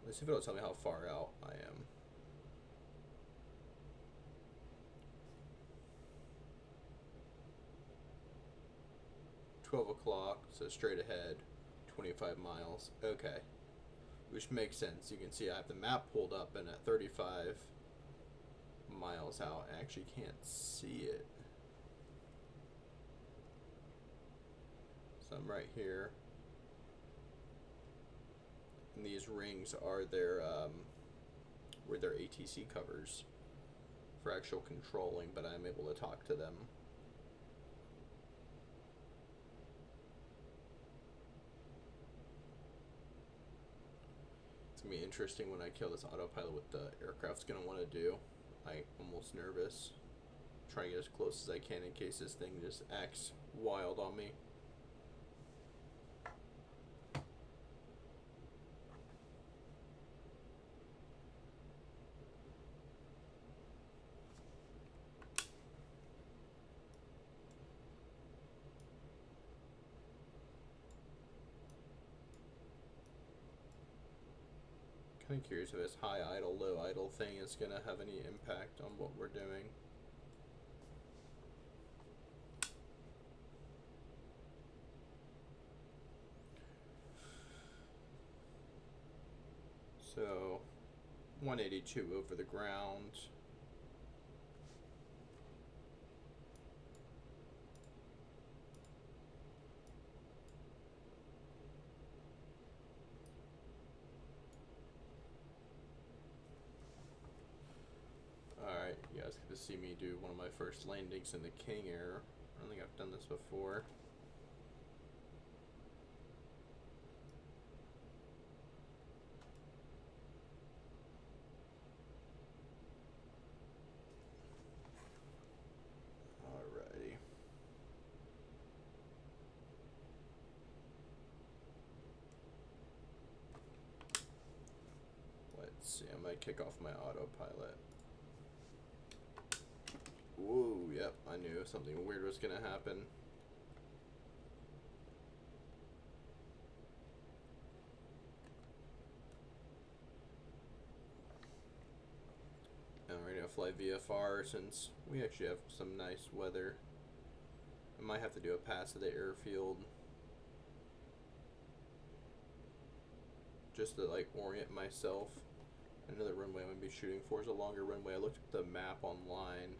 Let's see if it'll tell me how far out I am. $12 so straight ahead, 25 miles. Okay. Which makes sense. You can see I have the map pulled up, and at 35 miles out, I actually can't see it. So I'm right here. And these rings are their were their ATC covers for actual controlling, but I'm able to talk to them. It's gonna be interesting when I kill this autopilot what the aircraft's gonna want to do. I'm almost nervous. Try to get as close as I can in case this thing just acts wild on me. Kind of curious if this high idle, low idle thing is going to have any impact on what we're doing. So, 182 over the ground. Alright, you guys get to see me do one of my first landings in the King Air. I don't think I've done this before. Alrighty. Let's see, I might kick off my autopilot. Whoa, yep, I knew something weird was gonna happen. And we're gonna fly VFR since we actually have some nice weather. I might have to do a pass to the airfield just to like orient myself. Another runway I'm gonna be shooting for is a longer runway. I looked at the map online.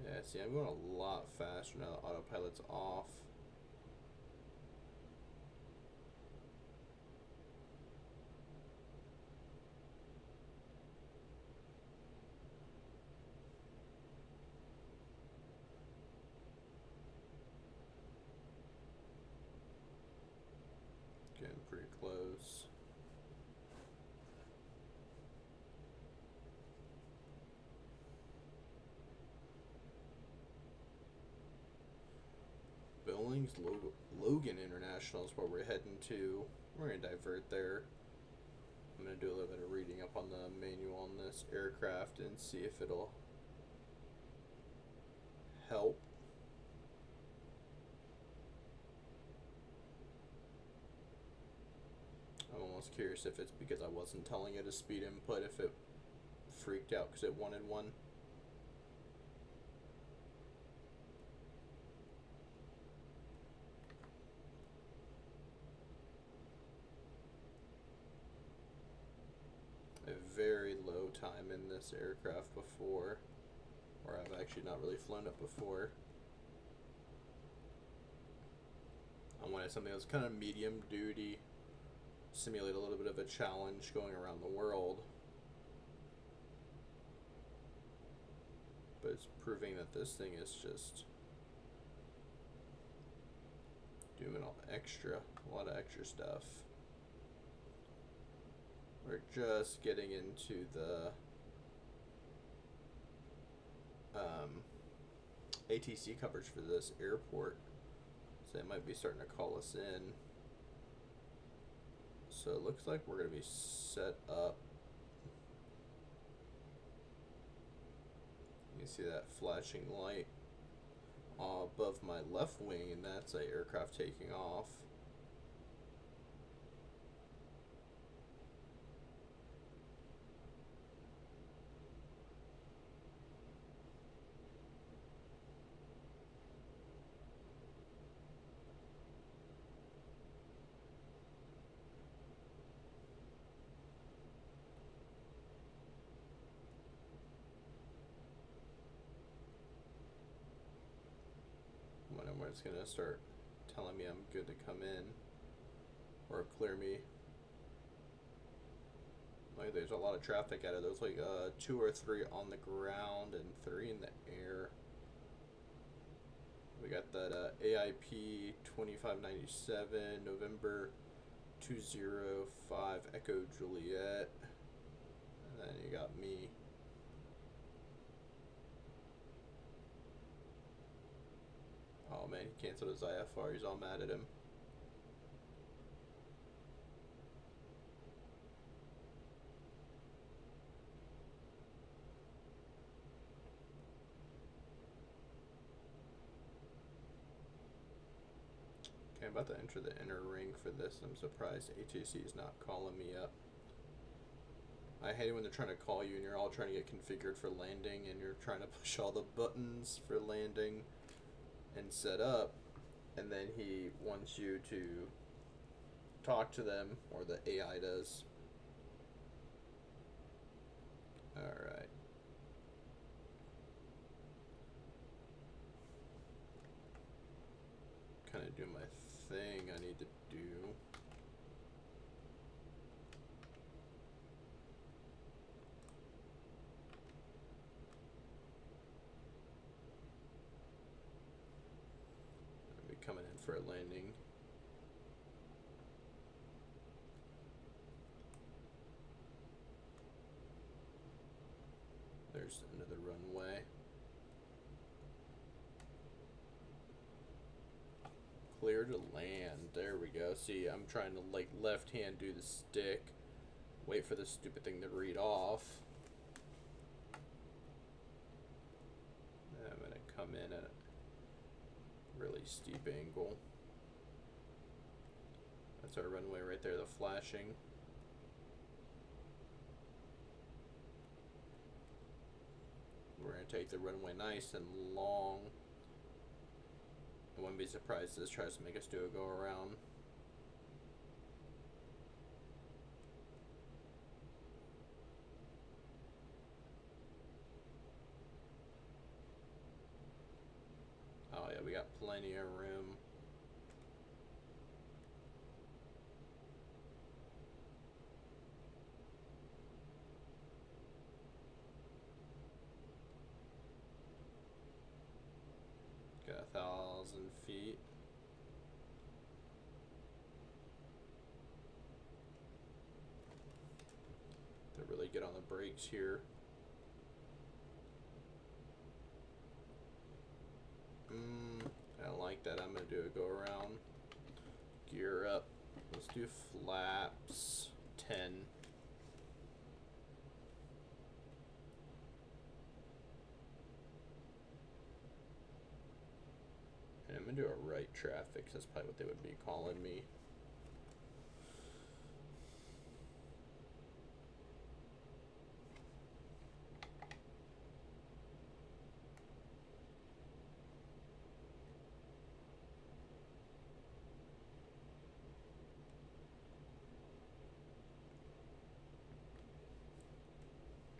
Yeah, see, I'm going a lot faster now the autopilot's off. Getting pretty close. Billings Logan International is where we're heading to. We're going to divert there. I'm going to do a little bit of reading up on the manual on this aircraft and see if it'll help. I'm almost curious if it's because I wasn't telling it a speed input, if it freaked out because it wanted one. A very low time in this aircraft before, or I've actually not really flown it before. I wanted something that's kind of medium duty, simulate a little bit of a challenge going around the world. But it's proving that this thing is just doing a lot of extra stuff. We're just getting into the ATC coverage for this airport, so they might be starting to call us in. So it looks like we're going to be set up. You can see that flashing light above my left wing, and that's an aircraft taking off. When it's going to start telling me I'm good to come in or clear me. Like, there's a lot of traffic out of those, like 2 or 3 on the ground and 3 in the air. We got that AIP 2597 November 205 Echo Juliet, and then you got me. Oh man, he canceled his IFR. He's all mad at him. Okay, I'm about to enter the inner ring for this. I'm surprised ATC is not calling me up. I hate it when they're trying to call you and you're all trying to get configured for landing and you're trying to push all the buttons for landing and set up, and then he wants you to talk to them, or the AI does. Alright. Kind of do my thing I need to do. I'll be coming in for a landing. There's another runway. Clear to land. There we go. See, I'm trying to like left hand do the stick. Wait for this stupid thing to read off. And I'm gonna come in at a really steep angle. That's our runway right there, the flashing. We're going to take the runway nice and long. I wouldn't be surprised if this tries to make us do a go around. Oh yeah, we got plenty of room. Got 1,000 feet. To really get on the brakes here. I don't like that, I'm going to do a go around. Gear up. Let's do flaps 10. And I'm going to do a right traffic, 'cause that's probably what they would be calling me.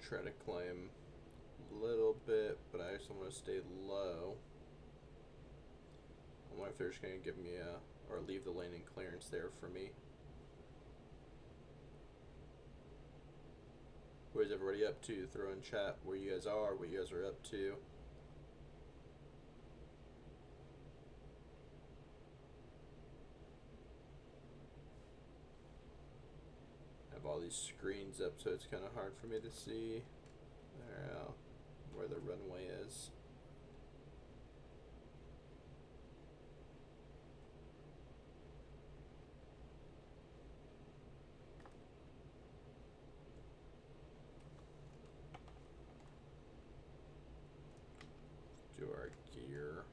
Try to climb a little bit, but I just want to stay low. I wonder if they're just going to give me a, or leave the landing clearance there for me. What is everybody up to? Throw in chat where you guys are, what you guys are up to. I have all these screens up, so it's kind of hard for me to see there, where the runway is. Do our gear.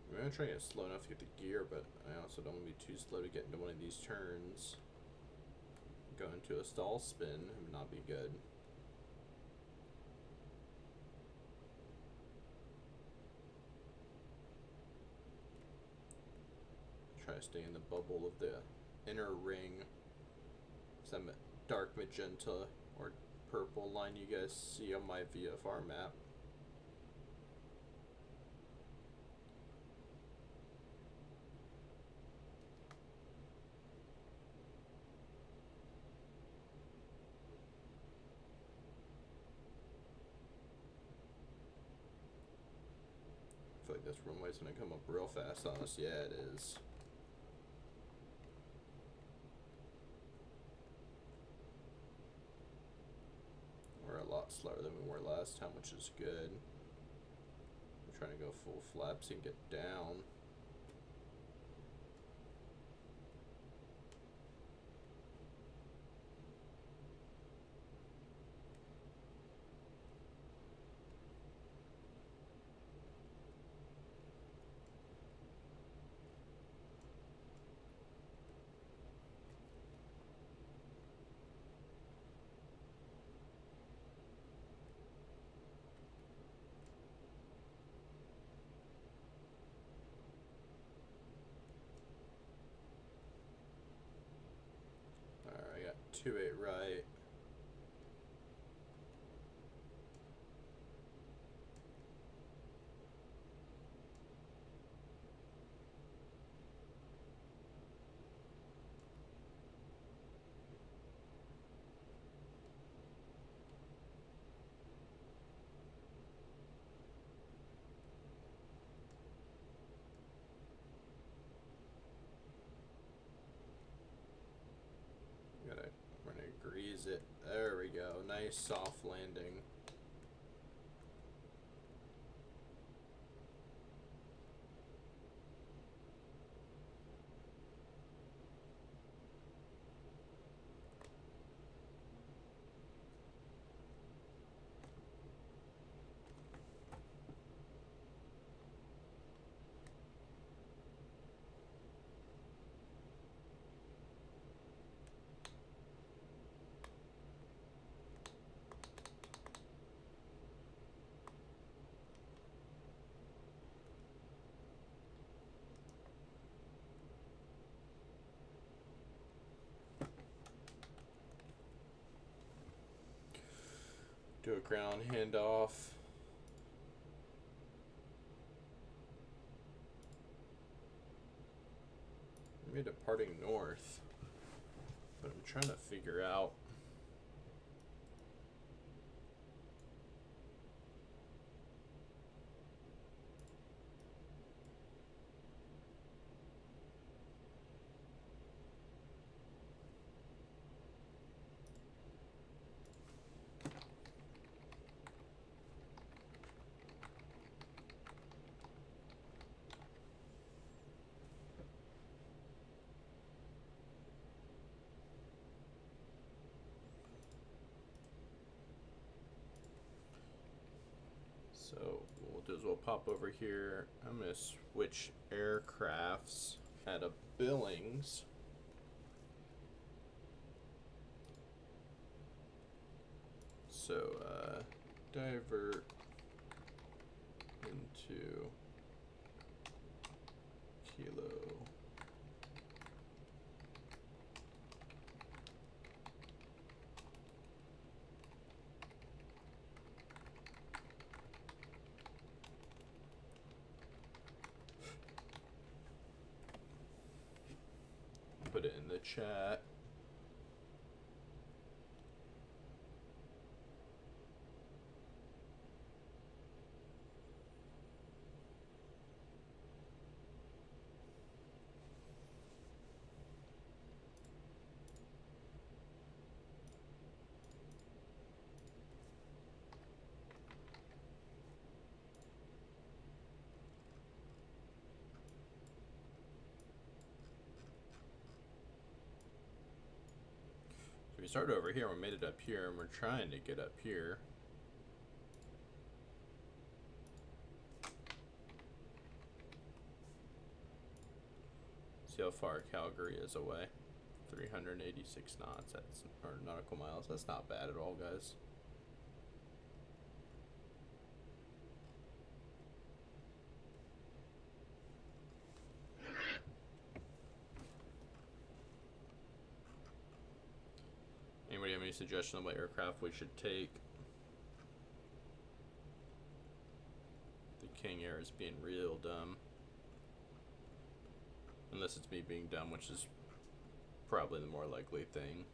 I'm going to try to get slow enough to get the gear, but I also don't want to be too slow to get into one of these turns. Go into a stall spin would not be good. Try to stay in the bubble of the inner ring. Some dark magenta or purple line you guys see on my VFR map. I feel like this runway's gonna come up real fast on us. Yeah, it is. We're a lot slower than we were last time, which is good. I'm trying to go full flaps and get down. Alright, I got 28 right. We're gonna grease it. There we go. Nice soft landing. Do a ground handoff. We're departing north. trying to figure out. So what we'll do is we'll pop over here. I'm going to switch aircrafts out of Billings. So divert into Kilo. Put it in the chat. So we started over here, we made it up here, and we're trying to get up here. See how far Calgary is away. 386 knots, or nautical miles. That's not bad at all, guys. Anybody have any suggestion on what aircraft we should take? The King Air is being real dumb. Unless it's me being dumb, which is probably the more likely thing.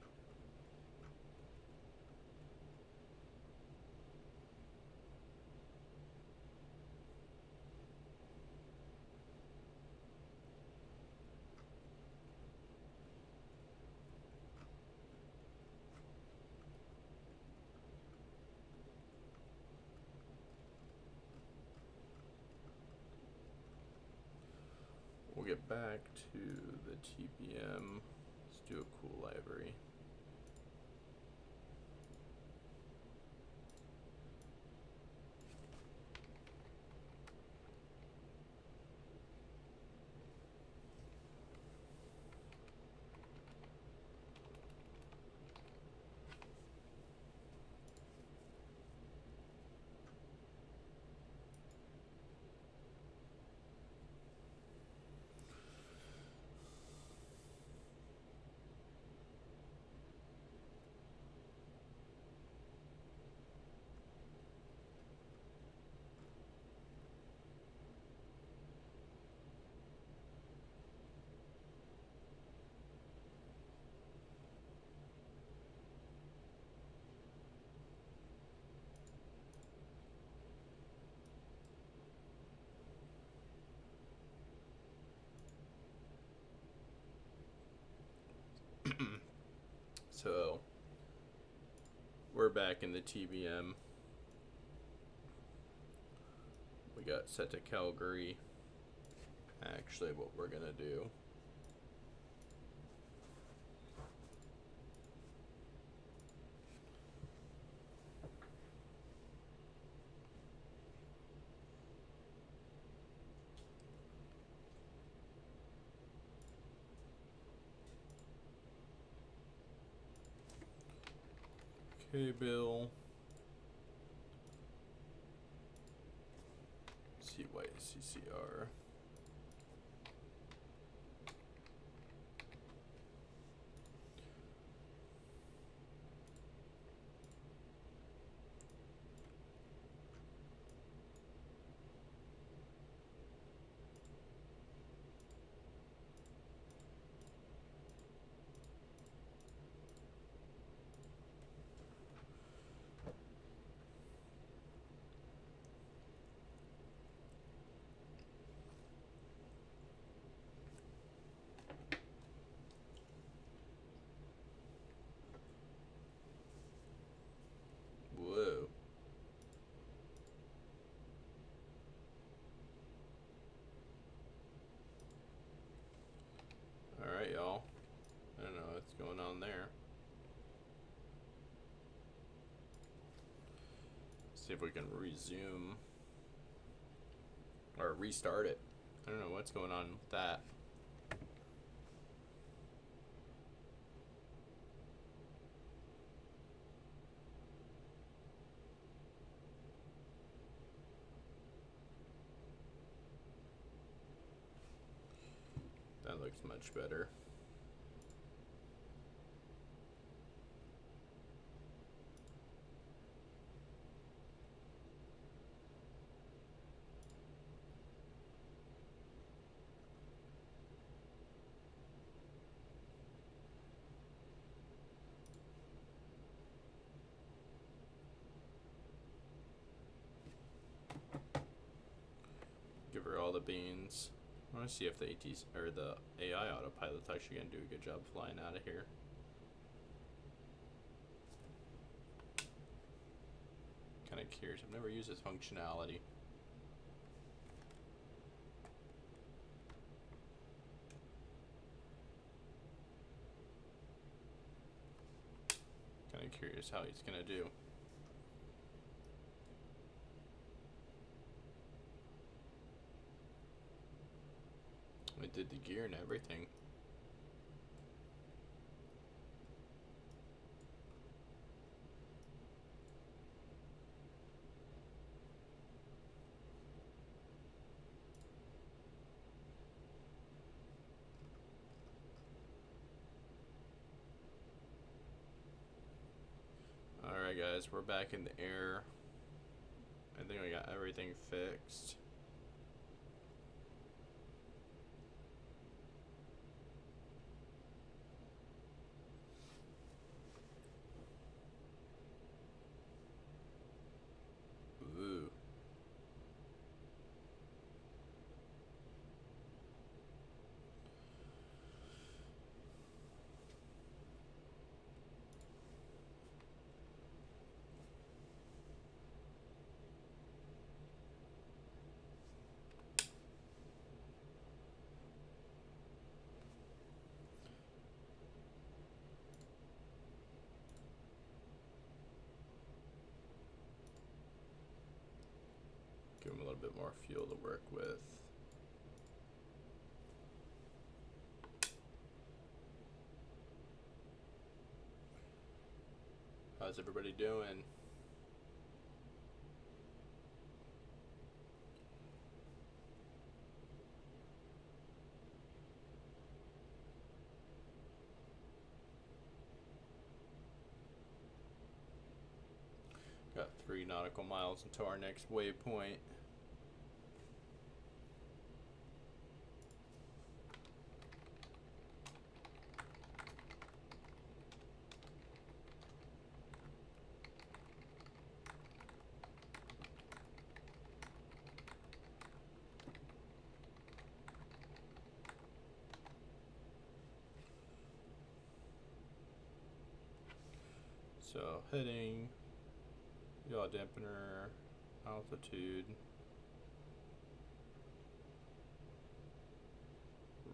We'll get back to the TBM. Let's do a cool library. So we're back in the TBM. We got set to Calgary. Actually, what we're gonna do, K-Bill, CYCCR. See if we can resume or restart it. I don't know what's going on with that. That looks much better. Give her all the beans. I want to see if the ATs or the AI autopilot's actually gonna do a good job flying out of here. Kind of curious. I've never used this functionality. Kind of curious how he's gonna do. It did the gear and everything. Alright guys, we're back in the air. I think we got everything fixed. Ooh. Give him a little bit more fuel to work with. How's everybody doing? Got 3 nautical miles until our next waypoint. So heading, yaw dampener, altitude.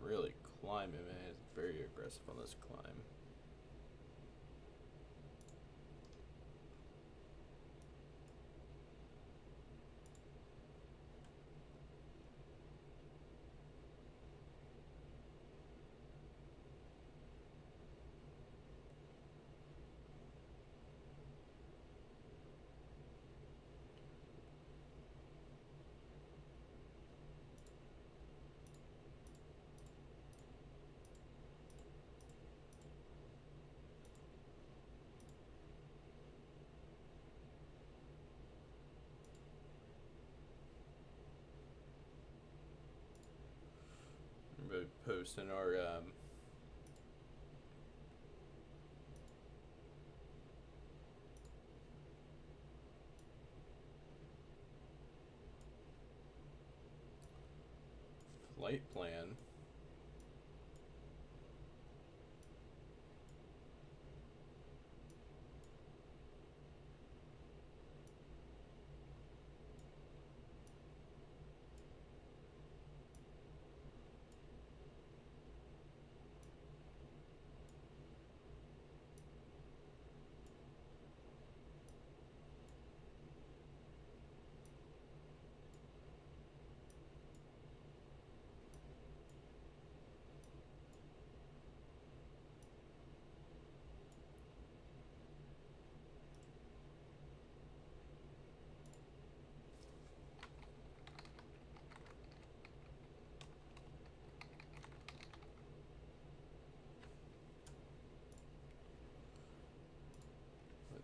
Really climbing, man. It's very aggressive on this climb. We're posting our flight plan.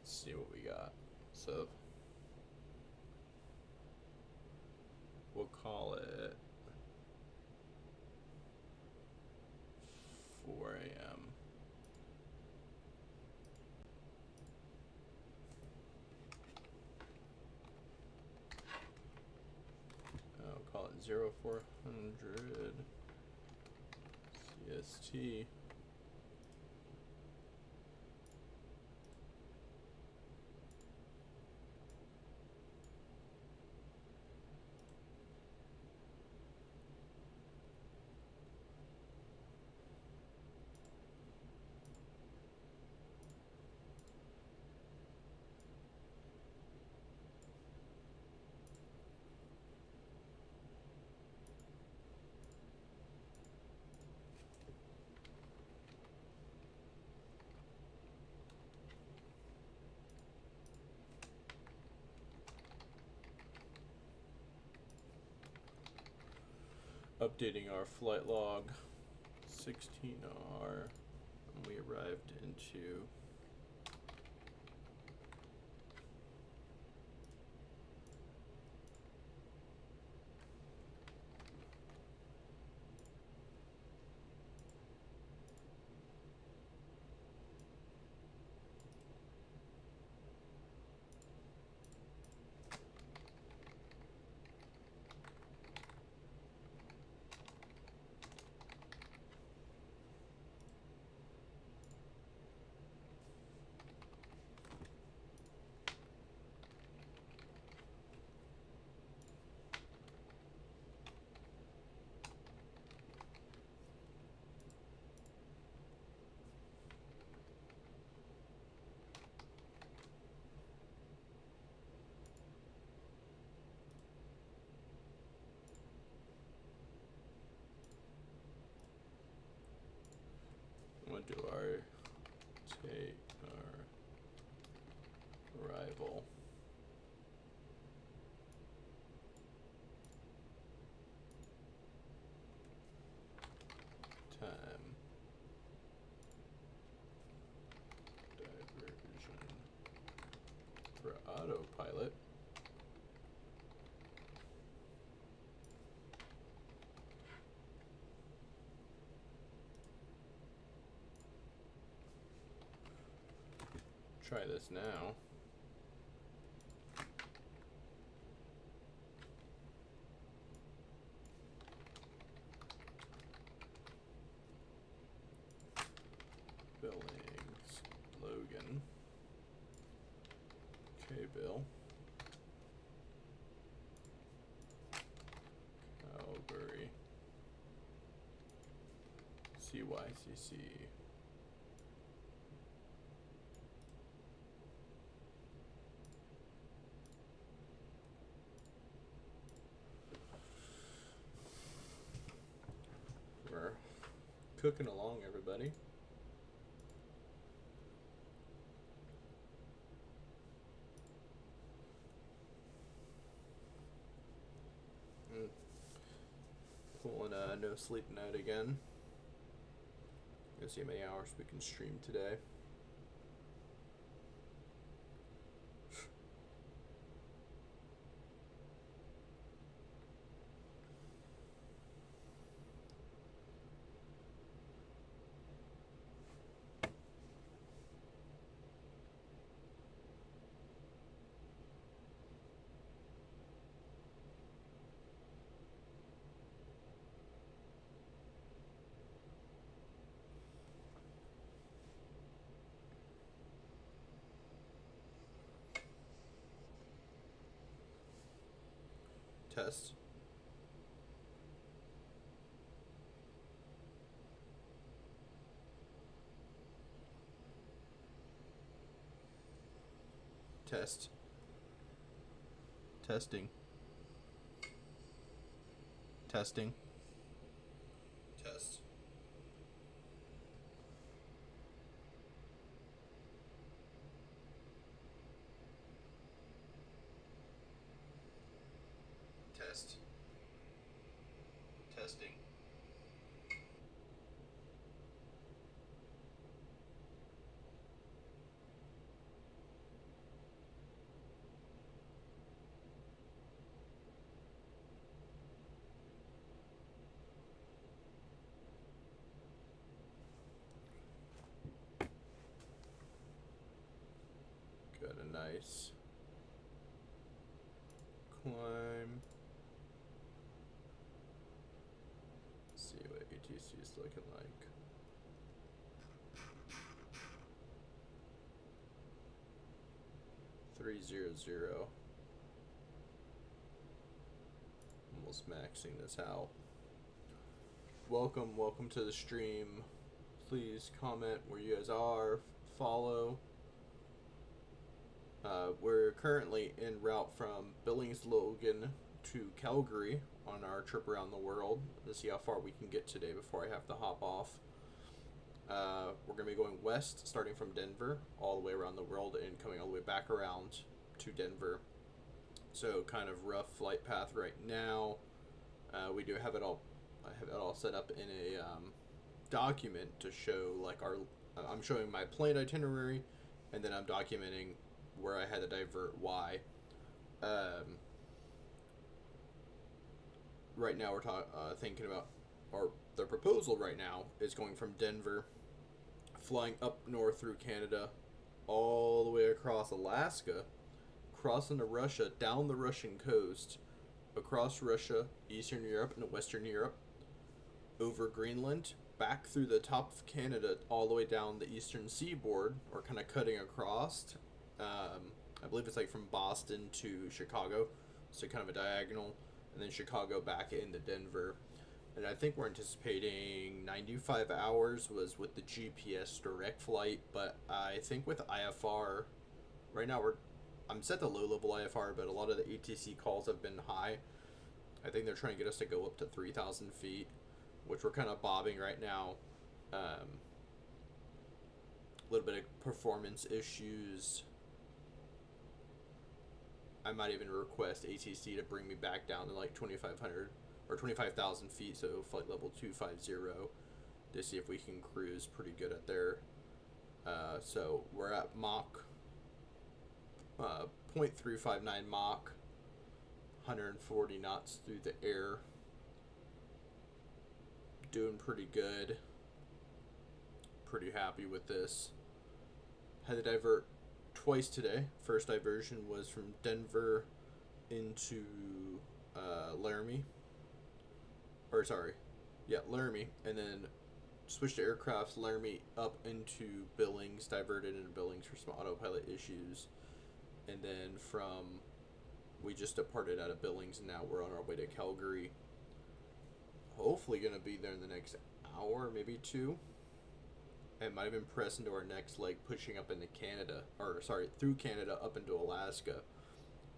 Let's see what we got. So we'll call it 4 a.m. I'll call it 0400 CST. Updating our flight log, 16R, and we arrived into we'll do our arrival. Time. Diversion. For autopilot. Try this now. Billings, Logan, K-Bill, Calgary, CYCC. We're cooking along, everybody. Pulling a no sleep night again. Gonna see how many hours we can stream today. Test. Test. Testing. Testing. Test. Test. Testing. Got a nice climb. Let's see what ATC is looking like. $300. Almost maxing this out. Welcome to the stream. Please comment where you guys are. Follow. We're currently en route from Billings, Logan to Calgary on our trip around the world. Let's see how far we can get today before I have to hop off. We're going to be going west, starting from Denver, all the way around the world and coming all the way back around to Denver. So kind of rough flight path right now. We do have it all. I have it all set up in a document to show like I'm showing my planned itinerary, and then I'm documenting where I had to divert why. Right now we're thinking about, or the proposal right now is going from Denver, flying up north through Canada, all the way across Alaska, crossing to Russia, down the Russian coast, across Russia, Eastern Europe and Western Europe, over Greenland, back through the top of Canada, all the way down the eastern seaboard, or kind of cutting across. I believe it's like from Boston to Chicago, so kind of a diagonal, and then Chicago back into Denver. And I think we're anticipating 95 hours was with the GPS direct flight, but I think with IFR, right now I'm set to low level IFR, but a lot of the ATC calls have been high. I think they're trying to get us to go up to 3,000 feet, which we're kind of bobbing right now. A little bit of performance issues. I might even request ATC to bring me back down to like 2,500 or 25,000 feet, so flight level 250, to see if we can cruise pretty good at there. So we're at Mach 0.359 Mach, 140 knots through the air. Doing pretty good. Pretty happy with this. Had to divert twice today. First diversion was from Denver into Laramie. Laramie. And then switched to aircrafts, Laramie up into Billings, diverted into Billings for some autopilot issues. And then we just departed out of Billings, and now we're on our way to Calgary. Hopefully going to be there in the next hour, maybe two. And might even press into our next leg, pushing up into Canada, through Canada up into Alaska.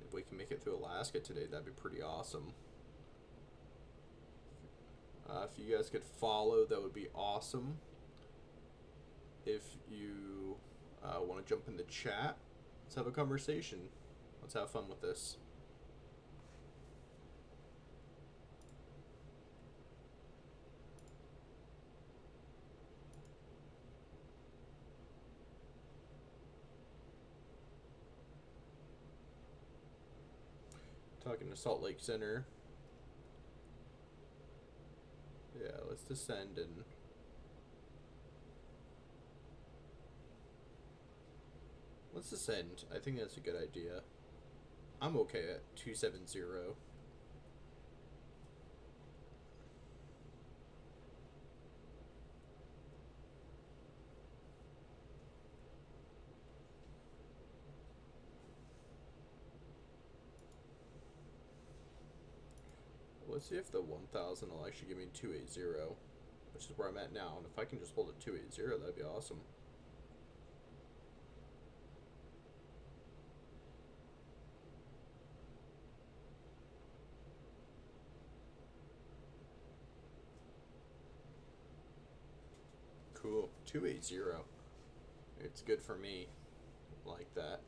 If we can make it through Alaska today, that'd be pretty awesome. If you guys could follow, that would be awesome. If you want to jump in the chat, let's have a conversation. Let's have fun with this. Talking to Salt Lake Center. Yeah, let's descend and let's descend. I think that's a good idea. I'm okay at 270. Let's see if the 1,000 will actually give me 280, which is where I'm at now. And if I can just hold at 280, that'd be awesome. Cool. 280. It's good for me. Like that.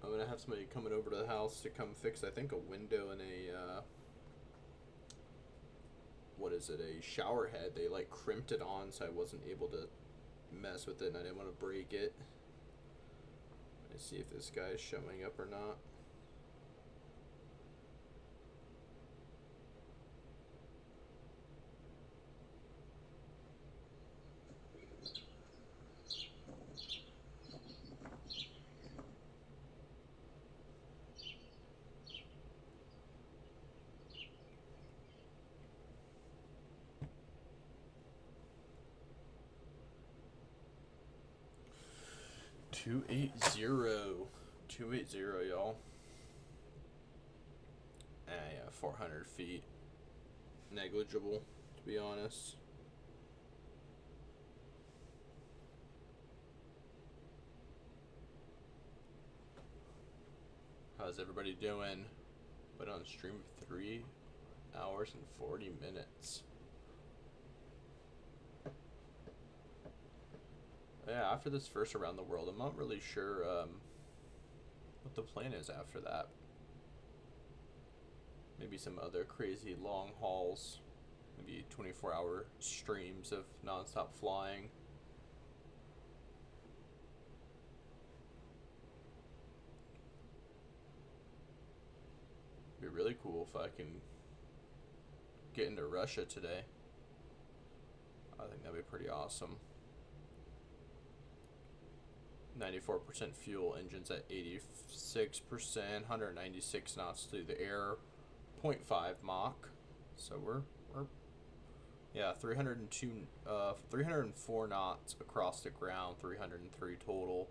I'm gonna have somebody coming over to the house to come fix, I think, a window and a a shower head. They like crimped it on, so I wasn't able to mess with it, and I didn't want to break it. Let's see if this guy's showing up or not. 280. 280, y'all. Yeah, 400 feet. Negligible, to be honest. How's everybody doing? Been on stream for 3 hours and 40 minutes. Yeah, after this first around the world, I'm not really sure what the plan is after that. Maybe some other crazy long hauls. Maybe 24-hour streams of nonstop flying. It'd be really cool if I can get into Russia today. I think that'd be pretty awesome. 94% fuel, engines at 86%, 196 knots through the air, 0.5 Mach. So we're yeah, 304 knots across the ground, 303 total.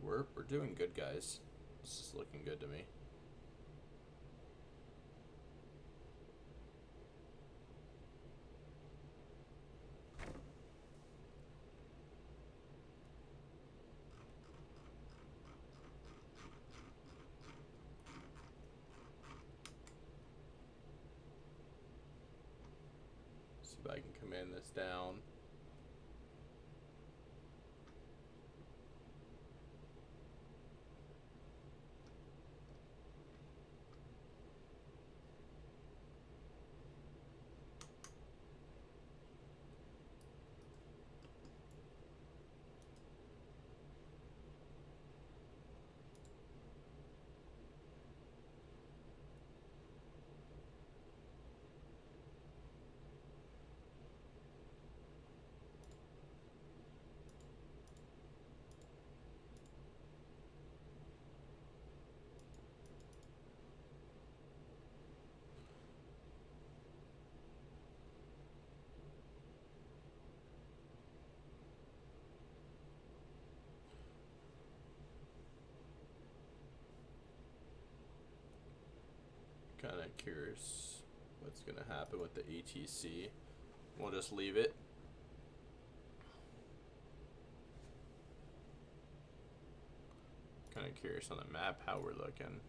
We're doing good, guys. This is looking good to me. See if I can command this down. Kind of curious what's going to happen with the ATC. We'll just leave it. Kind of curious on the map how we're looking.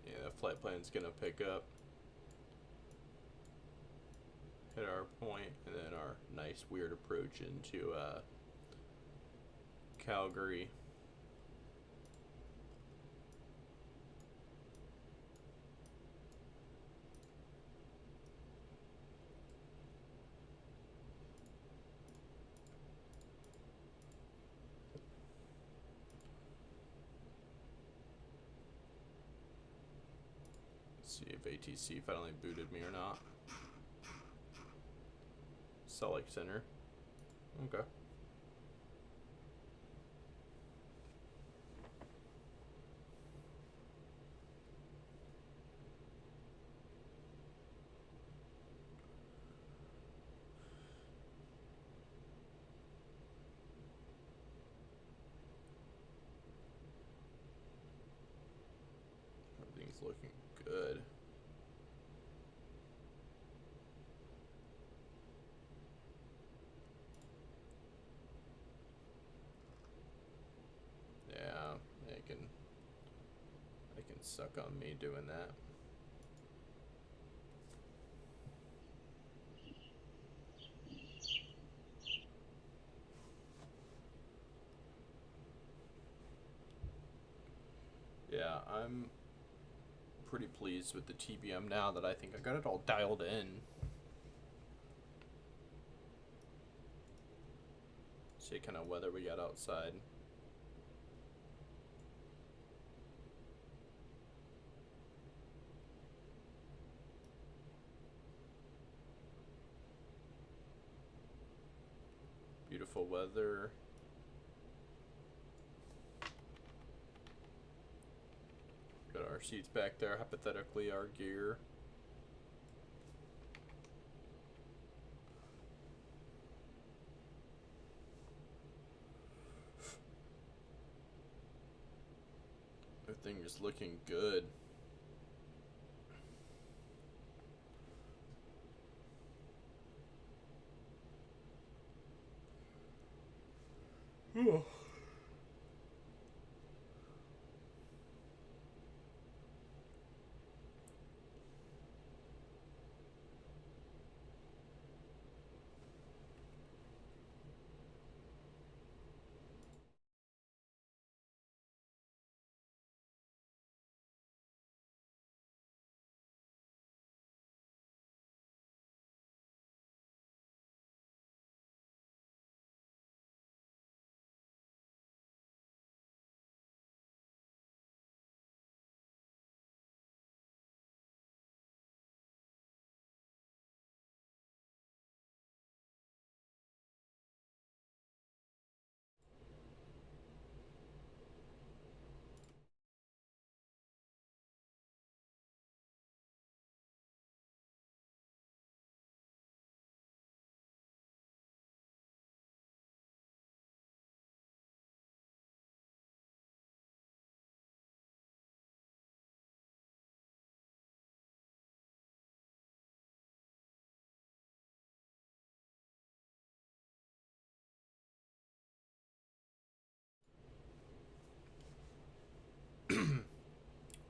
Yeah, the flight plan's going to pick up. Hit our point, and then our nice weird approach into Calgary. See if ATC finally booted me or not. Salt Lake Center. Okay. Everything's looking good. Yeah, they can suck on me doing that. Yeah, I'm pretty pleased with the TBM now that I think I got it all dialed in. See what kind of weather we got outside. Beautiful weather. Got our seats back there, hypothetically our gear. Everything is looking good. Oh.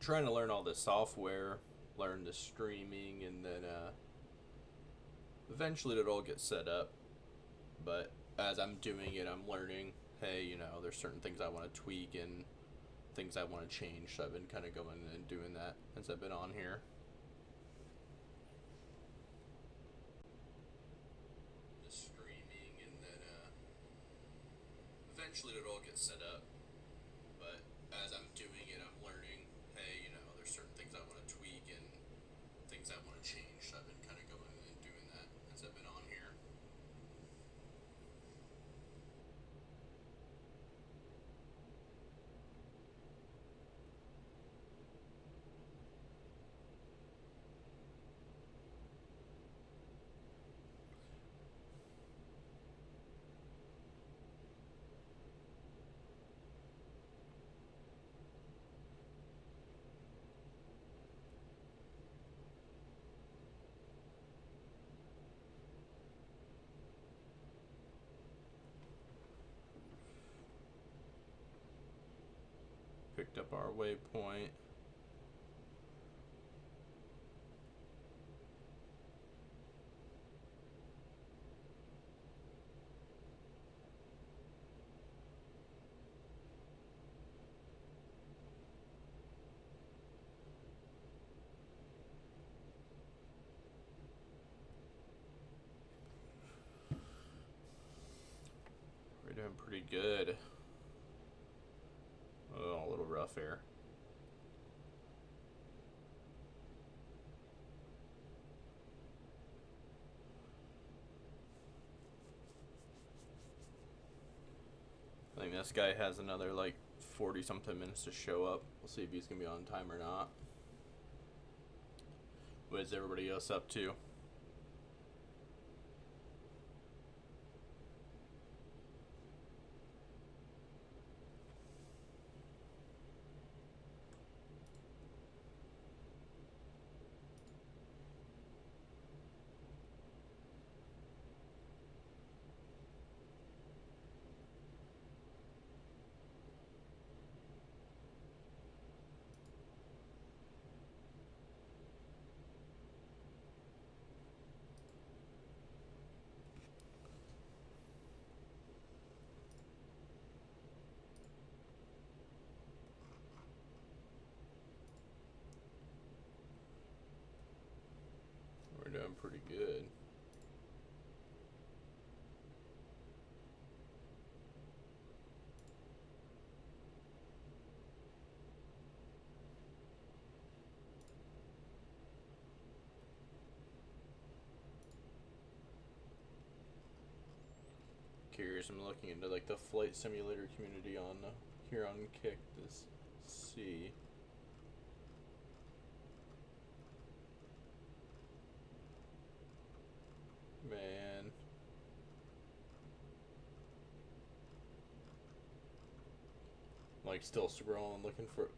Trying to learn all the software, learn the streaming, and then eventually it'll all get set up. But as I'm doing it, I'm learning, hey, there's certain things I want to tweak and things I want to change. So I've been kind of going and doing that since I've been on here. The streaming, and then eventually it'll all get set up. But as I'm doing it, I'm learning, hey, there's certain things I want to tweak and things I want to change. So I've been kind of going and doing that since I've been on here. Picked up our waypoint. We're doing pretty good. Oh, a little rough here. I think this guy has another like 40 something minutes to show up. We'll see if he's gonna be on time or not. What is everybody else up to? We're doing pretty good. Curious, I'm looking into like the flight simulator community on here on Kick to see. Like still scrolling, looking for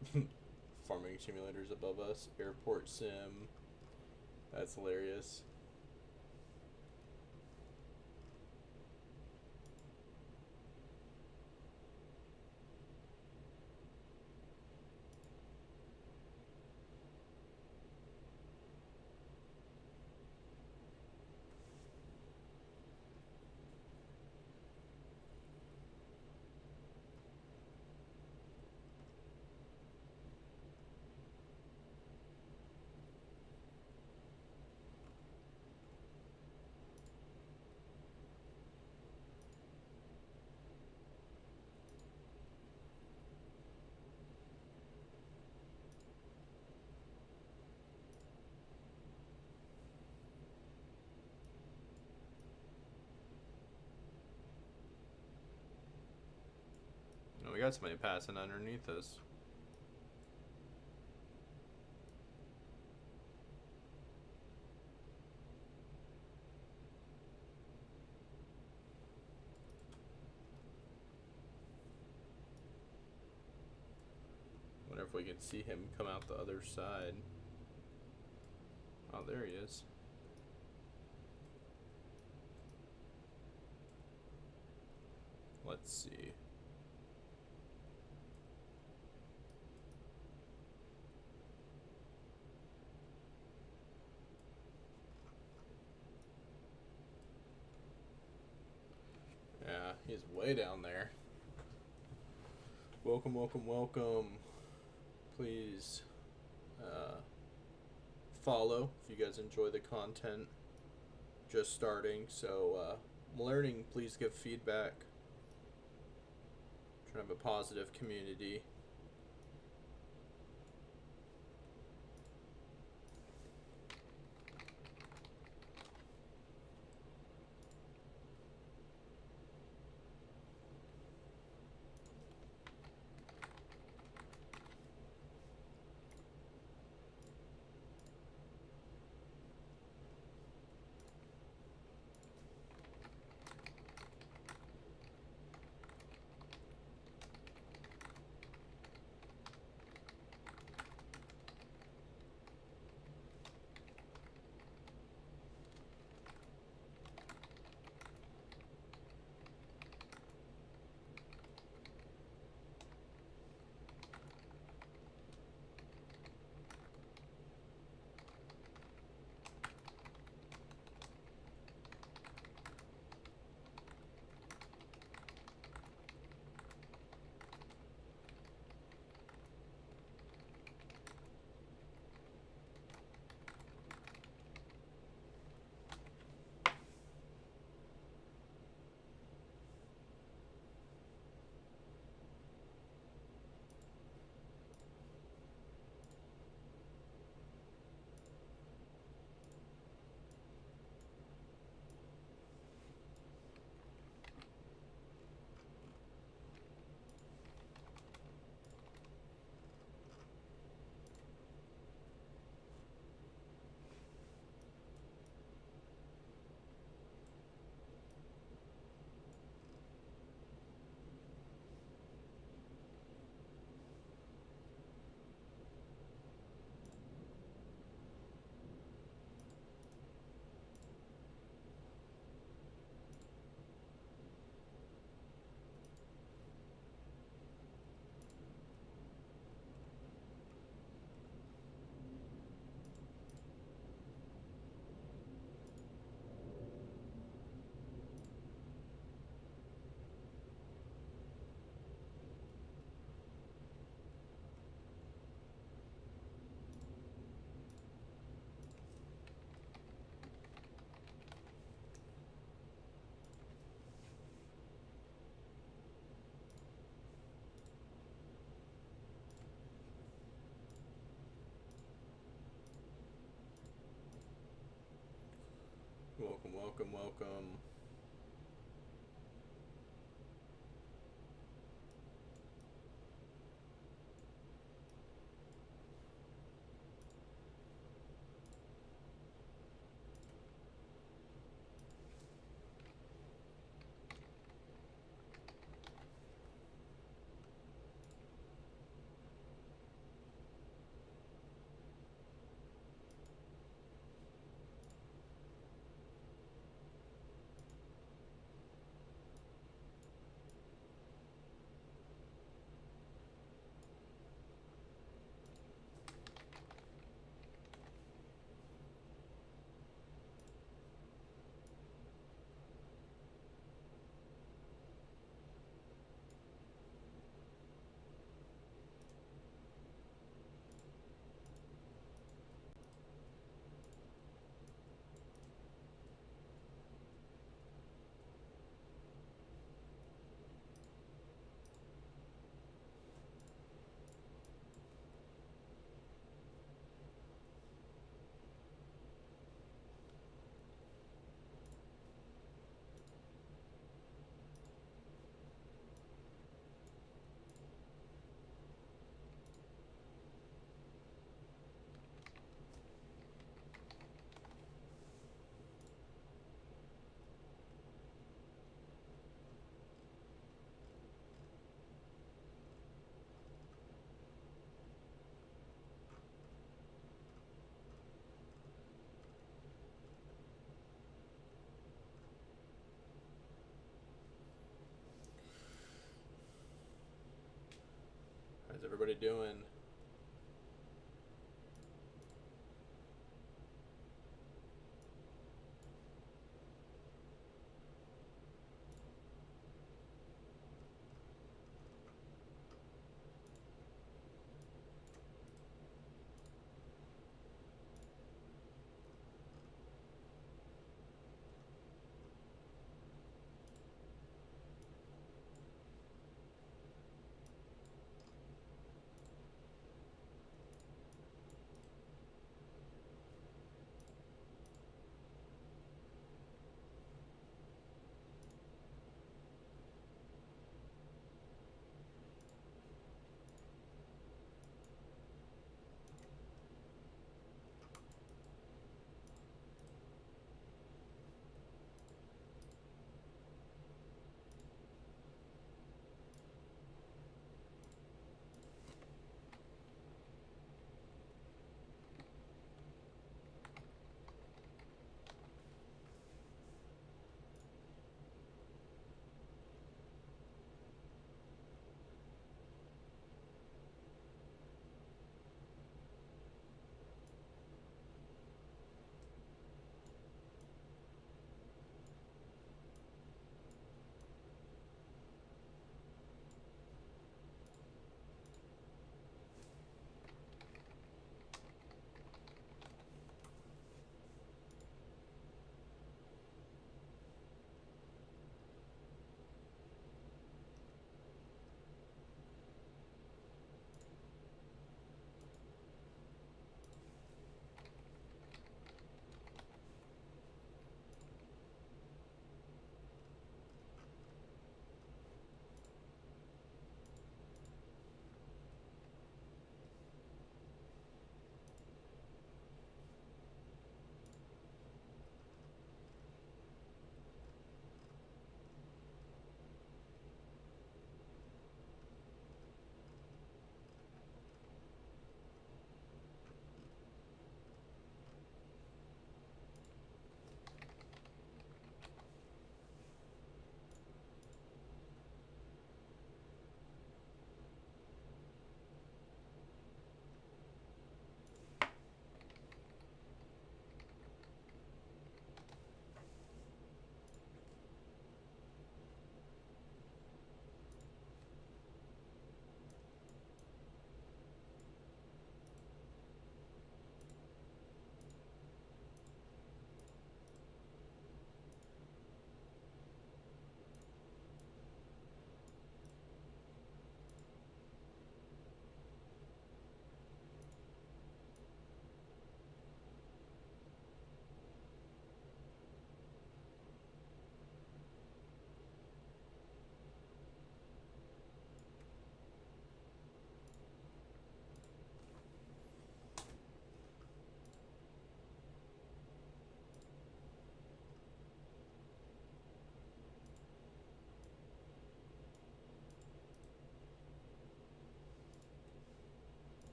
farming simulators above us. Airport sim. That's hilarious. Oh, we got somebody passing underneath us. Wonder if we can see him come out the other side. Oh, there he is. Let's see. Yeah, he's way down there. Welcome, welcome, welcome. Please follow if you guys enjoy the content. Just starting, so learning, please give feedback. Trying to have a positive community. Welcome, welcome, welcome. everybody doing?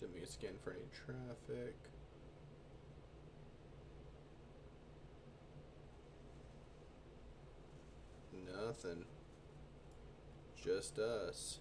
Let me scan for any traffic. Nothing. Just us.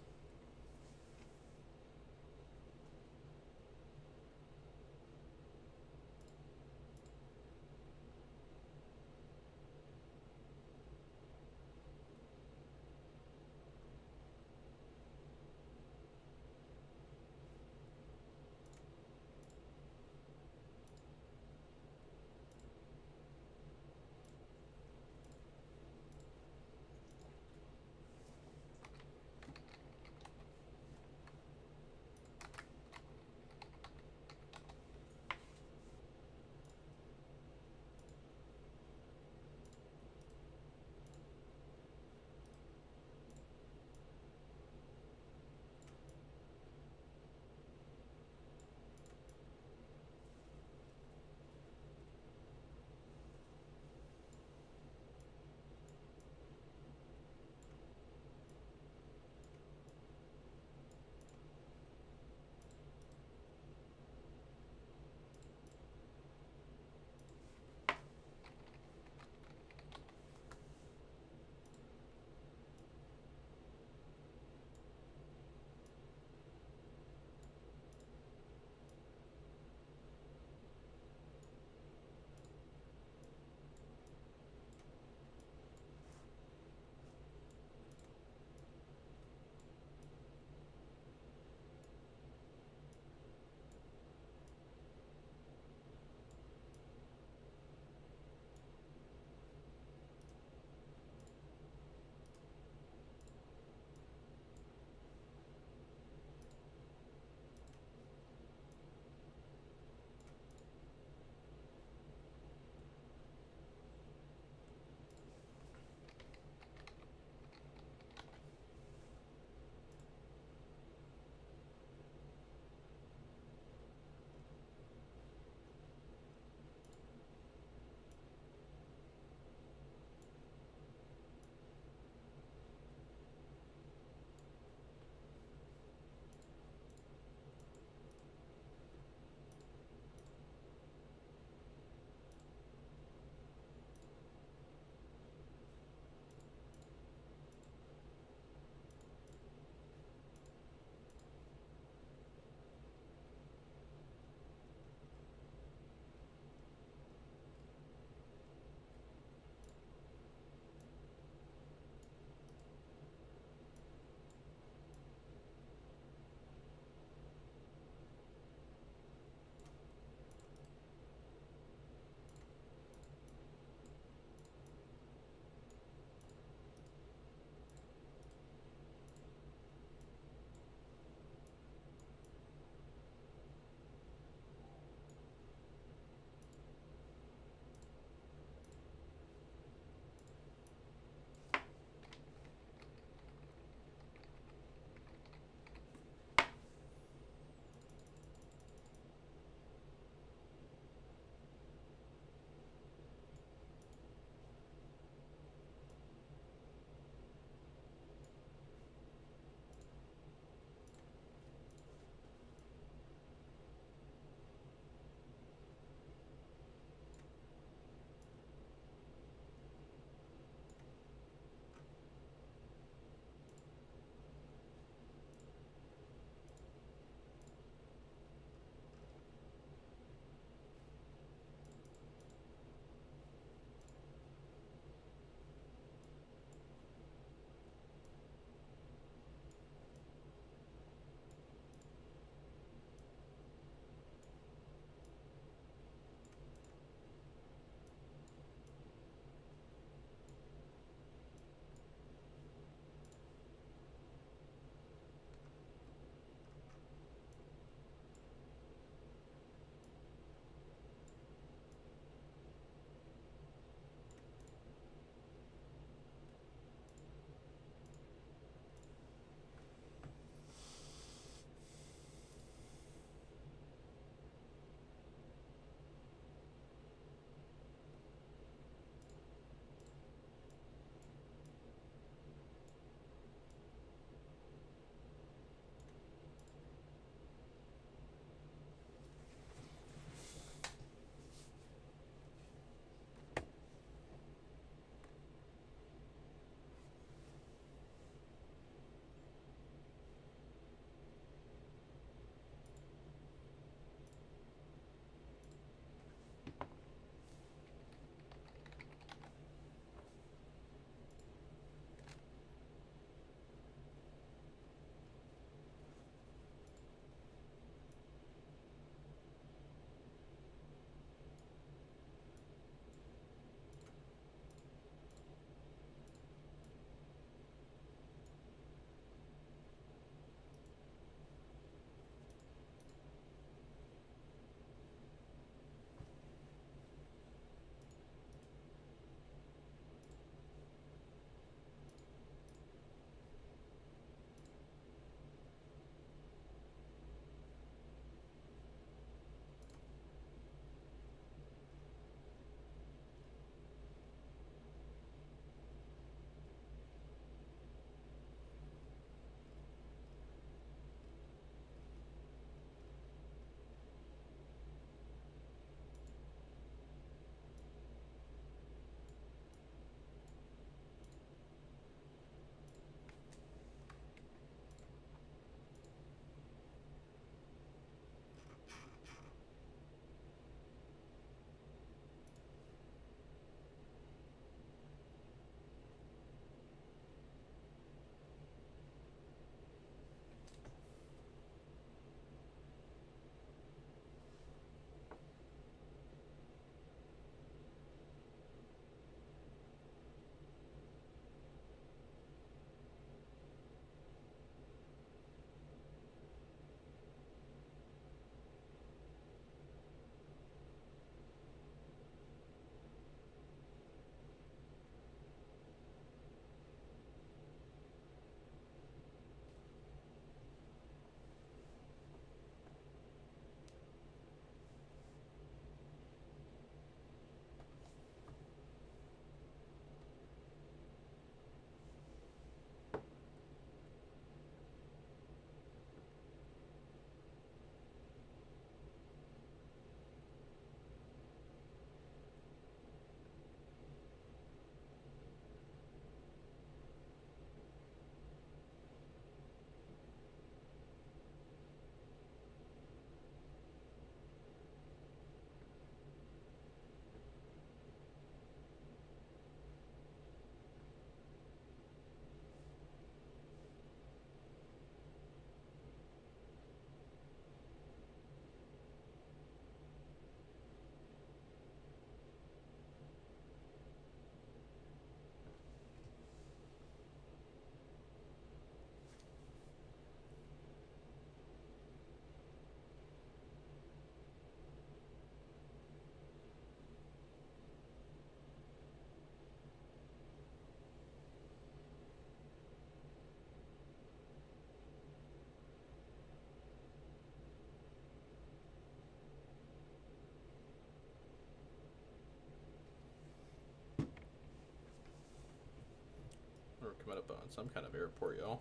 coming up on some kind of airport, y'all.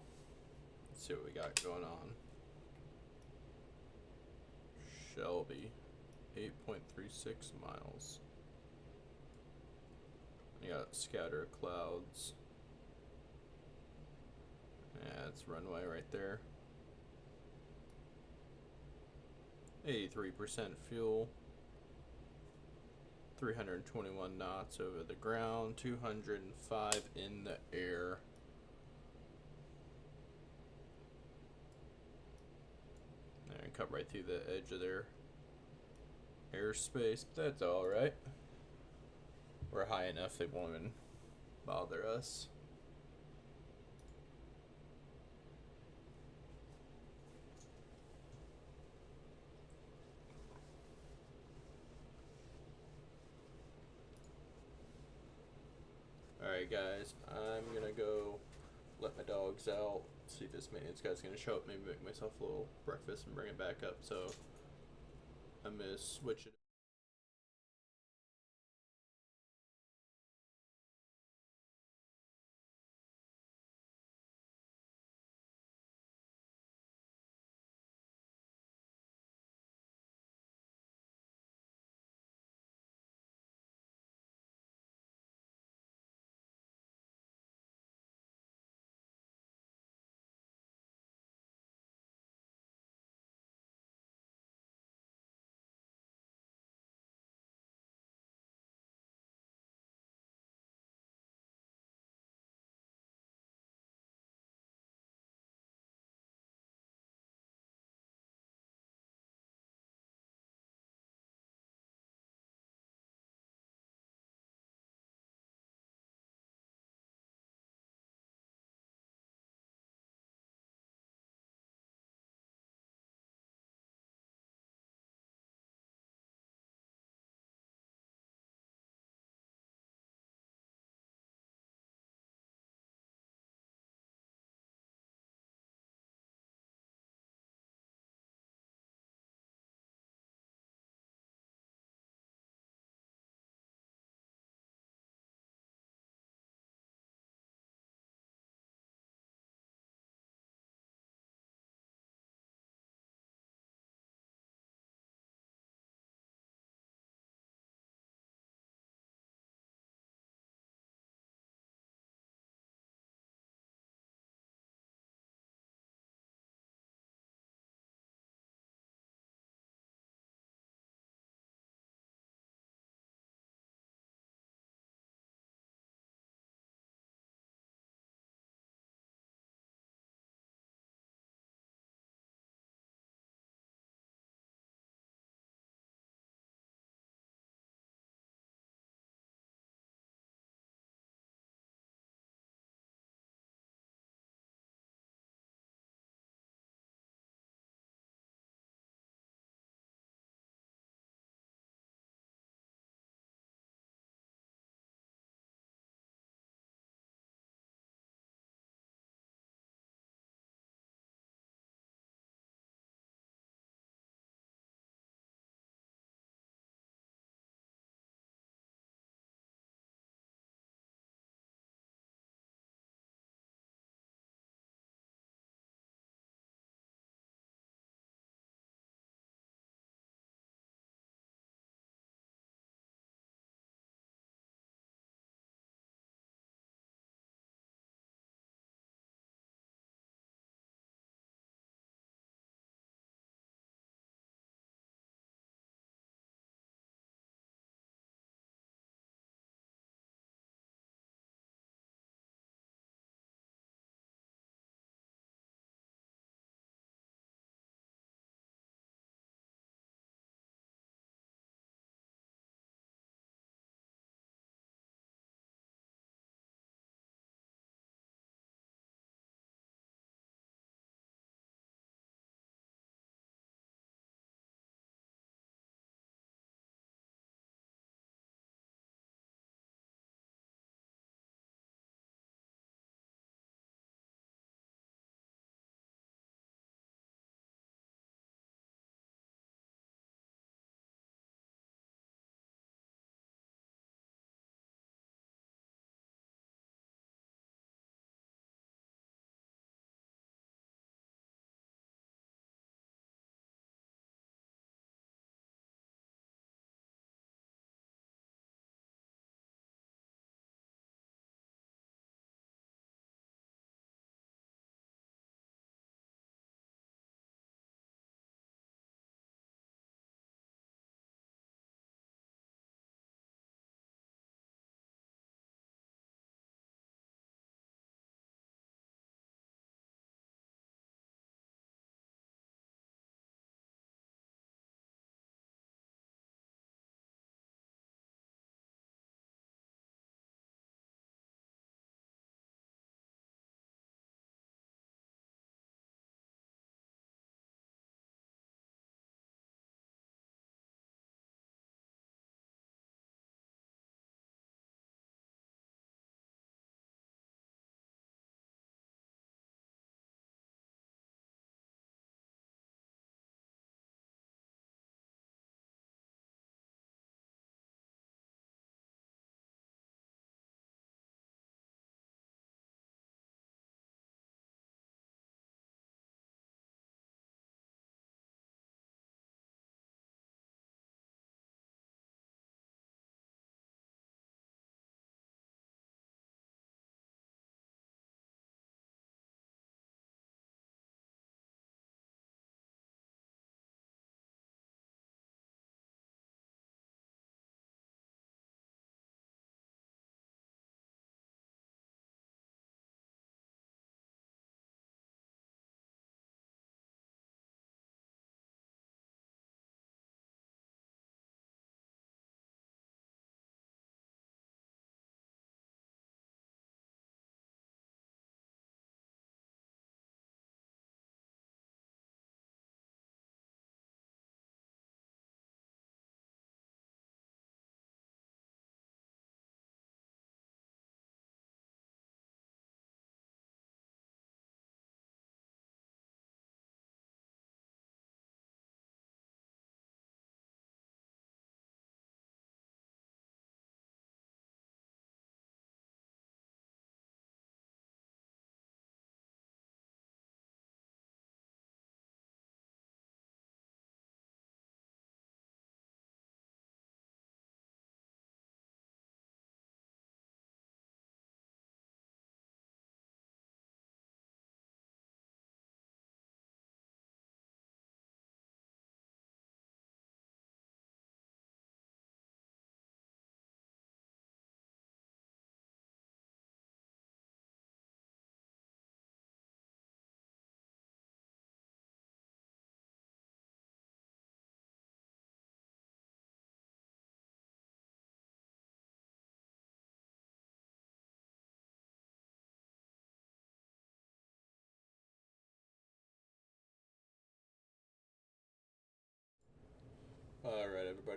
Let's see what we got going on. Shelby, 8.36 miles. You got scatter clouds. Yeah, it's runway right there. 83% fuel. 321 knots over the ground. 205 in the air. And cut right through the edge of their airspace, but that's alright. We're high enough they won't even bother us. Alright guys, I'm gonna go let my dogs out, see if this maintenance guy's gonna show up, maybe make myself a little breakfast and bring it back up, so I'm gonna switch it.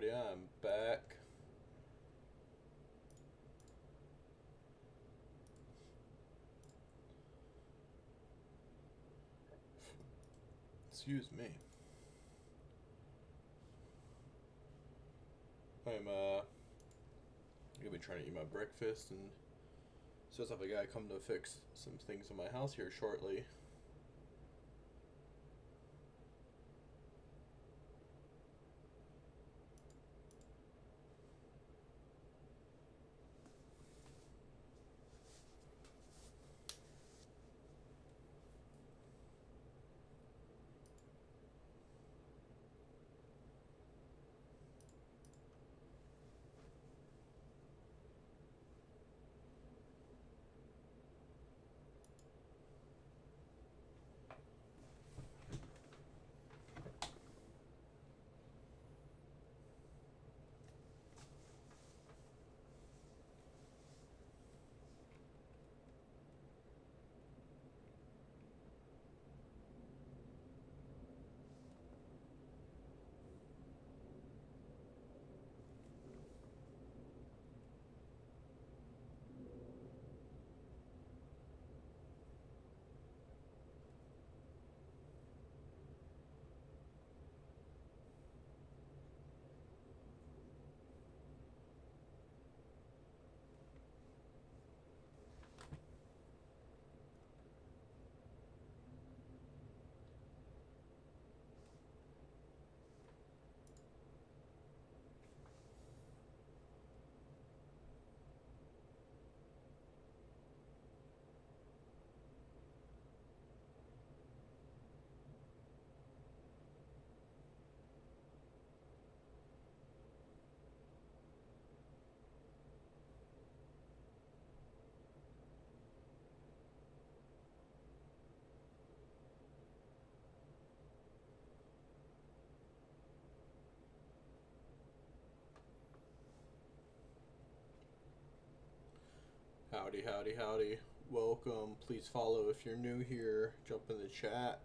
Alrighty, I'm back. Excuse me. I'm gonna be trying to eat my breakfast, and so I have a guy come to fix some things in my house here shortly. Howdy, howdy, howdy. Welcome. Please follow if you're new here. Jump in the chat.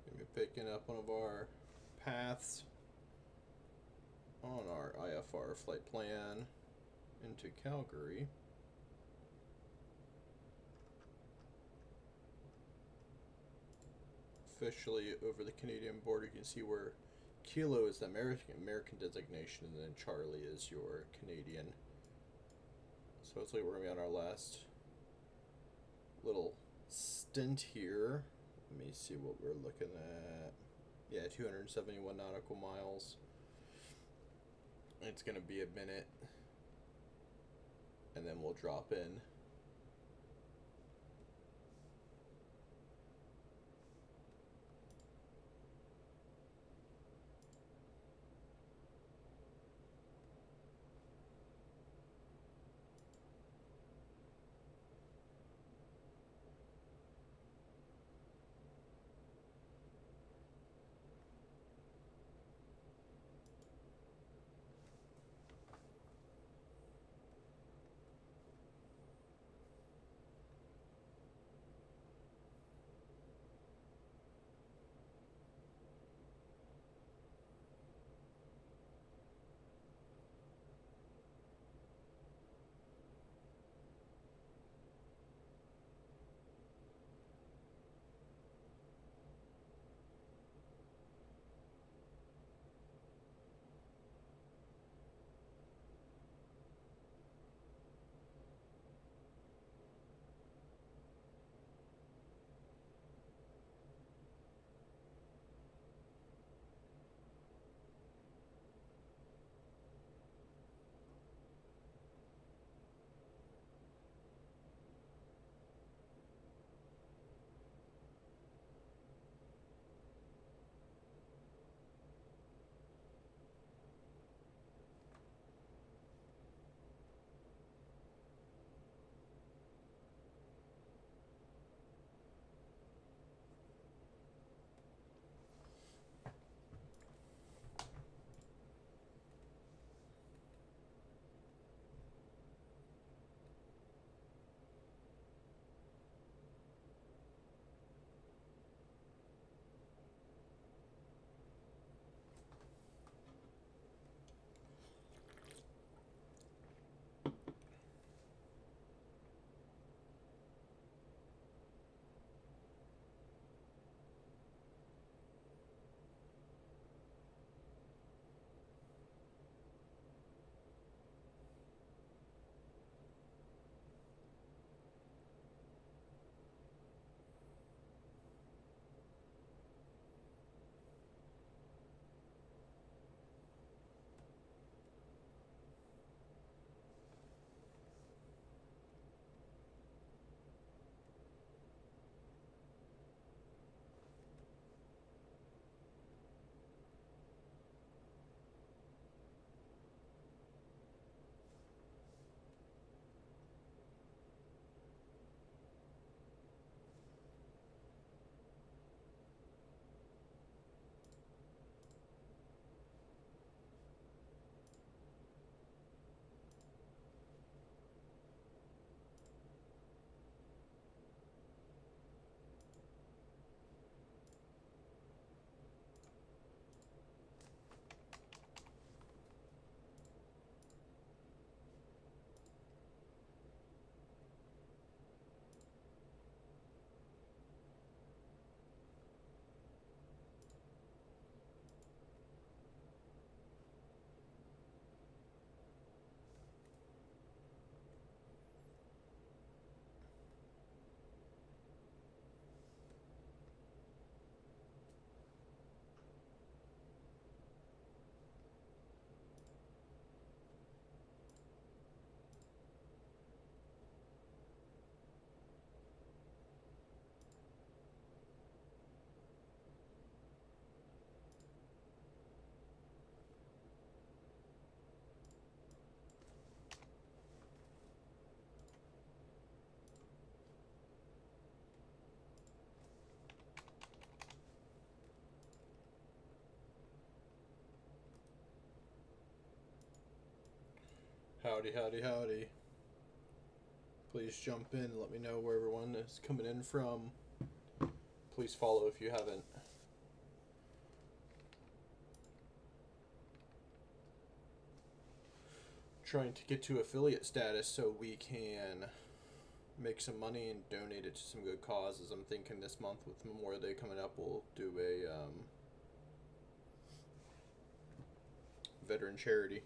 Gonna be picking up one of our paths on our IFR flight plan into Calgary. Officially over the Canadian border, you can see where Kilo is the American designation, and then Charlie is your Canadian. So it's like we're gonna be on our last little stint here. Let me see what we're looking at. Yeah, 271 nautical miles. It's gonna be a minute, and then we'll drop in. Howdy, howdy, howdy. Please jump in and let me know where everyone is coming in from. Please follow if you haven't. Trying to get to affiliate status so we can make some money and donate it to some good causes. I'm thinking this month with Memorial Day coming up, we'll do a veteran charity.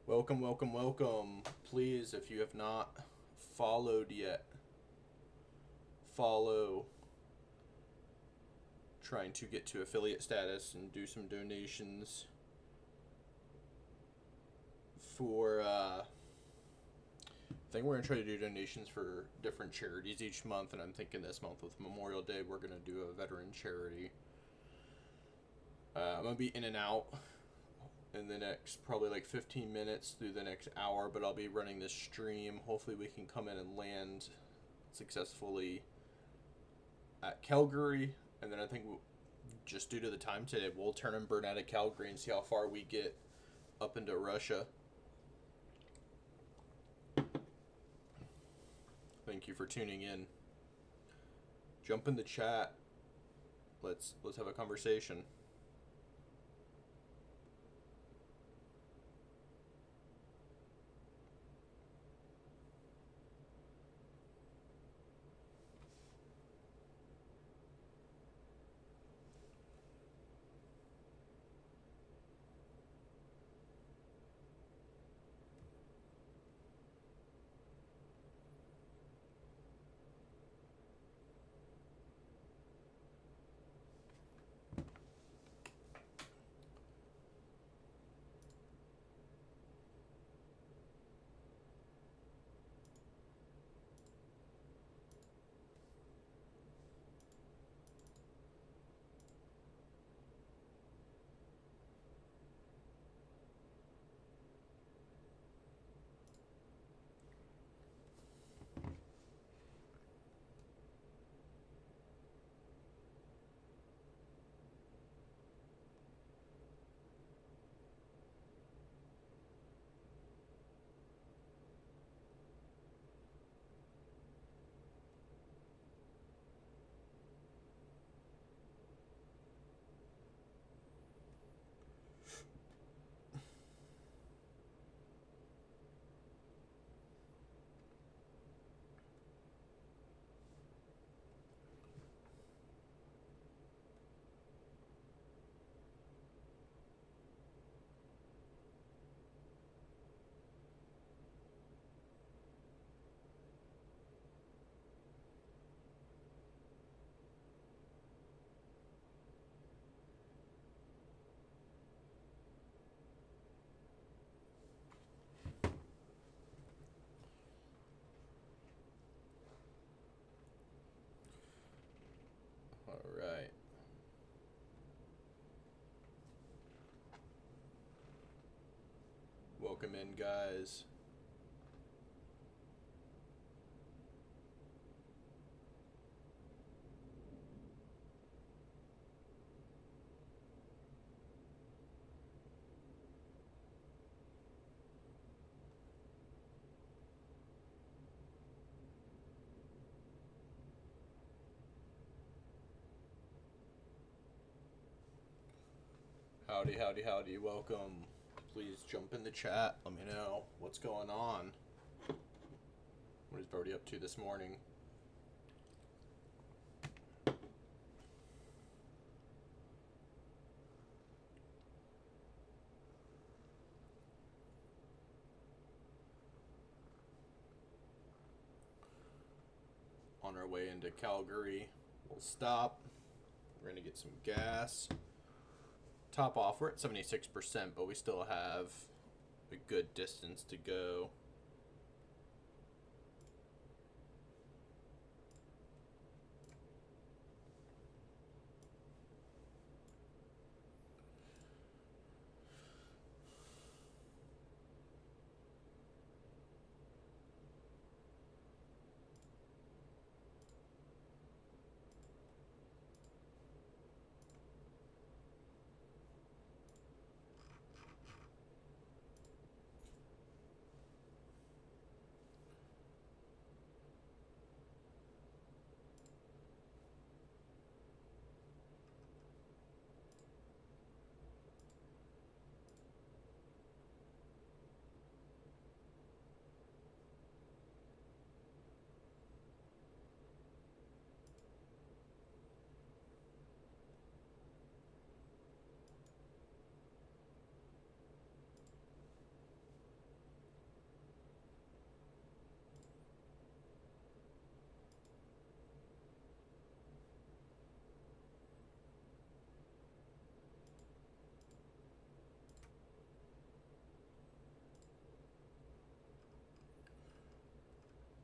Welcome, welcome, welcome. Please, if you have not followed yet, follow. Trying to get to affiliate status and do some donations for I think we're gonna try to do donations for different charities each month, and I'm thinking this month with Memorial Day we're gonna do a veteran charity. I'm gonna be in and out in the next probably like 15 minutes through the next hour, but I'll be running this stream. Hopefully we can come in and land successfully at Calgary, and then I think just due to the time today, we'll turn and burn out of Calgary and see how far we get up into Russia. Thank you for tuning in. Jump in the chat. Let's have a conversation. All right. Welcome in, guys. Howdy, howdy, howdy. Welcome. Please jump in the chat. Let me know what's going on. What is Brody up to this morning? On our way into Calgary. We'll stop. We're going to get some gas. Top off. We're at 76%, but we still have a good distance to go.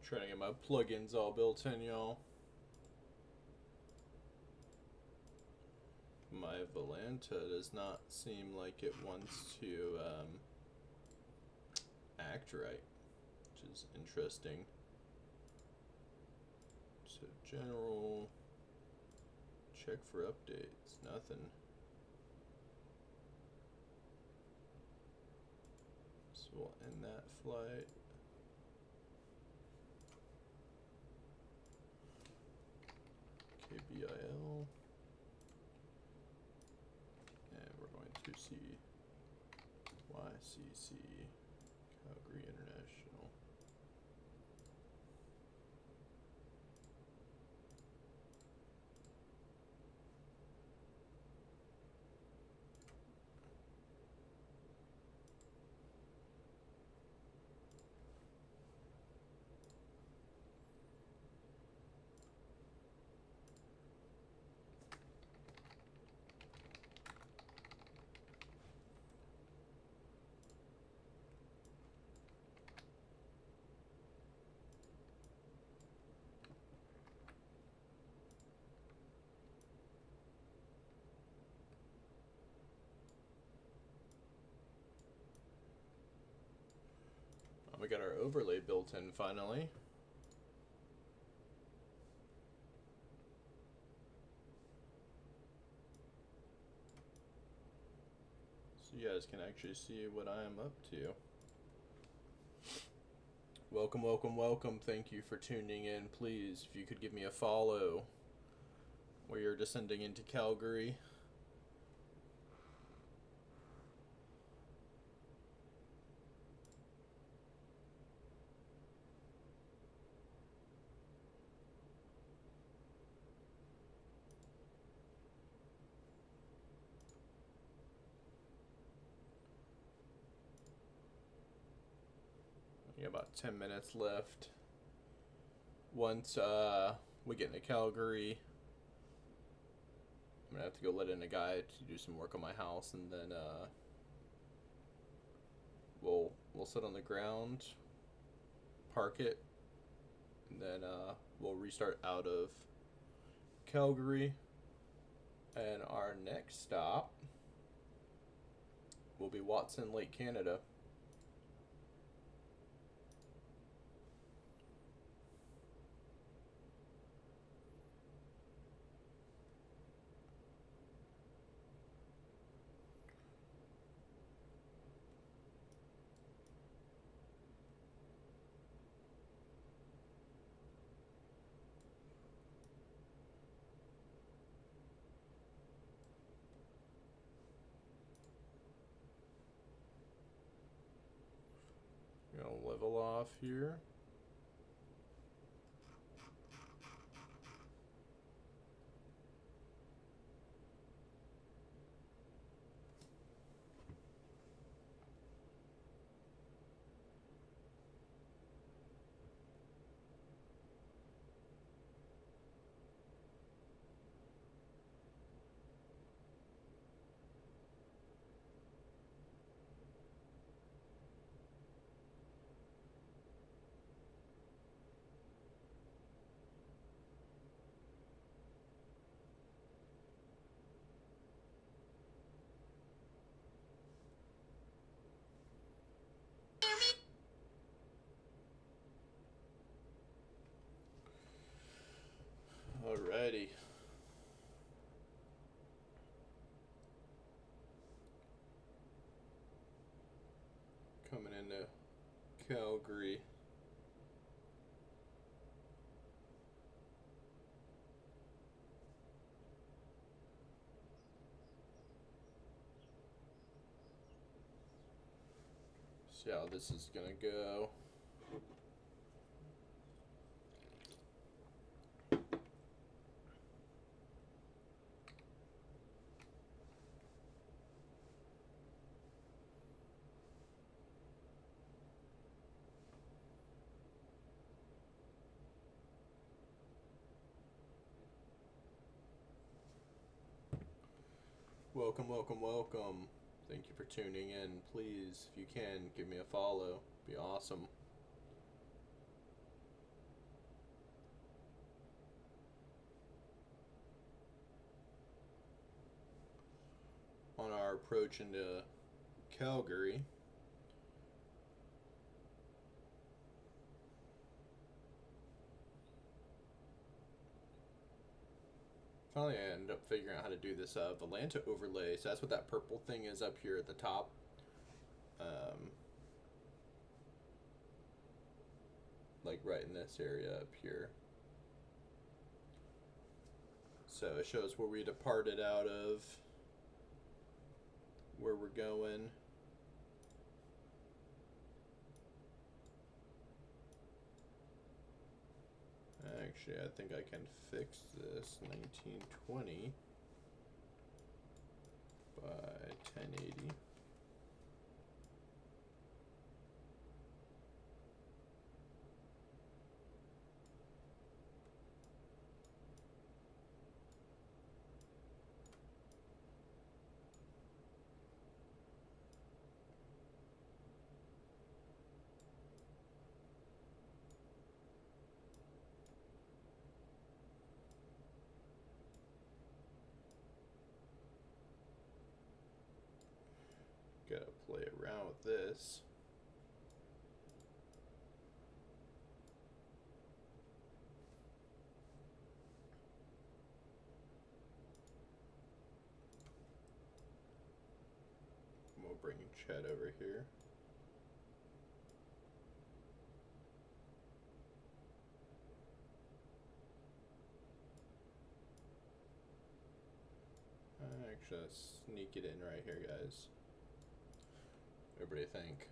Trying to get my plugins all built in, y'all. My Volanta does not seem like it wants to act right, which is interesting. So general, check for updates, nothing. So we'll end that flight. KBIL. And we're going to see YCC, Calgary International. We got our overlay built in finally. So you guys can actually see what I am up to. Welcome, welcome, welcome. Thank you for tuning in. Please, if you could give me a follow. We are descending into Calgary. We got about 10 minutes left. Once we get into Calgary, I'm gonna have to go let in a guy to do some work on my house, and then we'll sit on the ground, park it, and then we'll restart out of Calgary. And our next stop will be Watson Lake, Canada. off here. Alrighty. Coming into Calgary. See how this is gonna go. Welcome, welcome, welcome. Thank you for tuning in. Please, if you can, give me a follow. Be awesome. On our approach into Calgary. Finally, I ended up figuring out how to do this Volanta overlay. So that's what that purple thing is up here at the top. Like right in this area up here. So it shows where we departed out of, where we're going. Actually, I think I can fix this 1920 by 1080. Gotta play around with this. We'll bring Chet over here. Actually, let's sneak it in right here, guys. Everybody think.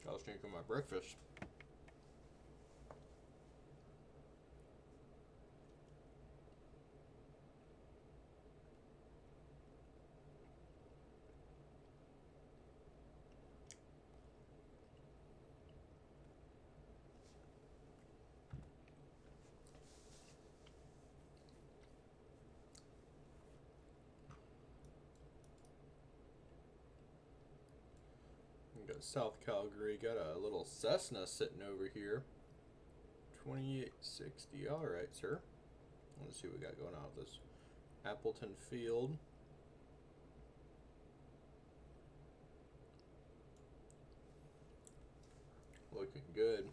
I was drinking my breakfast. Got South Calgary, got a little Cessna sitting over here. 2860. Alright, sir. Let's see what we got going on with this. Appleton Field. Looking good.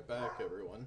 right back, everyone.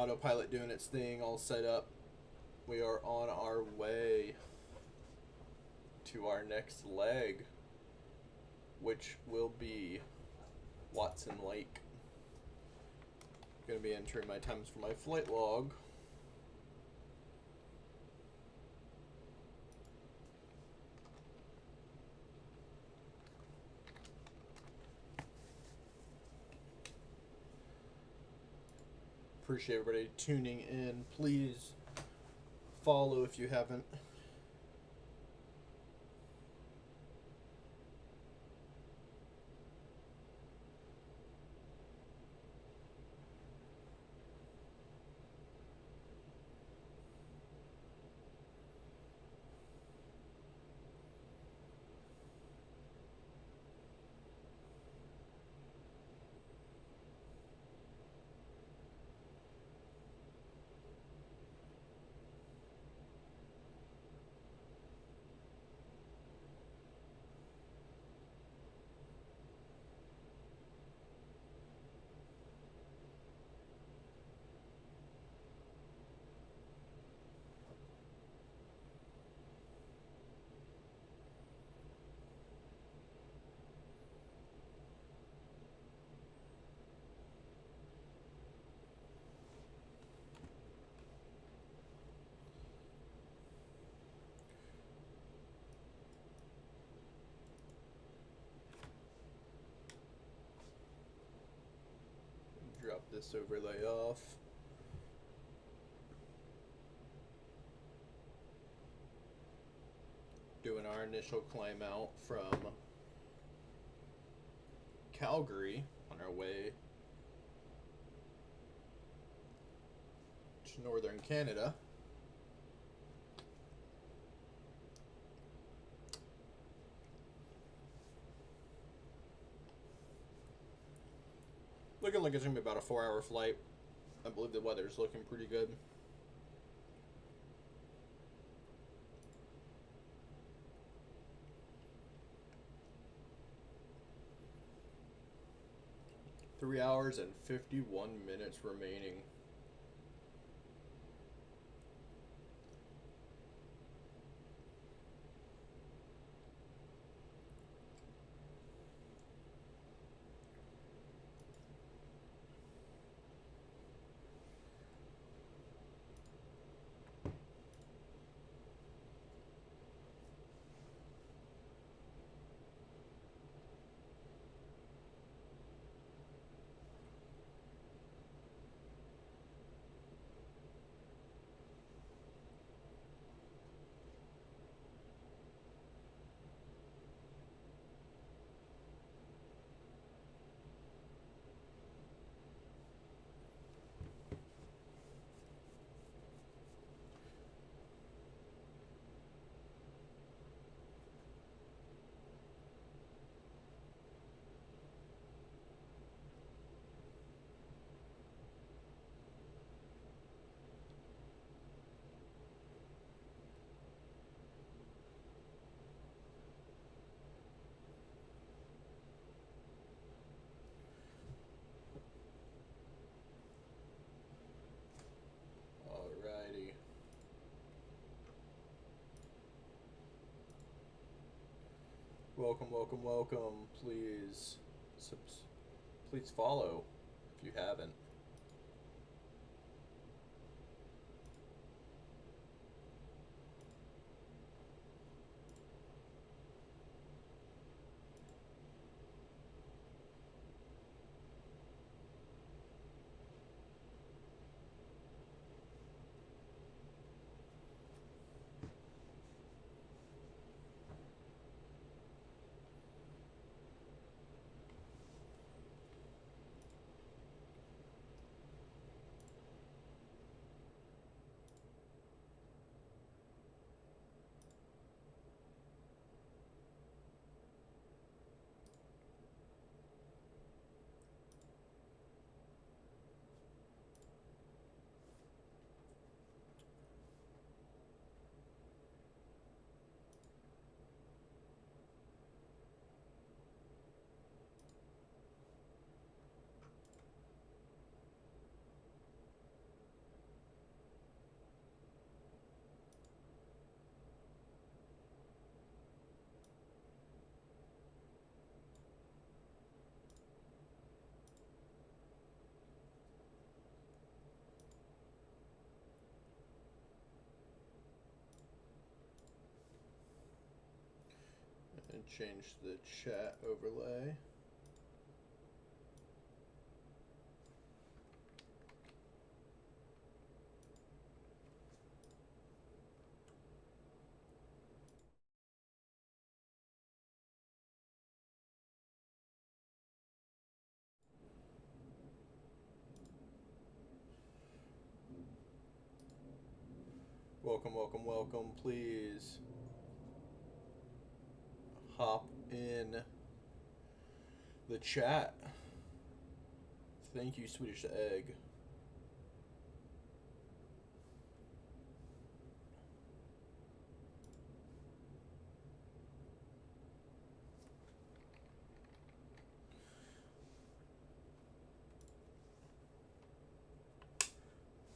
autopilot doing its thing, all set up. We are on our way to our next leg, which will be Watson Lake. Going to be entering my times for my flight log. Appreciate everybody tuning in. Please follow if you haven't. Drop this overlay off. Doing our initial climb out from Calgary on our way to northern Canada. Looking like it's going to be about a 4-hour flight. I believe the weather's looking pretty good. Three hours and 51 minutes remaining. Alrighty. Welcome, welcome, welcome. Please follow if you haven't. change the chat overlay. Welcome, welcome, welcome. Please hop in the chat. Thank you, Swedish Egg.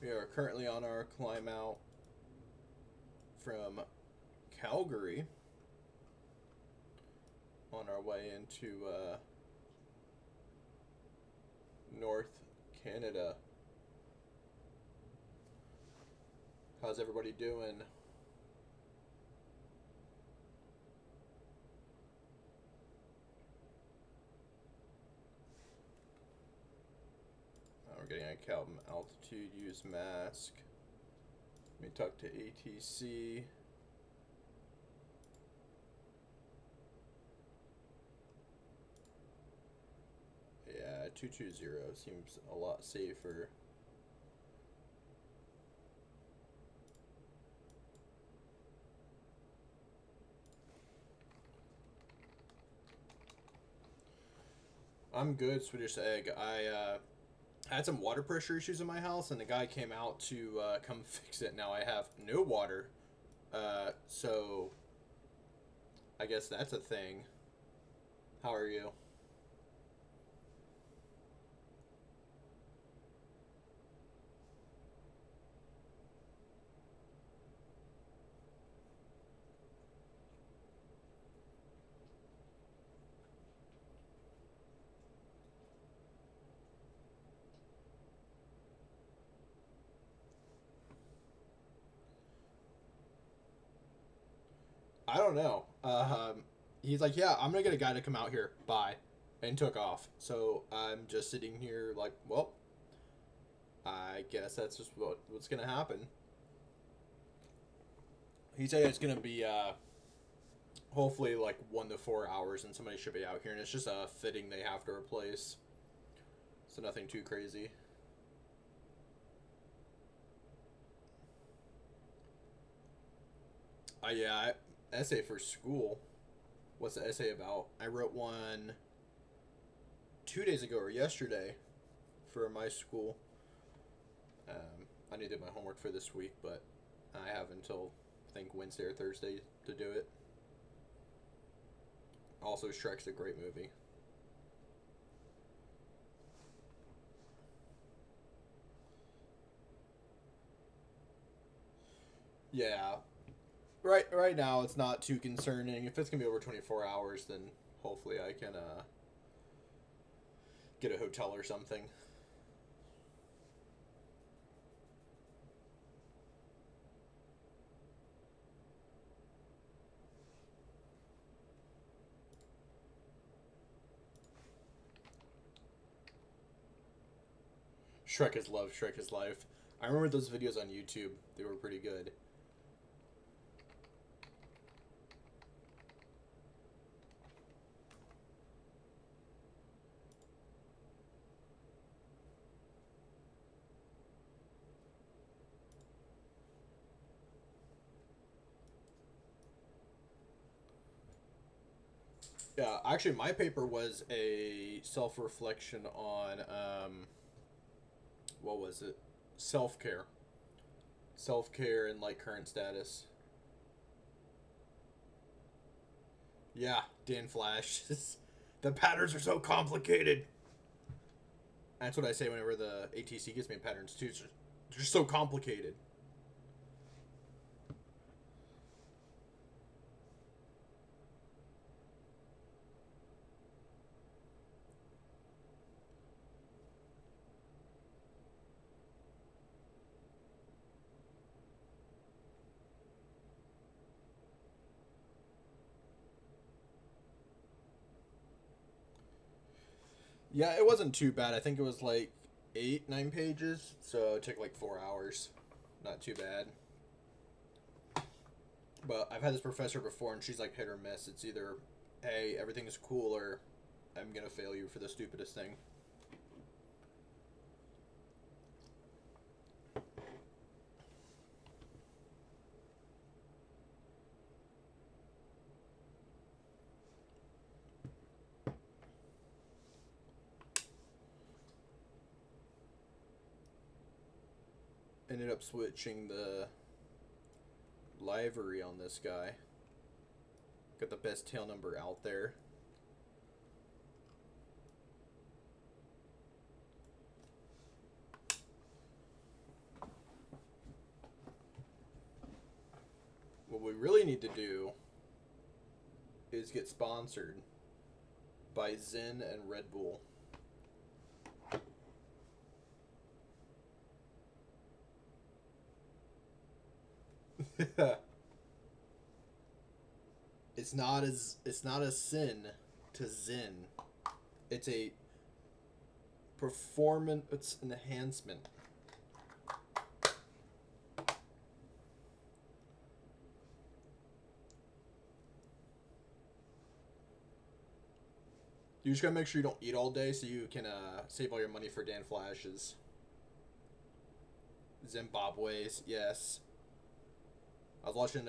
We are currently on our climb out from Calgary on our way into North Canada. How's everybody doing? We're getting a Calvin altitude, use mask. Let me talk to ATC. Yeah, 220 seems a lot safer. I'm good, Swedish Egg. I had some water pressure issues in my house, and the guy came out to come fix it. Now I have no water, so I guess that's a thing. How are you? I don't know. He's like, yeah, I'm gonna get a guy to come out here. Bye, and took off. So I'm just sitting here, like, well, I guess that's just what's gonna happen. He said it's gonna be hopefully like 1 to 4 hours, and somebody should be out here, and it's just a fitting they have to replace. So nothing too crazy. Yeah, essay for school. What's the essay about? I wrote one 2 days ago or yesterday for my school. I need to do my homework for this week, but I have until I think Wednesday or Thursday to do it. Also, Shrek's a great movie. Yeah, right now it's not too concerning. If it's gonna be over 24 hours, then hopefully I can get a hotel or something. Shrek is love, Shrek is life. I remember those videos on YouTube. They were pretty good. Yeah, actually, my paper was a self-reflection on what was it? Self-care. Self-care and like current status. Yeah, Dan Flash. The patterns are so complicated. That's what I say whenever the ATC gives me patterns too. They're so complicated. Yeah, it wasn't too bad. I think it was like 8, 9 pages, so it took like 4 hours. Not too bad. But I've had this professor before, and she's like hit or miss. It's either, hey, everything is cool, or I'm gonna fail you for the stupidest thing. Ended up switching the livery on this guy. Got the best tail number out there. What we really need to do is get sponsored by Zen and Red Bull. It's not a sin to Zen. It's a performance enhancement. You just gotta make sure you don't eat all day so you can save all your money for Dan Flashes. Zimbabwe's, yes. I was watching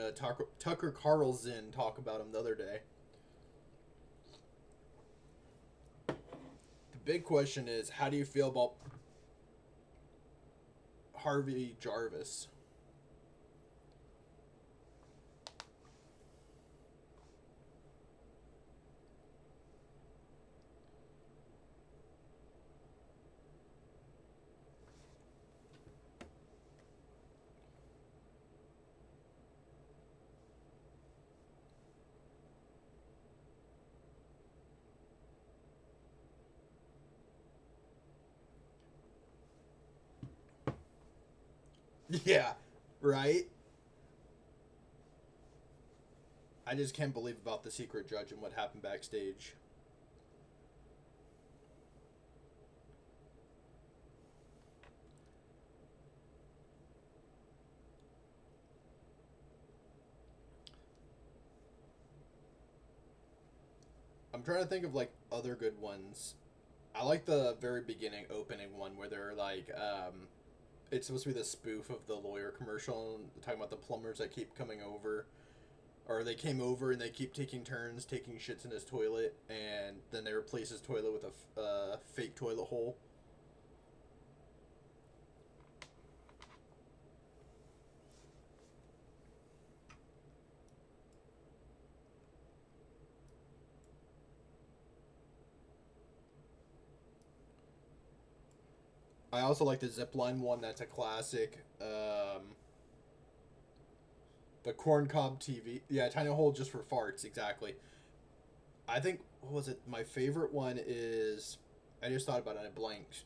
Tucker Carlson talk about him the other day. The big question is, how do you feel about Harvey Jarvis? Yeah, right? I just can't believe about the secret judge and what happened backstage. I'm trying to think of like other good ones. I like the very beginning opening one where they're like, it's supposed to be the spoof of the lawyer commercial, talking about the plumbers that keep coming over, or they came over and they keep taking turns taking shits in his toilet, and then they replace his toilet with a fake toilet hole. I also like the zipline one. That's a classic. The corncob TV. Yeah, tiny hole just for farts. Exactly. I think, what was it? My favorite one is, I just thought about it and it blanked.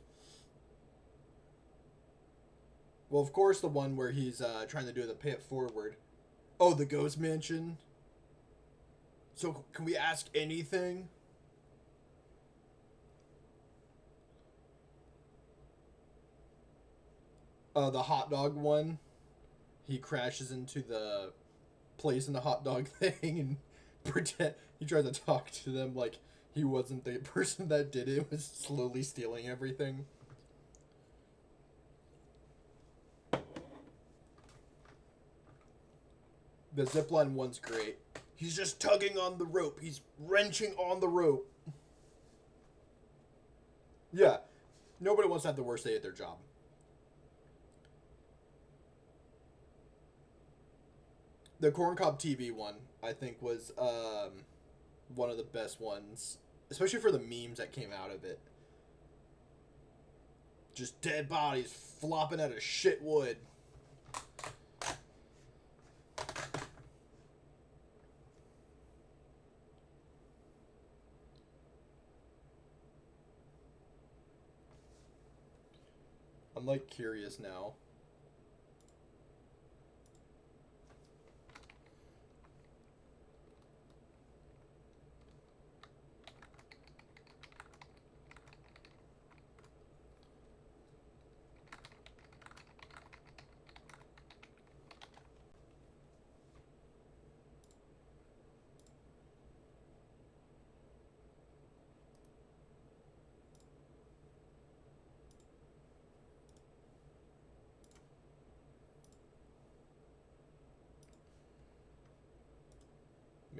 Well, of course, the one where he's trying to do the pay it forward. Oh, the ghost mansion. So can we ask anything? The hot dog one. He crashes into the place in the hot dog thing and pretend he tries to talk to them like he wasn't the person that did it. Was slowly stealing everything. The zipline one's great. He's just tugging on the rope. He's wrenching on the rope. Yeah. Nobody wants to have the worst day at their job. The corncob TV one, I think, was one of the best ones, especially for the memes that came out of it. Just dead bodies flopping out of shit wood. I'm like curious now.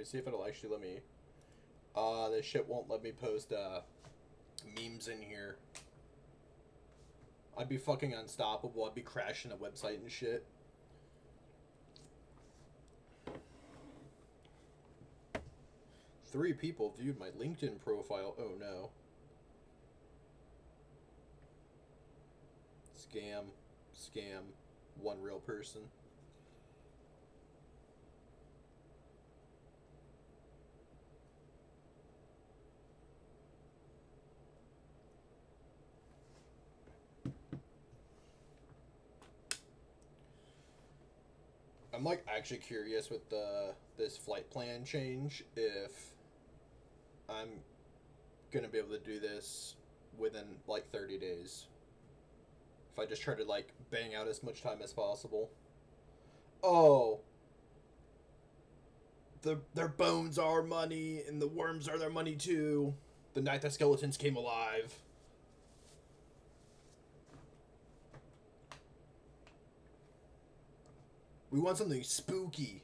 me see if it'll actually let me. This shit won't let me post memes in here. I'd be fucking unstoppable. I'd be crashing the website and shit. Three people viewed my LinkedIn profile. Oh no. Scam. Scam. One real person. I'm like actually curious with this flight plan change if I'm gonna be able to do this within like 30 days. If I just try to like bang out as much time as possible. Oh, their bones are money and the worms are their money too. The night the skeletons came alive. We want something spooky.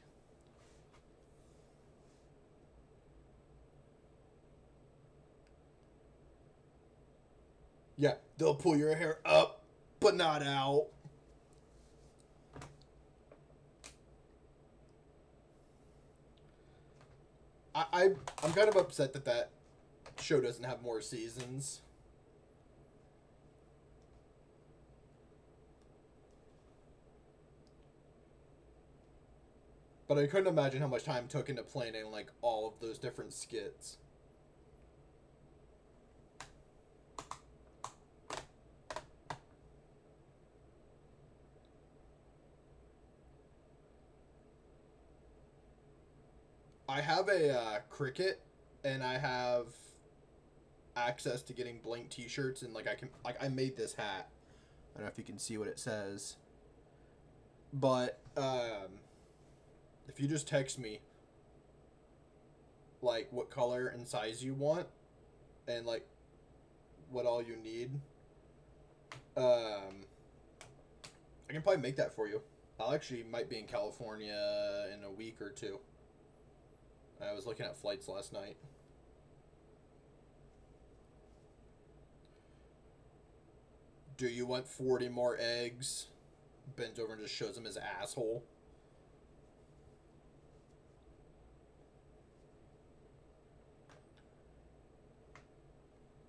Yeah, they'll pull your hair up, but not out. I'm kind of upset that that show doesn't have more seasons. But I couldn't imagine how much time it took into planning like all of those different skits. I have a Cricut, and I have access to getting blank T-shirts, and I made this hat. I don't know if you can see what it says, but if you just text me like what color and size you want, and like what all you need, I can probably make that for you. I'll actually might be in California in a week or two. I was looking at flights last night. Do you want 40 more eggs? Bends over and just shows him his asshole.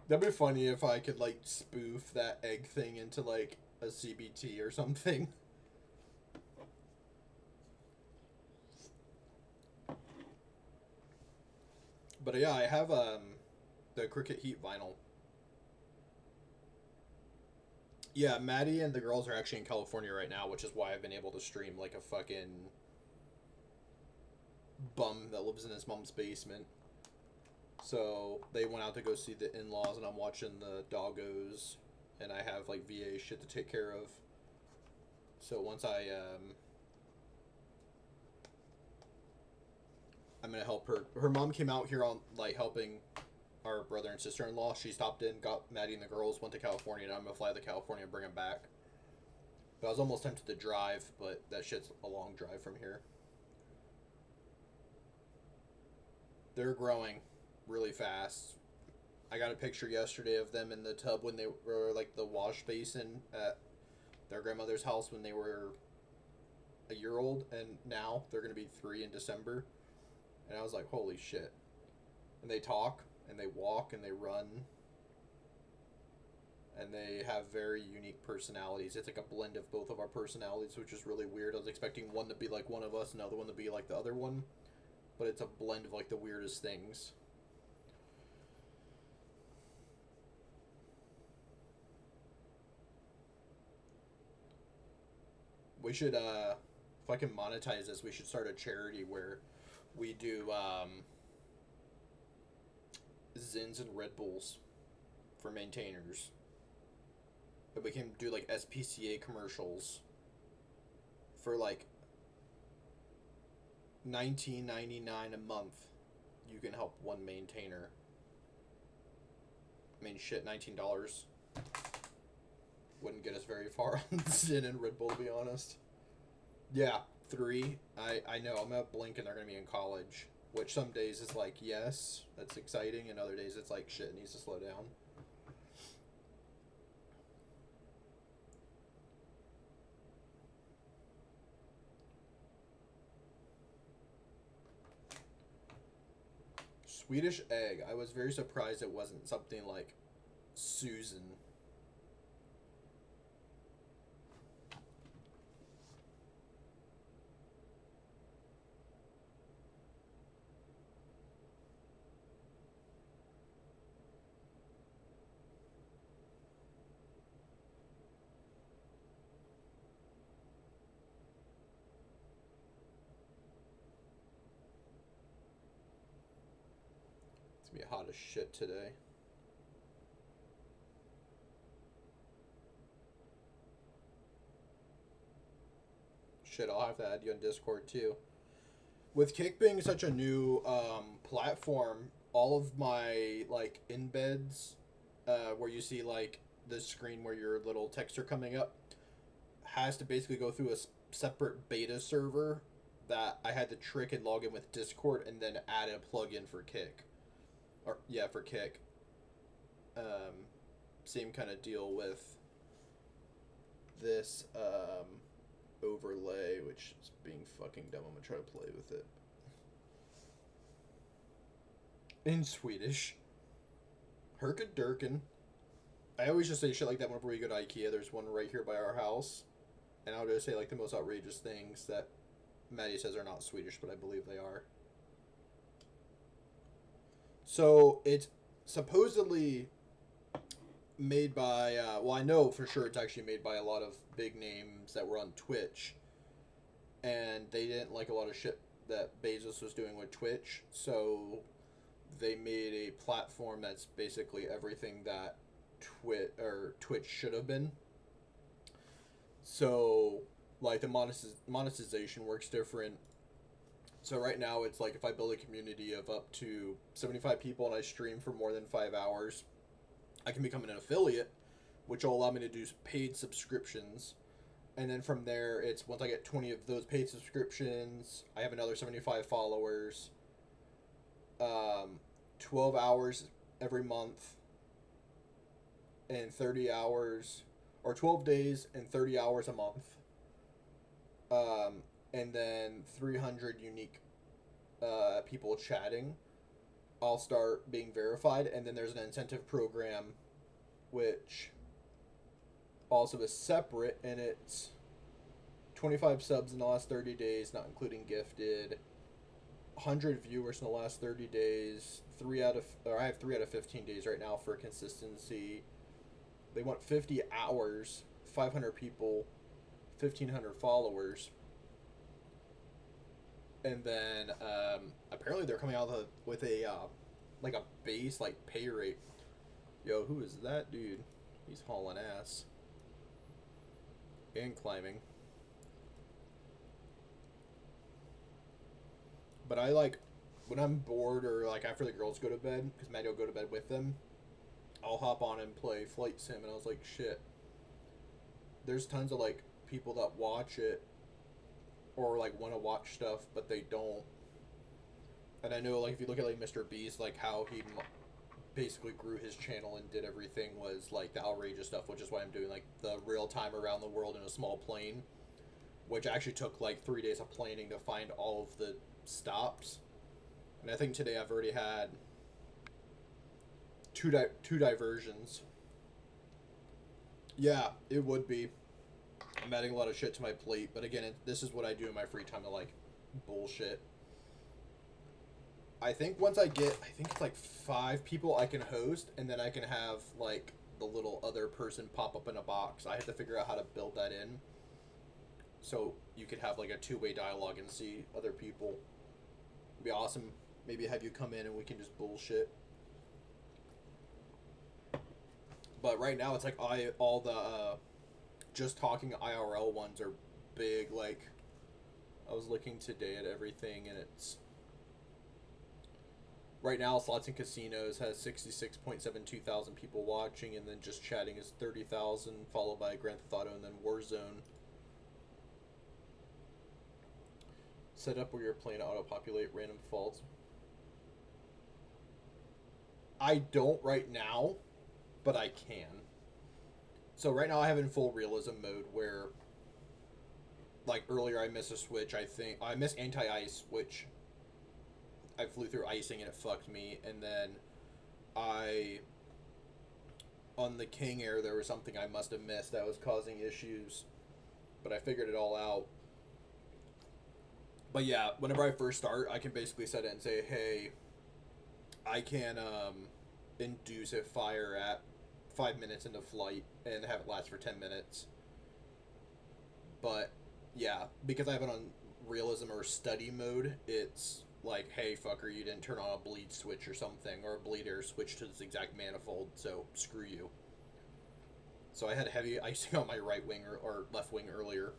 That'd be funny if I could like spoof that egg thing into like a CBT or something. But yeah, I have the Cricut Heat vinyl. Yeah, Maddie and the girls are actually in California right now, which is why I've been able to stream like a fucking bum that lives in his mom's basement. So they went out to go see the in-laws, and I'm watching the doggos, and I have like VA shit to take care of. So once I'm gonna help her. Her mom came out here on like helping our brother and sister-in-law. She stopped in, got Maddie and the girls, went to California, and I'm gonna fly to California and bring them back. But I was almost tempted to drive, but that shit's a long drive from here. They're growing really fast. I got a picture yesterday of them in the tub when they were like the wash basin at their grandmother's house when they were a year old, and now they're gonna be 3 in December. And I was like, holy shit. And they talk, and they walk, and they run. And they have very unique personalities. It's like a blend of both of our personalities, which is really weird. I was expecting one to be like one of us, another one to be like the other one. But it's a blend of like the weirdest things. We should, if I can monetize this, we should start a charity where we do Zins and Red Bulls for maintainers. But we can do like SPCA commercials for like $19.99 a month. You can help one maintainer. I mean, shit, $19 wouldn't get us very far on Zin and Red Bull, to be honest. Yeah, 3. I know. I'm gonna blink and they're gonna be in college. which some days is like, yes, that's exciting, and other days it's like, shit, it needs to slow down. Swedish egg. I was very surprised it wasn't something like Susan. It's gonna be hot as shit today. Shit, I'll have to add you on Discord too. With Kick being such a new platform, all of my like embeds, where you see like the screen where your little text are coming up, has to basically go through a separate beta server that I had to trick and log in with Discord and then add a plugin for Kick. Or yeah, for Kick. Same kind of deal with this overlay, which is being fucking dumb. I'm gonna try to play with it in Swedish. Herkadurken. I always just say shit like that whenever we go to IKEA. There's one right here by our house, and I'll just say like the most outrageous things that Maddie says are not Swedish, but I believe they are. So it's supposedly made by, well, I know for sure it's actually made by a lot of big names that were on Twitch, and they didn't like a lot of shit that Bezos was doing with Twitch, so they made a platform that's basically everything that Twitch should have been. So, like, the monetization works different. So right now it's like if I build a community of up to 75 people and I stream for more than 5 hours, I can become an affiliate, which will allow me to do paid subscriptions. And then from there, it's once I get 20 of those paid subscriptions, I have another 75 followers, 12 hours every month, and 30 hours, or 12 days and 30 hours a month. And then 300 unique people chatting. I'll start being verified, and then there's an incentive program which also is separate, and it's 25 subs in the last 30 days, not including gifted, 100 viewers in the last 30 days, I have 3 out of 15 days right now for consistency. They want 50 hours, 500 people, 1,500 followers. And then apparently they're coming out with a like a base like pay rate. Yo, who is that dude? He's hauling ass and climbing. But I like when I'm bored or like after the girls go to bed, because Maddie will go to bed with them. I'll hop on and play Flight Sim, and I was like, shit. There's tons of like people that watch it or like want to watch stuff, but they don't. And I know like if you look at like Mr. Beast, like how he basically grew his channel and did everything was like the outrageous stuff, which is why I'm doing like the real time around the world in a small plane, which actually took like 3 days of planning to find all of the stops. And I think today I've already had two diversions. Yeah, it would be. I'm adding a lot of shit to my plate, but again, this is what I do in my free time to like bullshit. I think once I think it's like 5 people I can host, and then I can have like the little other person pop up in a box. I have to figure out how to build that in, so you could have like a 2-way dialogue and see other people. It'd be awesome. Maybe have you come in and we can just bullshit. But right now it's like all the just talking IRL ones are big. Like I was looking today at everything, and it's right now Slots and Casinos has 66.72 thousand people watching, and then just chatting is 30,000, followed by Grand Theft Auto and then Warzone. Set up where you're playing to auto-populate random faults. I don't right now, but I can. So right now I have it in full realism mode where, like earlier I missed a switch. I think I missed anti-ice, which I flew through icing and it fucked me. And then I on the King Air there was something I must have missed that was causing issues, but I figured it all out. But yeah, whenever I first start, I can basically set it and say, hey, I can induce a fire at 5 minutes into flight and have it last for 10 minutes. But yeah, because I have it on realism or study mode, it's like, hey, fucker, you didn't turn on a bleed switch or something, or a bleed air switch to this exact manifold, so screw you. So I had heavy icing on my right wing or left wing earlier.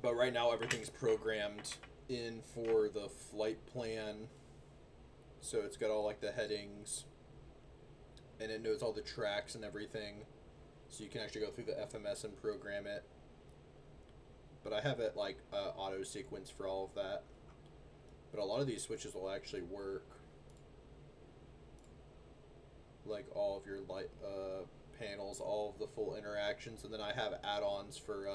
But right now everything's programmed in for the flight plan. So it's got all like the headings and it knows all the tracks and everything. So you can actually go through the FMS and program it. But I have it like auto sequence for all of that. But a lot of these switches will actually work. Like all of your light panels, all of the full interactions. And then I have add-ons for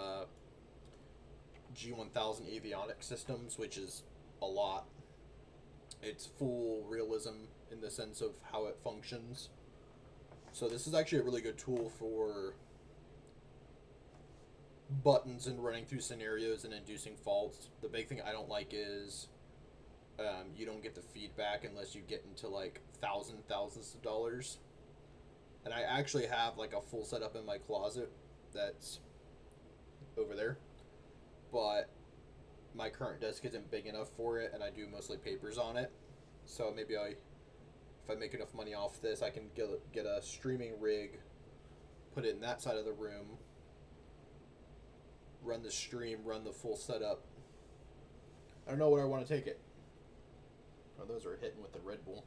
G1000 avionics systems, which is a lot. It's full realism in the sense of how it functions. So this is actually a really good tool for buttons and running through scenarios and inducing faults. The big thing I don't like is you don't get the feedback unless you get into like thousands of dollars. And I actually have like a full setup in my closet that's over there. But my current desk isn't big enough for it, and I do mostly papers on it. So maybe if I make enough money off this, I can get a streaming rig, put it in that side of the room, run the stream, run the full setup. I don't know where I want to take it. Oh, those are hitting with the Red Bull.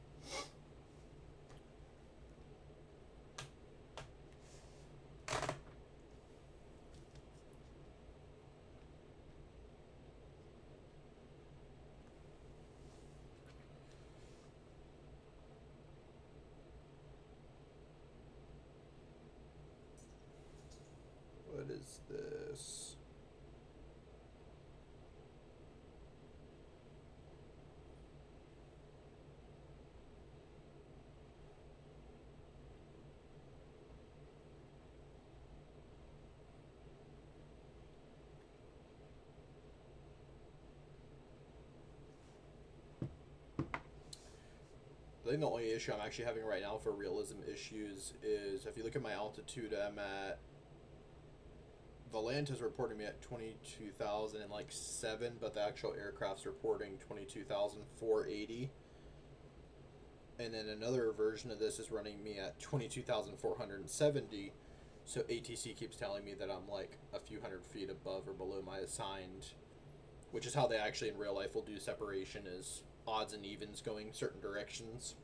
What is this? I think the only issue I'm actually having right now for realism issues is if you look at my altitude, I'm at Volantis reporting me at 22,007, but the actual aircraft's reporting 22,480. And then another version of this is running me at 22,470. So ATC keeps telling me that I'm like a few hundred feet above or below my assigned, which is how they actually in real life will do separation, is odds and evens going certain directions.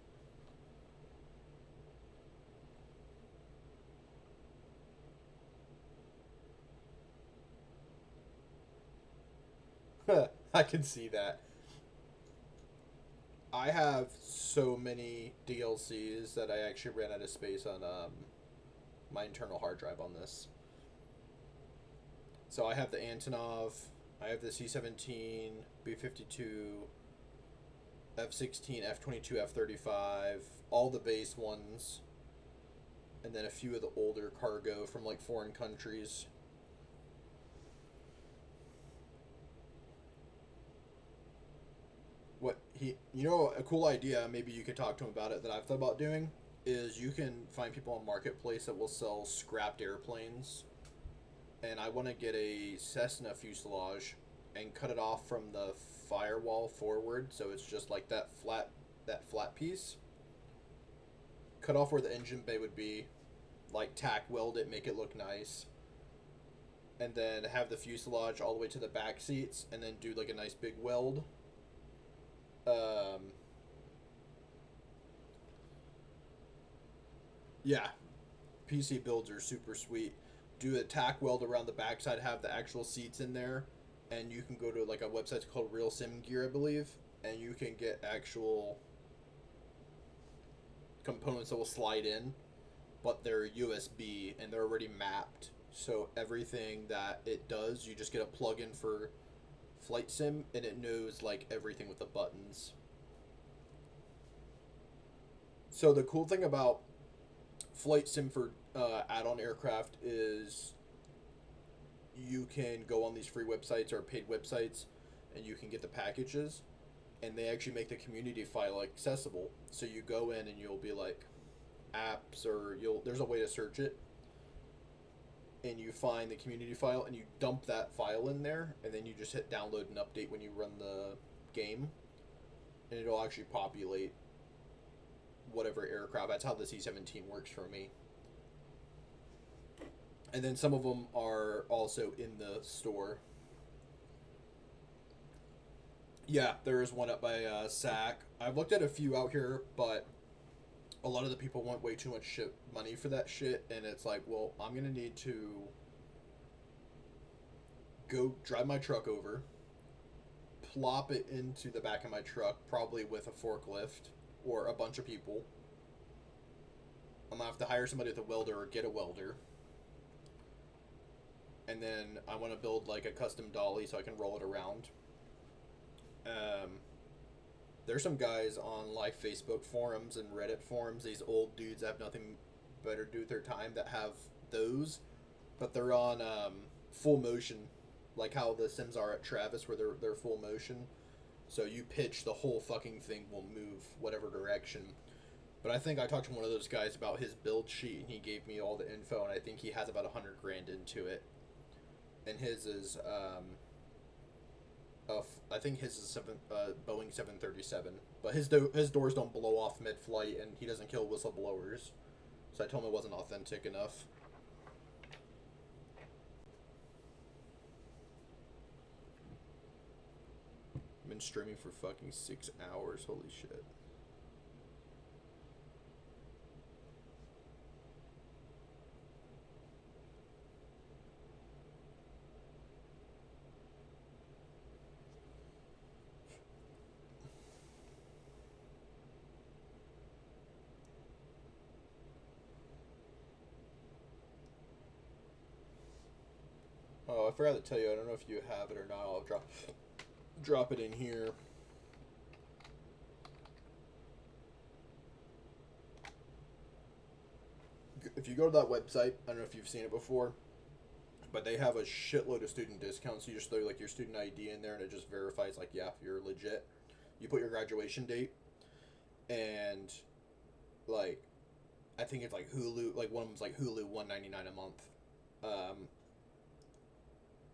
I can see that. I have so many DLCs that I actually ran out of space on my internal hard drive on this. So I have the Antonov, I have the C-17, B-52, F-16, F-22, F-35, all the base ones, and then a few of the older cargo from like foreign countries. A cool idea, maybe you could talk to him about it, that I've thought about doing, is you can find people on Marketplace that will sell scrapped airplanes, and I want to get a Cessna fuselage and cut it off from the firewall forward, so it's just like that flat piece. Cut off where the engine bay would be, like tack weld it, make it look nice, and then have the fuselage all the way to the back seats, and then do like a nice big weld. Yeah, PC builds are super sweet. Do a tack weld around the backside, have the actual seats in there, and you can go to like a website called Real Sim Gear, I believe, and you can get actual components that will slide in, but they're USB and they're already mapped. So everything that it does, you just get a plug-in for Flight Sim, and it knows like everything with the buttons. So the cool thing about Flight Sim for add-on aircraft is you can go on these free websites or paid websites, and you can get the packages, and they actually make the community file accessible. So you go in and you'll be like apps, or there's a way to search it, and you find the community file and you dump that file in there, and then you just hit download and update when you run the game, and it'll actually populate whatever aircraft. That's how the C-17 works for me. And then some of them are also in the store. Yeah, there is one up by SAC. I've looked at a few out here, but a lot of the people want way too much money for that shit, and it's like, well, I'm gonna need to go drive my truck over, plop it into the back of my truck, probably with a forklift or a bunch of people. I'm gonna have to hire somebody with a welder or get a welder. And then I want to build like a custom dolly so I can roll it around. There's some guys on like Facebook forums and Reddit forums, these old dudes that have nothing better to do with their time, that have those, but they're on full motion, like how the Sims are at Travis, where they're full motion. So you pitch, the whole fucking thing will move whatever direction. But I think I talked to one of those guys about his build sheet, and he gave me all the info, and I think he has about 100 grand into it. And his is I think his is Boeing 737, but his doors don't blow off mid-flight, and he doesn't kill whistleblowers. So I told him it wasn't authentic enough. I've been streaming for fucking 6 hours. Holy shit. Oh, I forgot to tell you. I don't know if you have it or not. I'll drop it in here. If you go to that website, I don't know if you've seen it before, but they have a shitload of student discounts. You just throw like your student ID in there, and it just verifies like, yeah, you're legit. You put your graduation date, and like, I think it's like Hulu. Like one of them's like Hulu, $199 a month.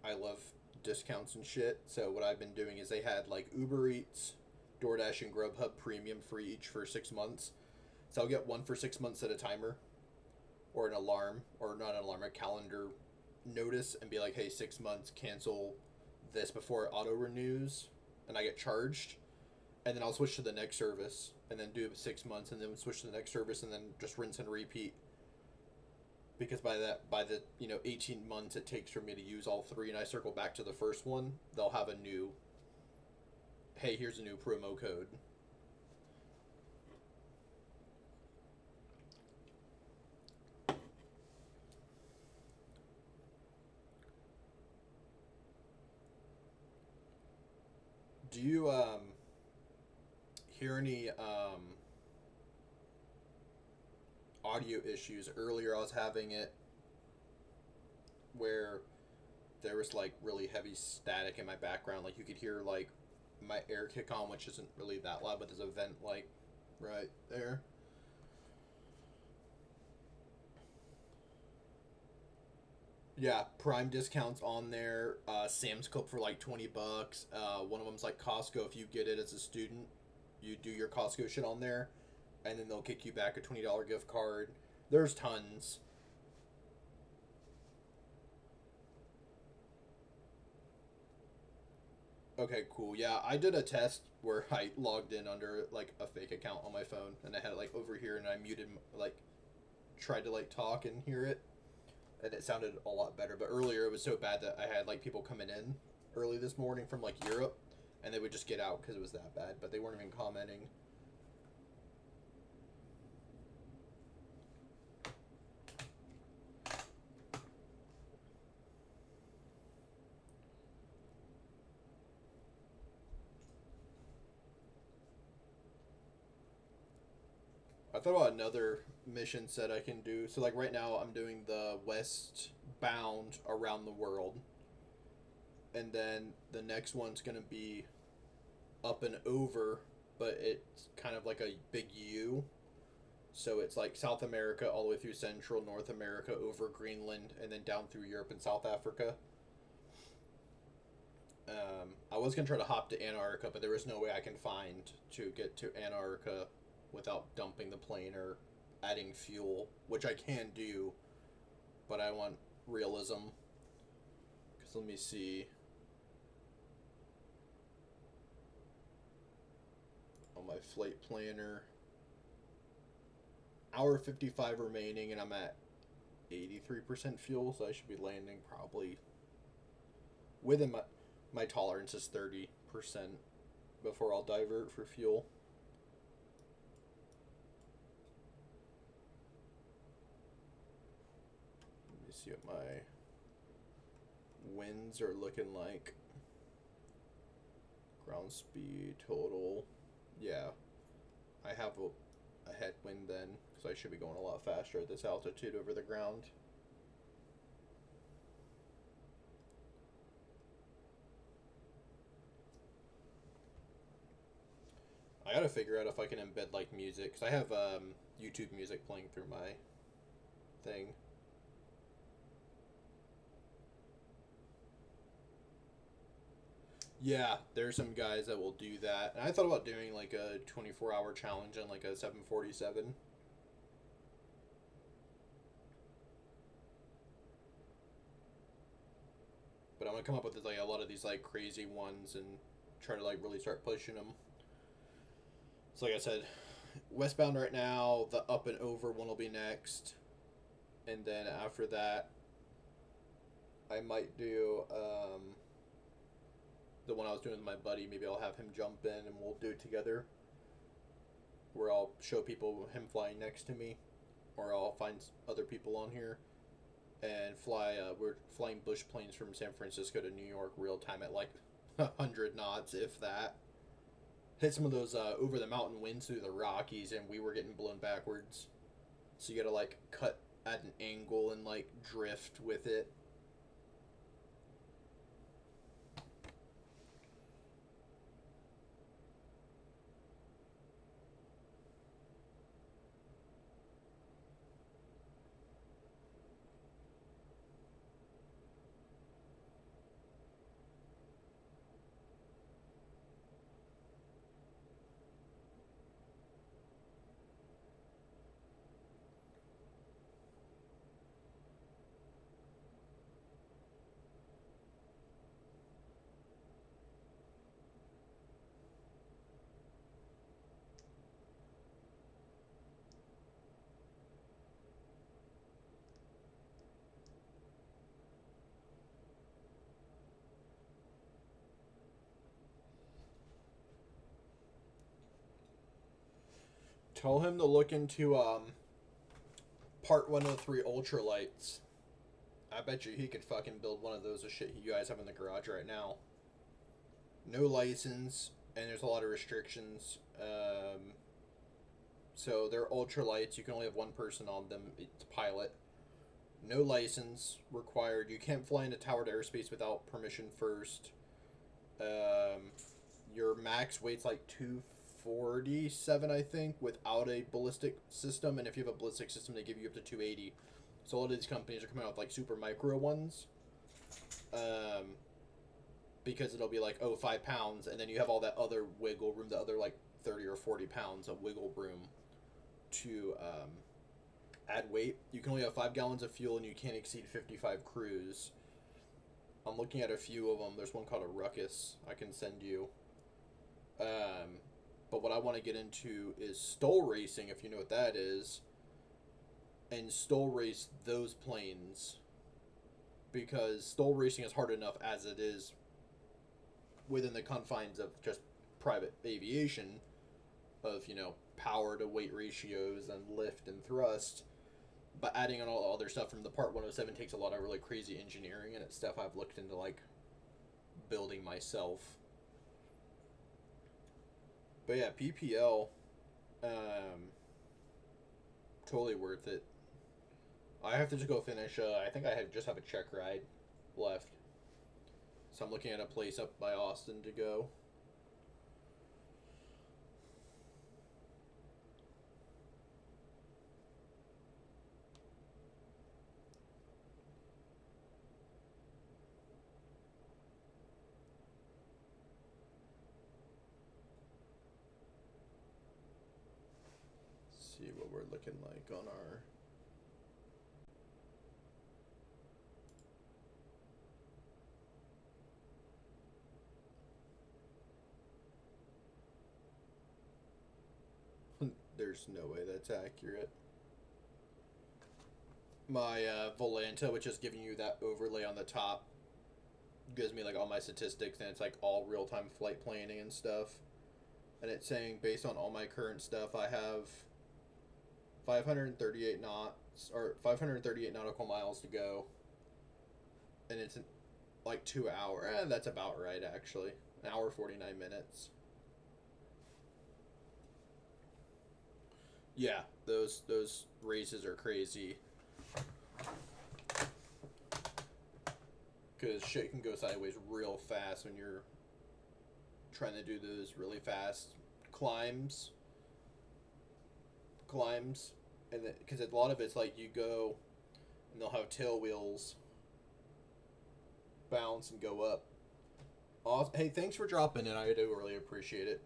I love discounts and shit. So what I've been doing is they had like Uber Eats, DoorDash, and Grubhub Premium free each for 6 months. So I'll get one for 6 months at a timer, or an alarm, or not an alarm, a calendar notice, and be like, hey, 6 months, cancel this before it auto renews, and I get charged. And then I'll switch to the next service, and then do 6 months, and then switch to the next service, and then just rinse and repeat. Because by the 18 months it takes for me to use all three, and I circle back to the first one, they'll have a new, hey, here's a new promo code. Do you hear any audio issues? Earlier I was having it where there was like really heavy static in my background. Like you could hear like my air kick on, which isn't really that loud, but there's a vent like right there. Yeah, Prime discounts on there. Sam's Club for like $20. One of them's like Costco. If you get it as a student, you do your Costco shit on there, and then they'll kick you back a $20 gift card. There's tons. Okay, cool. Yeah, I did a test where I logged in under like a fake account on my phone, and I had it like over here, and I muted, like tried to like talk and hear it, and it sounded a lot better. But earlier it was so bad that I had like people coming in early this morning from like Europe, and they would just get out because it was that bad, but they weren't even commenting. I thought about another mission set I can do. So, like, right now, I'm doing the westbound around the world. And then the next one's going to be up and over, but it's kind of like a big U. So it's like South America all the way through Central North America, over Greenland, and then down through Europe and South Africa. I was going to try to hop to Antarctica, but there was no way I can find to get to Antarctica without dumping the plane or adding fuel, which I can do, but I want realism. Because let me see. On my flight planner, hour 55 remaining, and I'm at 83% fuel, so I should be landing probably within my tolerance is 30% before I'll divert for fuel. Let me see what my winds are looking like. Ground speed total. Yeah, I have a headwind then, because I should be going a lot faster at this altitude over the ground. I gotta figure out if I can embed like music, because I have YouTube music playing through my thing. Yeah, there's some guys that will do that. And I thought about doing like a 24-hour challenge on like a 747. But I'm gonna come up with like a lot of these like crazy ones and try to like really start pushing them. So like I said, westbound right now, the up and over one will be next. And then after that, I might do the one I was doing with my buddy. Maybe I'll have him jump in and we'll do it together. Where I'll show people him flying next to me, or I'll find other people on here and fly. We're flying bush planes from San Francisco to New York real time at like 100 knots, if that. Hit some of those over the mountain winds through the Rockies, and we were getting blown backwards. So you gotta like cut at an angle and like drift with it. Tell him to look into Part 103 ultralights. I bet you he could fucking build one of those as shit you guys have in the garage right now. No license, and there's a lot of restrictions. So they're ultralights. You can only have one person on them. It's pilot. No license required. You can't fly into towered airspace without permission first. Your max weight's like 247, I think, without a ballistic system. And if you have a ballistic system, they give you up to 280. So a lot of these companies are coming out with like super micro ones. Because it'll be like, oh, 5 pounds. And then you have all that other wiggle room, the other like 30 or 40 pounds of wiggle room to add weight. You can only have 5 gallons of fuel and you can't exceed 55 crews. I'm looking at a few of them. There's one called a Ruckus I can send you. But what I want to get into is stole racing, if you know what that is. And stole race those planes. Because stole racing is hard enough as it is within the confines of just private aviation, of power to weight ratios and lift and thrust. But adding on all the other stuff from the Part 107 takes a lot of really crazy engineering, and it's stuff I've looked into like building myself. But yeah, PPL, totally worth it. I have to just go finish. I think just have a check ride left, so I'm looking at a place up by Austin to go. See what we're looking like on our there's no way that's accurate. My Volanta, which is giving you that overlay on the top, gives me like all my statistics, and it's like all real-time flight planning and stuff. And it's saying based on all my current stuff, I have 538 knots or 538 nautical miles to go, and it's like 2 hours. That's about right, actually. An hour 49 minutes. Yeah, those races are crazy. Because shit can go sideways real fast when you're trying to do those really fast climbs. And because a lot of it's like you go and they'll have tail wheels bounce and go up. Awesome. Hey, thanks for dropping in. I do really appreciate it.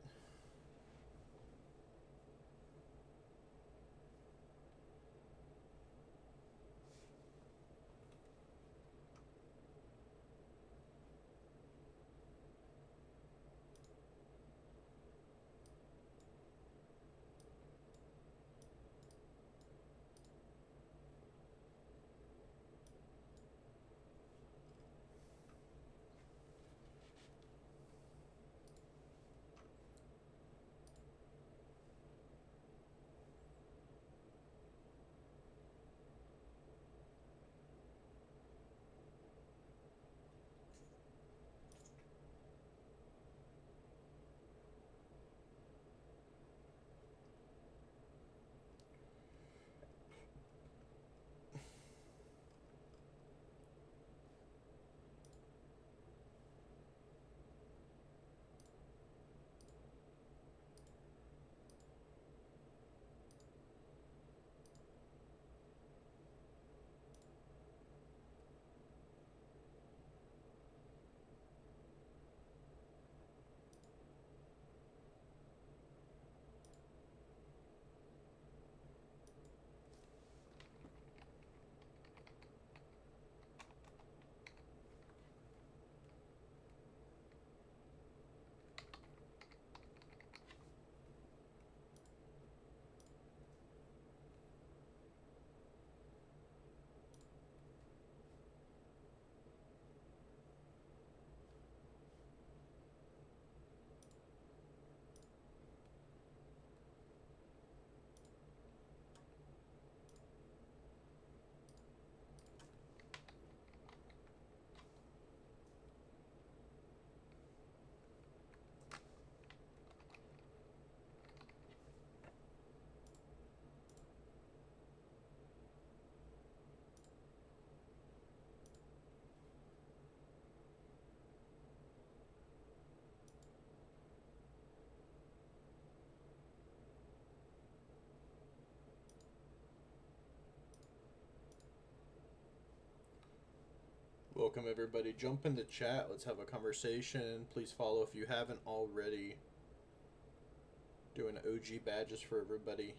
Welcome, everybody. Jump in the chat. Let's have a conversation. Please follow if you haven't already. Doing OG badges for everybody.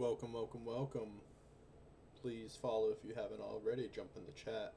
Welcome, welcome, welcome. Please follow if you haven't already. Jump in the chat.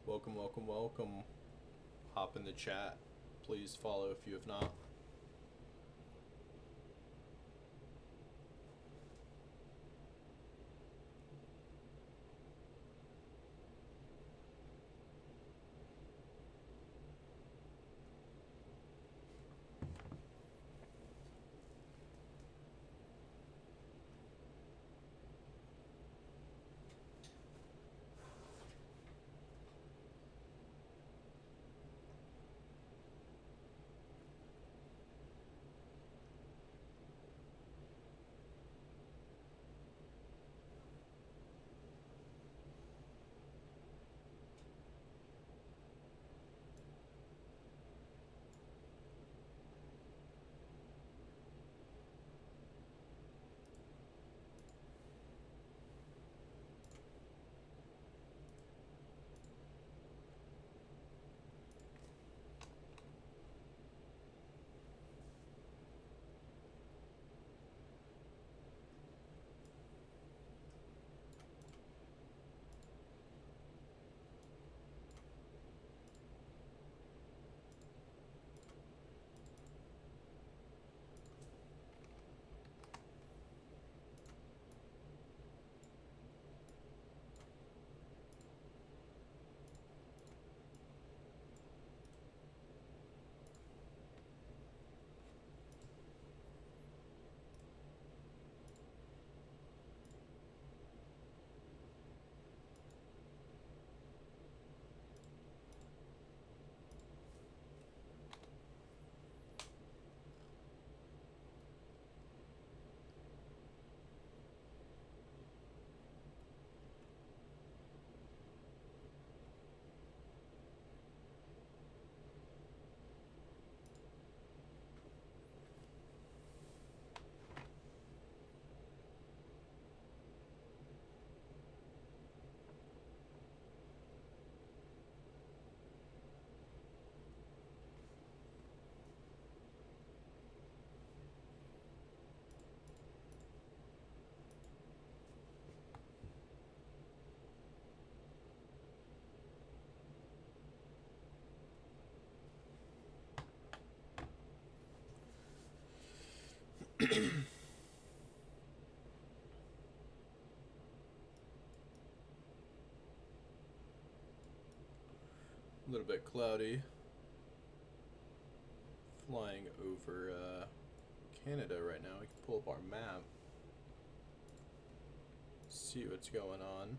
Welcome, welcome, welcome. Hop in the chat. Please follow if you have not. A little bit cloudy. Flying over Canada right now. We can pull up our map. See what's going on.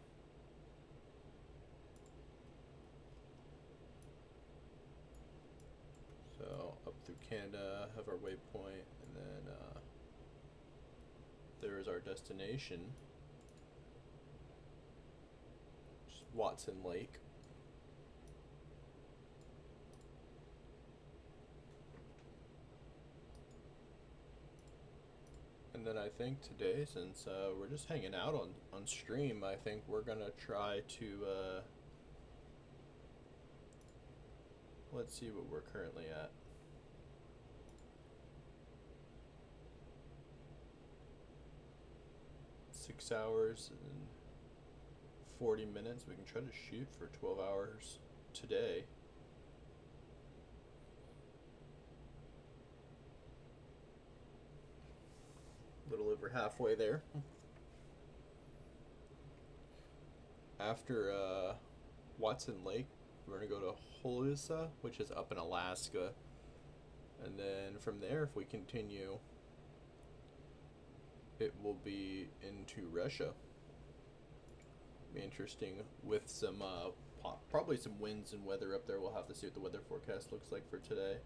So up through Canada, have our waypoint, and then there is our destination, which is Watson Lake. And then I think today, since we're just hanging out on stream, I think we're gonna try to let's see what we're currently at. Six hours and 40 minutes. We can try to shoot for 12 hours today. A little over halfway there. After Watson Lake, we're gonna go to Holusa, which is up in Alaska, and then from there, if we continue, it will be into Russia. Be interesting with some probably some winds and weather up there. We'll have to see what the weather forecast looks like for today.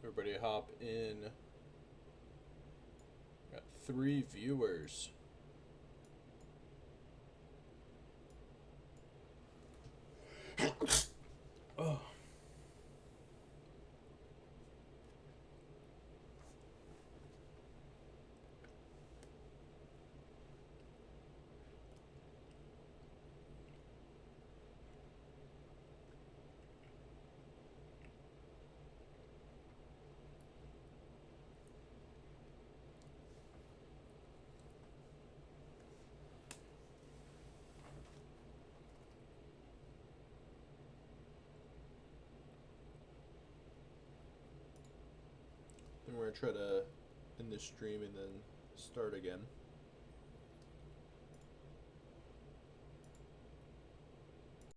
Everybody hop in. Got 3 viewers. Oh. Then we're going to try to end this stream and then start again.